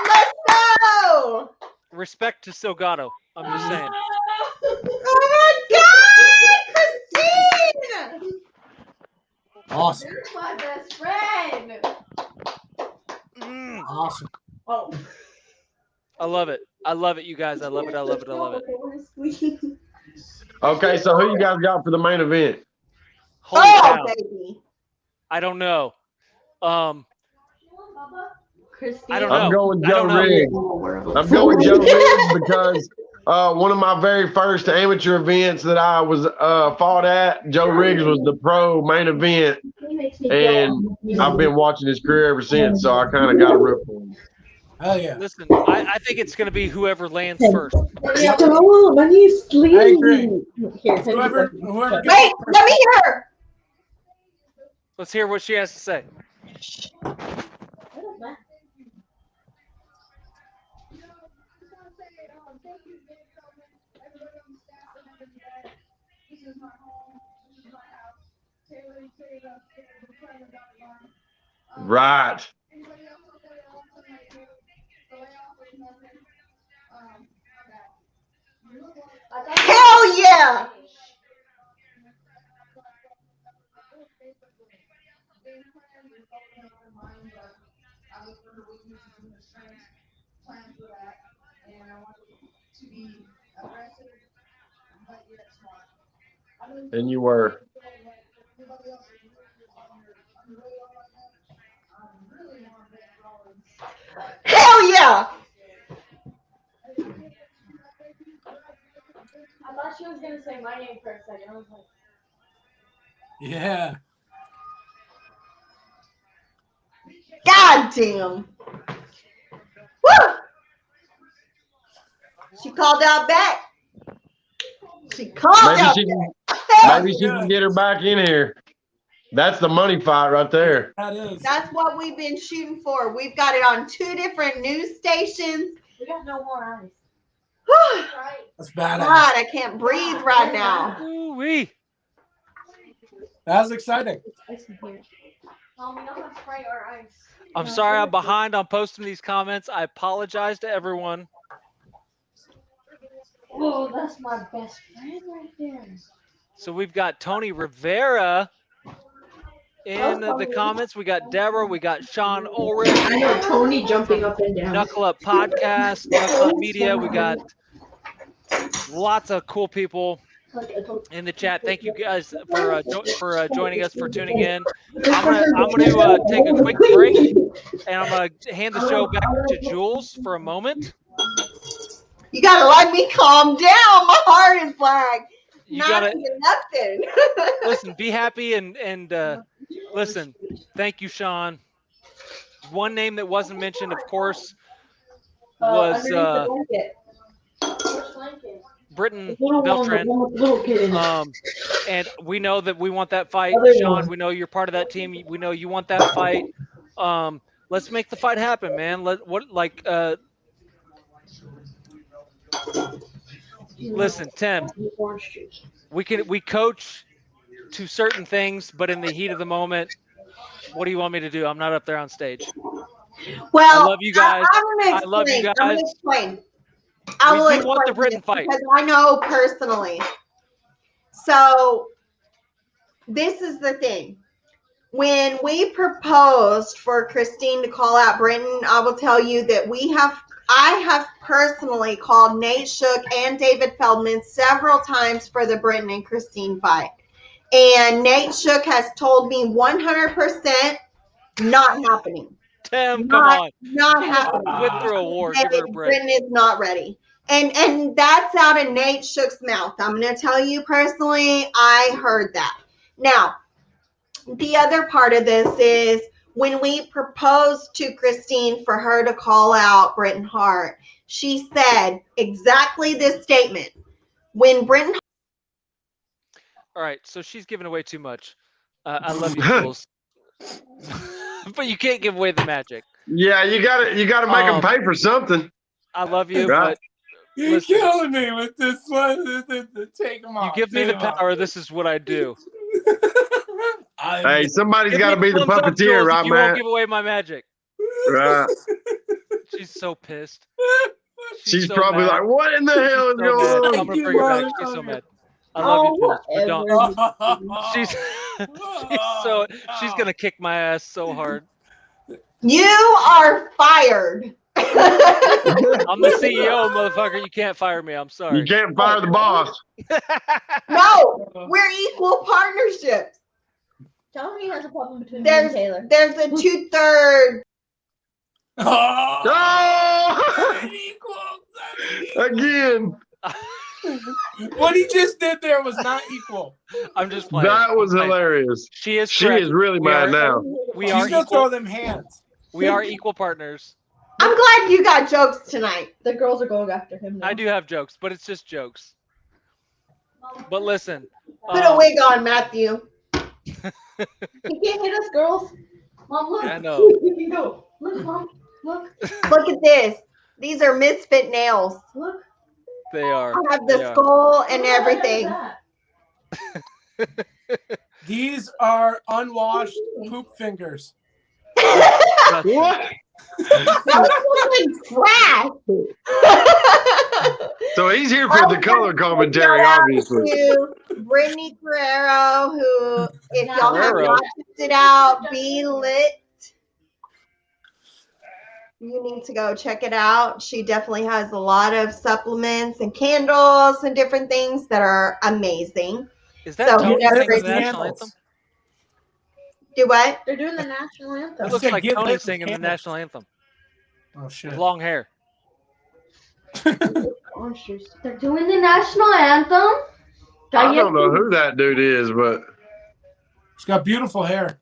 Let's go! Respect to Silgado. I'm just saying. Oh my God, Christine! Awesome. You're my best friend. Awesome. Oh. I love it. I love it, you guys. I love it. I love it. I love it. Okay, so who you guys got for the main event? Holy Oh, cow. baby. I don't know. Christine. I don't know. I'm going I Joe don't know. Riggs. I'm going Joe Riggs because one of my very first amateur events that I was fought at, Joe Riggs was the pro main event, and I've been watching his career ever since. So I kind of got a root for him. Hell yeah. Listen, I think it's going to be whoever lands first. I agree. Whoever Wait, let me hear her. Let's hear what she has to say. Right. Hell yeah! And you were. Hell yeah! I thought she was gonna say my name for a second. I was like, Yeah. God damn. Woo! She called out back. She called out Maybe she can get her back in here. That's the money fight right there. That is. That's what we've been shooting for. We've got it on 2 different news stations. we got no more ice. Whew. That's badass. God, I can't breathe right now. Ooh-wee. That was exciting. Ice in here. Mom, we don't have Sprite or ice. I'm sorry I'm behind on posting these comments. I apologize to everyone. Oh, that's my best friend right there. So we've got Tony Rivera in the comments. We got Deborah. We got Sean Ulrich. I know Tony jumping up and down. Knuckle Up Podcast, Knuckle Up Media. We got lots of cool people. in the chat. Thank you guys for joining us, for tuning in. I'm gonna take a quick break, and I'm gonna hand the show back to Jules for a moment. You gotta let me calm down. My heart is like nothing. Listen, be happy and listen. Thank you, Sean. One name that wasn't mentioned, of course, was Britton Beltran. And we know that we want that fight, Sean. We know you're part of that team. We know you want that fight. Let's make the fight happen, man. Listen, Tim. We coach to certain things, but in the heat of the moment, what do you want me to do? I'm not up there on stage. Well, I love you guys. I love you guys. I'm gonna explain. I will explain want the Britton fight because I know personally. So this is the thing. When we proposed for Christine to call out Britton, I will tell you that I have personally called Nate Shook and David Feldman several times for the Britton and Christine fight. And Nate Shook has told me 100% not happening. Tim, come on. Not happening. Went through a war. Give her a break. Britton is not ready. And that's out of Nate Shook's mouth. I'm going to tell you personally, I heard that. Now, the other part of this is when we proposed to Christine for her to call out Britton Hart, she said exactly this statement. When Britton. All right, so she's giving away too much. I love you, Jules. But you can't give away the magic. Yeah, you gotta make them pay for something. I love you, but you're killing me with this one. Take them off. You give me the power. This is what I do. Hey, somebody's got to be the puppeteer, right, you man? Won't give away my magic. Right. She's so pissed. She's so probably mad. Like, "What in the hell is going on?" I'm gonna bring her back. She's so mad. I love you, Jules, but don't. She's gonna kick my ass so hard. You are fired. I'm the CEO, motherfucker. You can't fire me. I'm sorry. You can't fire the boss. No, we're equal partnerships. Tony has a problem between me and Taylor. There's a 2/3. Again. What he just did there was not equal. I'm just playing. That was hilarious. She is really mad now. She's gonna throw them hands. We are equal partners. I'm glad you got jokes tonight. The girls are going after him now. I do have jokes, but it's just jokes. But listen. Put a wig on, Matthew. You can't hit us, girls. Mom, look. I know. You can go. Look, Mom. Look. Look at this. These are misfit nails. Look. They are. I have the skull and everything. These are unwashed poop fingers. What? Trash. So he's here for the color commentary, obviously. Brittany Carrero, who, if y'all have not checked it out, Be Lit. You need to go check it out. She definitely has a lot of supplements and candles and different things that are amazing. Is that Tony singing the national anthem? Do what? They're doing the national anthem. It looks like Tony singing the national anthem. Oh shit! With long hair. They're doing the national anthem. I don't know who that dude is, but he's got beautiful hair.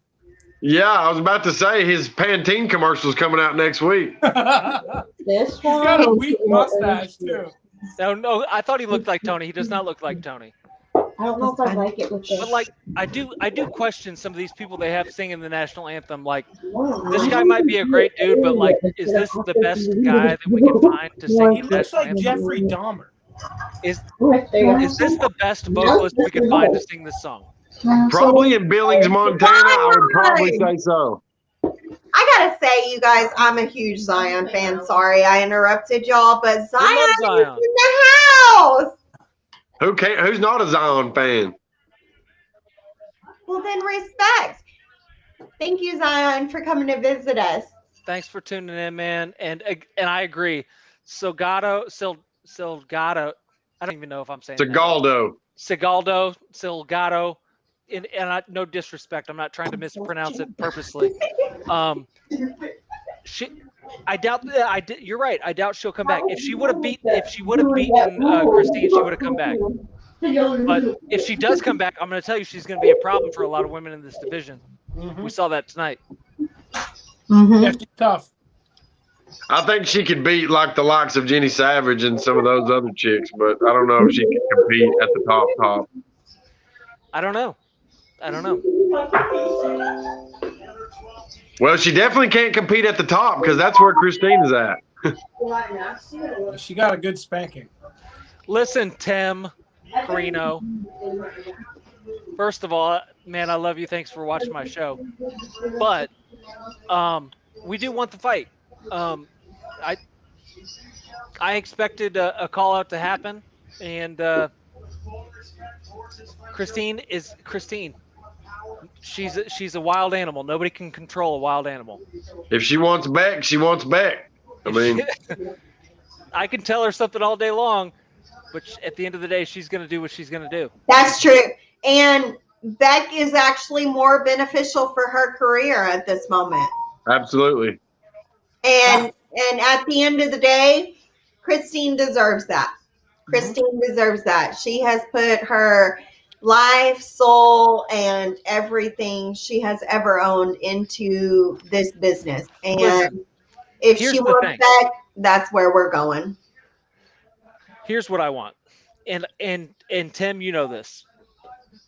Yeah, I was about to say his Pantene commercial's coming out next week. This one. He's got a weak mustache too. No, I thought he looked like Tony. He does not look like Tony. I don't know if I like it with this. But like, I do question some of these people they have singing the national anthem. Like, this guy might be a great dude, but like, is this the best guy that we can find to sing the national anthem? Jeffrey Dahmer. Is this the best vocalist we could find to sing this song? Probably in Billings, Montana. I would probably say so. I gotta say, you guys, I'm a huge Zion fan. Sorry I interrupted y'all, but Zion is in the house. Who's not a Zion fan? Well, then respect. Thank you, Zion, for coming to visit us. Thanks for tuning in, man. And I agree. Salgado, I don't even know if I'm saying that. Salgado, and no disrespect, I'm not trying to mispronounce it purposely. I doubt. You're right. I doubt she'll come back. If she would have beaten Christine, she would have come back. But if she does come back, I'm going to tell you she's going to be a problem for a lot of women in this division. Mm-hmm. We saw that tonight. Mm-hmm. Yeah, she's tough. I think she could beat like the likes of Jenny Savage and some of those other chicks, but I don't know if she can compete at the top. I don't know. Well, she definitely can't compete at the top because that's where Christine is at. She got a good spanking. Listen, Tim Carino. First of all, man, I love you. Thanks for watching my show. But we do want the fight. I expected a call out to happen, and Christine. She's a wild animal. Nobody can control a wild animal. If she wants Beck, she wants Beck. I mean, I can tell her something all day long, but at the end of the day, she's going to do what she's going to do. That's true. And Beck is actually more beneficial for her career at this moment. Absolutely. And at the end of the day, Christine deserves that. Christine deserves that. She has put her life, soul, and everything she has ever owned into this business. And if she wants Beck, that's where we're going. Here's what I want. And Tim, you know this.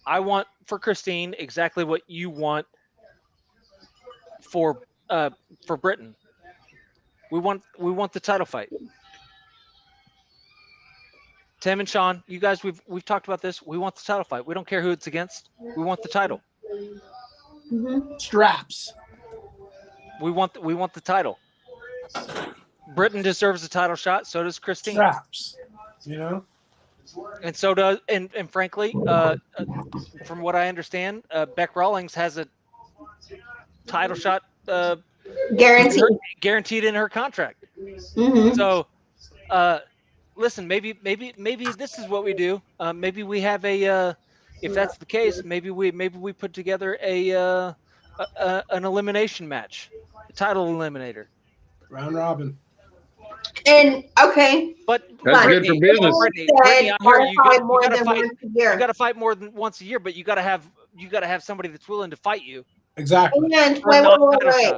I want for Christine exactly what you want for Britain. We want the title fight. Tim and Sean, you guys, we've talked about this. We want the title fight. We don't care who it's against. We want the title. Mm-hmm. Straps. We want the title. Britain deserves a title shot. So does Christine. Straps. You know. And so does and frankly, from what I understand, Beck Rawlings has a title shot guaranteed in her contract. Mm-hmm. So, listen, maybe this is what we do. Maybe we have if that's the case, maybe we put together an elimination match, a title eliminator, round robin. And okay, but that's good for business. Brittany, you got to fight more than once a year, but you got to have somebody that's willing to fight you. Exactly. And wait.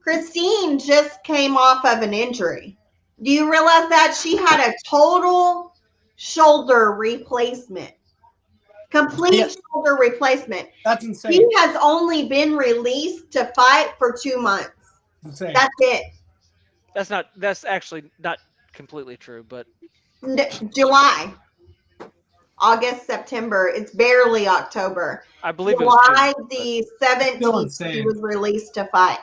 Christine just came off of an injury. Do you realize that she had a total shoulder replacement? Complete shoulder replacement. That's insane. She has only been released to fight for 2 months. Insane. That's it. That's actually not completely true, but July, August, September. It's barely October. I believe July it was June, the 17th. She was released to fight.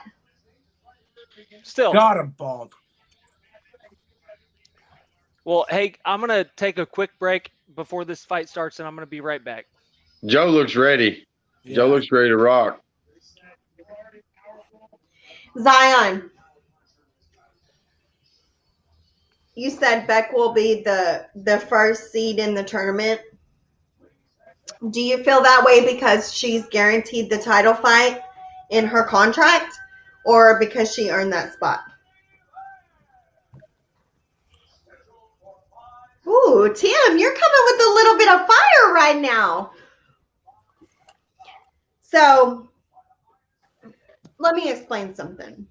Still got him bald. Well, hey, I'm gonna take a quick break before this fight starts, and I'm gonna be right back. Joe looks ready. Yeah. Joe looks ready to rock. Zion, you said Beck will be the first seed in the tournament. Do you feel that way because she's guaranteed the title fight in her contract, or because she earned that spot? Ooh, Tim, you're coming with a little bit of fire right now. So let me explain something.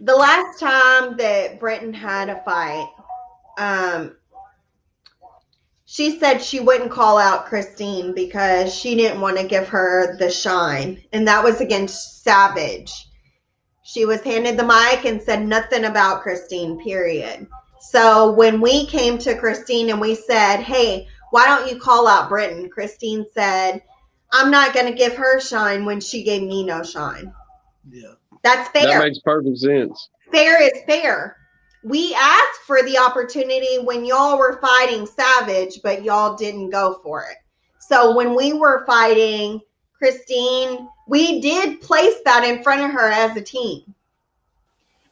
The last time that Britain had a fight, she said she wouldn't call out Christine because she didn't want to give her the shine. And that was against Savage. She was handed the mic and said nothing about Christine, period. So when we came to Christine and we said, hey, why don't you call out Britain? Christine said, I'm not going to give her shine when she gave me no shine. Yeah. That's fair. That makes perfect sense. Fair is fair. We asked for the opportunity when y'all were fighting Savage, but y'all didn't go for it. So when we were fighting Christine, we did place that in front of her as a team.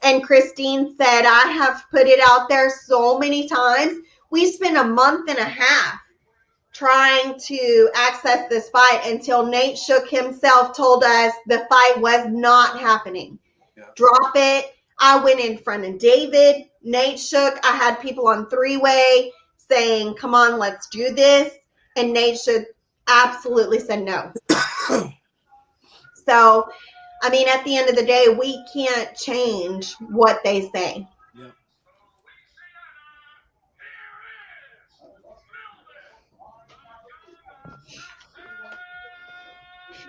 And Christine said, I have put it out there so many times. We spent a month and a half trying to access this fight until Nate Shook himself told us the fight was not happening. Yeah. Drop it. I went in front of David. Nate Shook. I had people on three-way saying, come on, let's do this. And Nate Shook absolutely said no. So, I mean, at the end of the day, we can't change what they say. Yeah.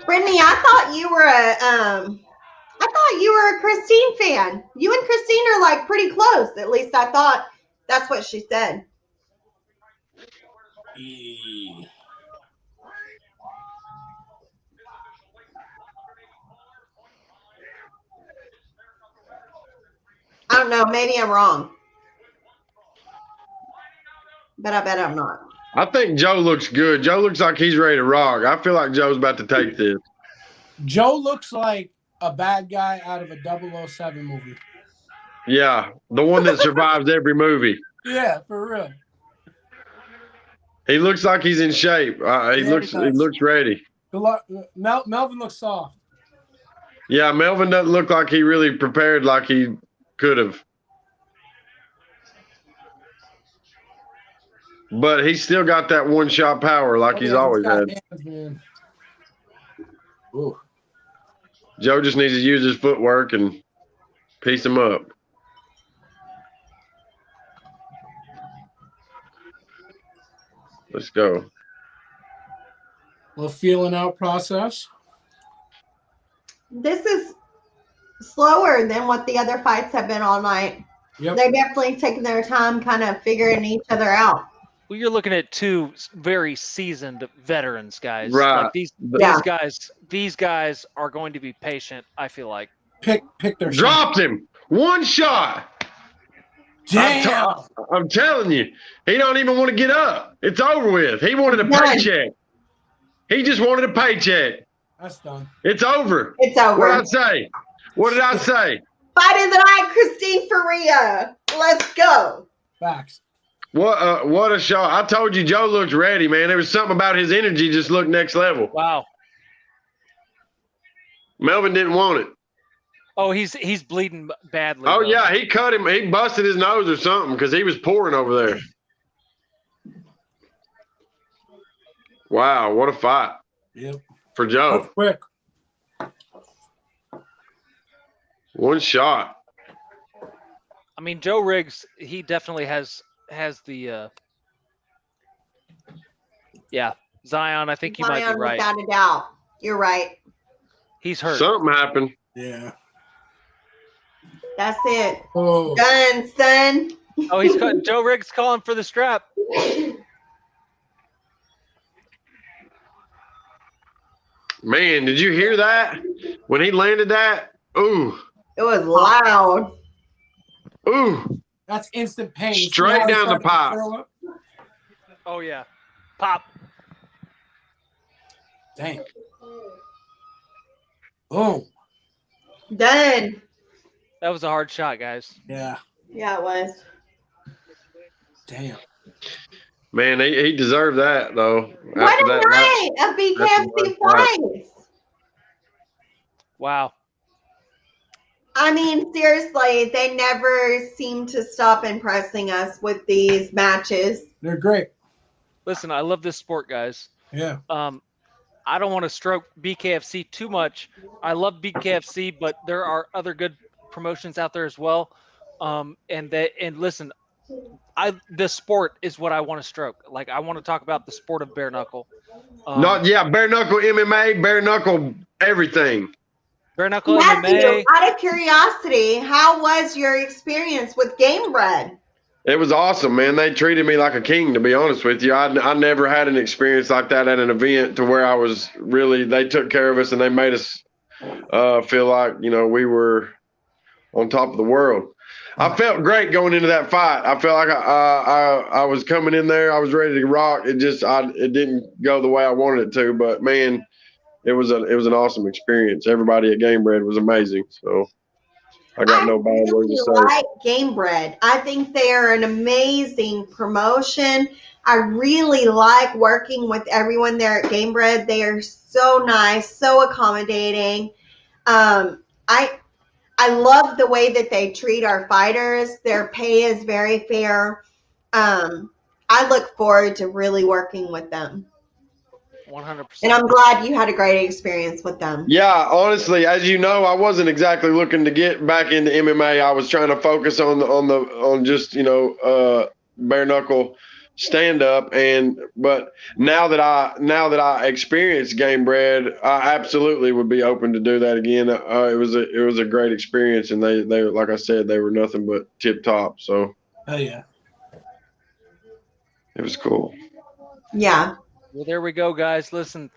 Brittany, I thought you were a Christine fan. You and Christine are like pretty close. At least I thought that's what she said. I don't know. Maybe I'm wrong. But I bet I'm not. I think Joe looks good. Joe looks like he's ready to rock. I feel like Joe's about to take this. Joe looks like a bad guy out of a 007 movie. Yeah, the one that survives every movie. Yeah, for real. He looks like he's in shape. He looks ready. Melvin looks soft. Yeah, Melvin doesn't look like he really prepared like he could have. But he's still got that one-shot power like he's always had. Hands, Joe just needs to use his footwork and piece him up. Let's go. Little feeling out process. This is slower than what the other fights have been all night. Yep. They're definitely taking their time kind of figuring each other out. Well, you're looking at two very seasoned veterans, guys. Right. Like these guys are going to be patient, I feel like. Pick their Dropped him. One shot. Damn. I'm telling you, he don't even want to get up. It's over with. He wanted a paycheck. He just wanted a paycheck. That's done. It's over. It's over. What did I say? Fight of the night, Christine Faria. Let's go. Facts. What a shot. I told you Joe looks ready, man. There was something about his energy just looked next level. Wow. Melvin didn't want it. Oh, he's bleeding badly. Oh, though. yeah, he cut him. He busted his nose or something because he was pouring over there. Wow, what a fight. Yep. For Joe. That's quick. One shot. I mean, Joe Riggs, he definitely has the Zion, I think you might be right. Without a doubt. You're right. He's hurt. Something happened. Yeah. That's it. Oh. Done, son. Oh, Joe Riggs calling for the strap. Man, did you hear that? When he landed that? Ooh. It was loud. Ooh. That's instant pain. Straight down the pipe. Oh, yeah. Pop. Dang. Boom. Done. That was a hard shot, guys. Yeah. Yeah, it was. Damn. Man, he deserved that, though. What a night of BKFC fights. Wow. I mean, seriously, they never seem to stop impressing us with these matches. They're great. Listen, I love this sport, guys. Yeah. I don't want to stroke BKFC too much. I love BKFC, but there are other good promotions out there as well. And listen, the sport is what I want to stroke. Like, I want to talk about the sport of bare knuckle. Bare knuckle MMA, bare knuckle everything. Bare knuckle Matthew, MMA. out of curiosity, how was your experience with Game Bread? It was awesome, man. They treated me like a king, to be honest with you. I never had an experience like that at an event to where I was really – they took care of us and they made us feel like, we were on top of the world. I felt great going into that fight. I felt like I was coming in there. I was ready to rock. It didn't go the way I wanted it to, but, man – It was an awesome experience. Everybody at Game Bread was amazing. So I got no bad words to say. Like Game Bread. I think they are an amazing promotion. I really like working with everyone there at Game Bread. They are so nice, so accommodating. I love the way that they treat our fighters. Their pay is very fair. I look forward to really working with them. 100%. And I'm glad you had a great experience with them. Yeah, honestly, as you know, I wasn't exactly looking to get back into MMA. I was trying to focus on just bare knuckle stand up, but now that I experienced Game Bread, I absolutely would be open to do that again. It was a great experience, and they like I said, they were nothing but tip top. So Oh yeah, it was cool. Yeah. Well, there we go, guys. Listen,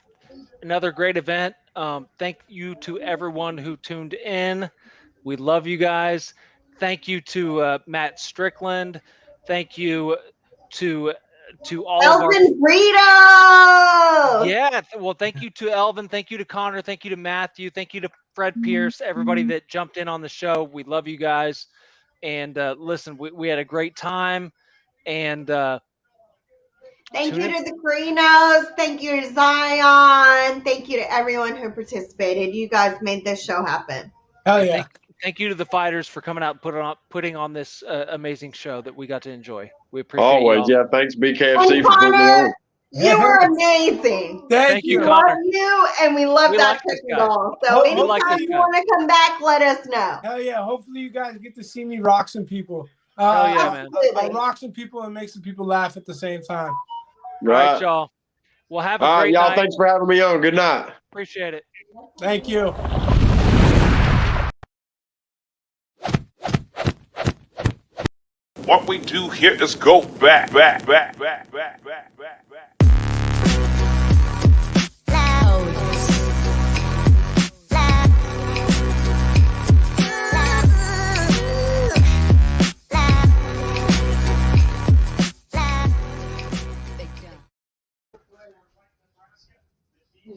another great event. Thank you to everyone who tuned in. We love you guys. Thank you to Matt Strickland. Thank you to all of our Elvin Brito. Yeah, well, thank you to Elvin. Thank you to Connor. Thank you to Matthew. Thank you to Fred Pierce. Everybody that jumped in on the show. We love you guys. And listen, we had a great time. And thank you to the Carinos. Thank you to Zion. Thank you to everyone who participated. You guys made this show happen. hell yeah. Thank you to the fighters for coming out and putting on this amazing show that we got to enjoy. We appreciate Always, y'all. yeah. Thanks BKFC for putting me Connor, on. you were amazing. Thank you, We Connor. love you, and we love We that like this chicken guy. ball. So We anytime like this you guy. want to come back, let us know. Hell yeah. Hopefully you guys get to see me rock some people. Hell yeah, man. I'll rock some people and make some people laugh at the same time. All right, y'all. Well, have a All right, great y'all. night. Thanks for having me on. Good night. Appreciate it. Thank you. What we do here is go back.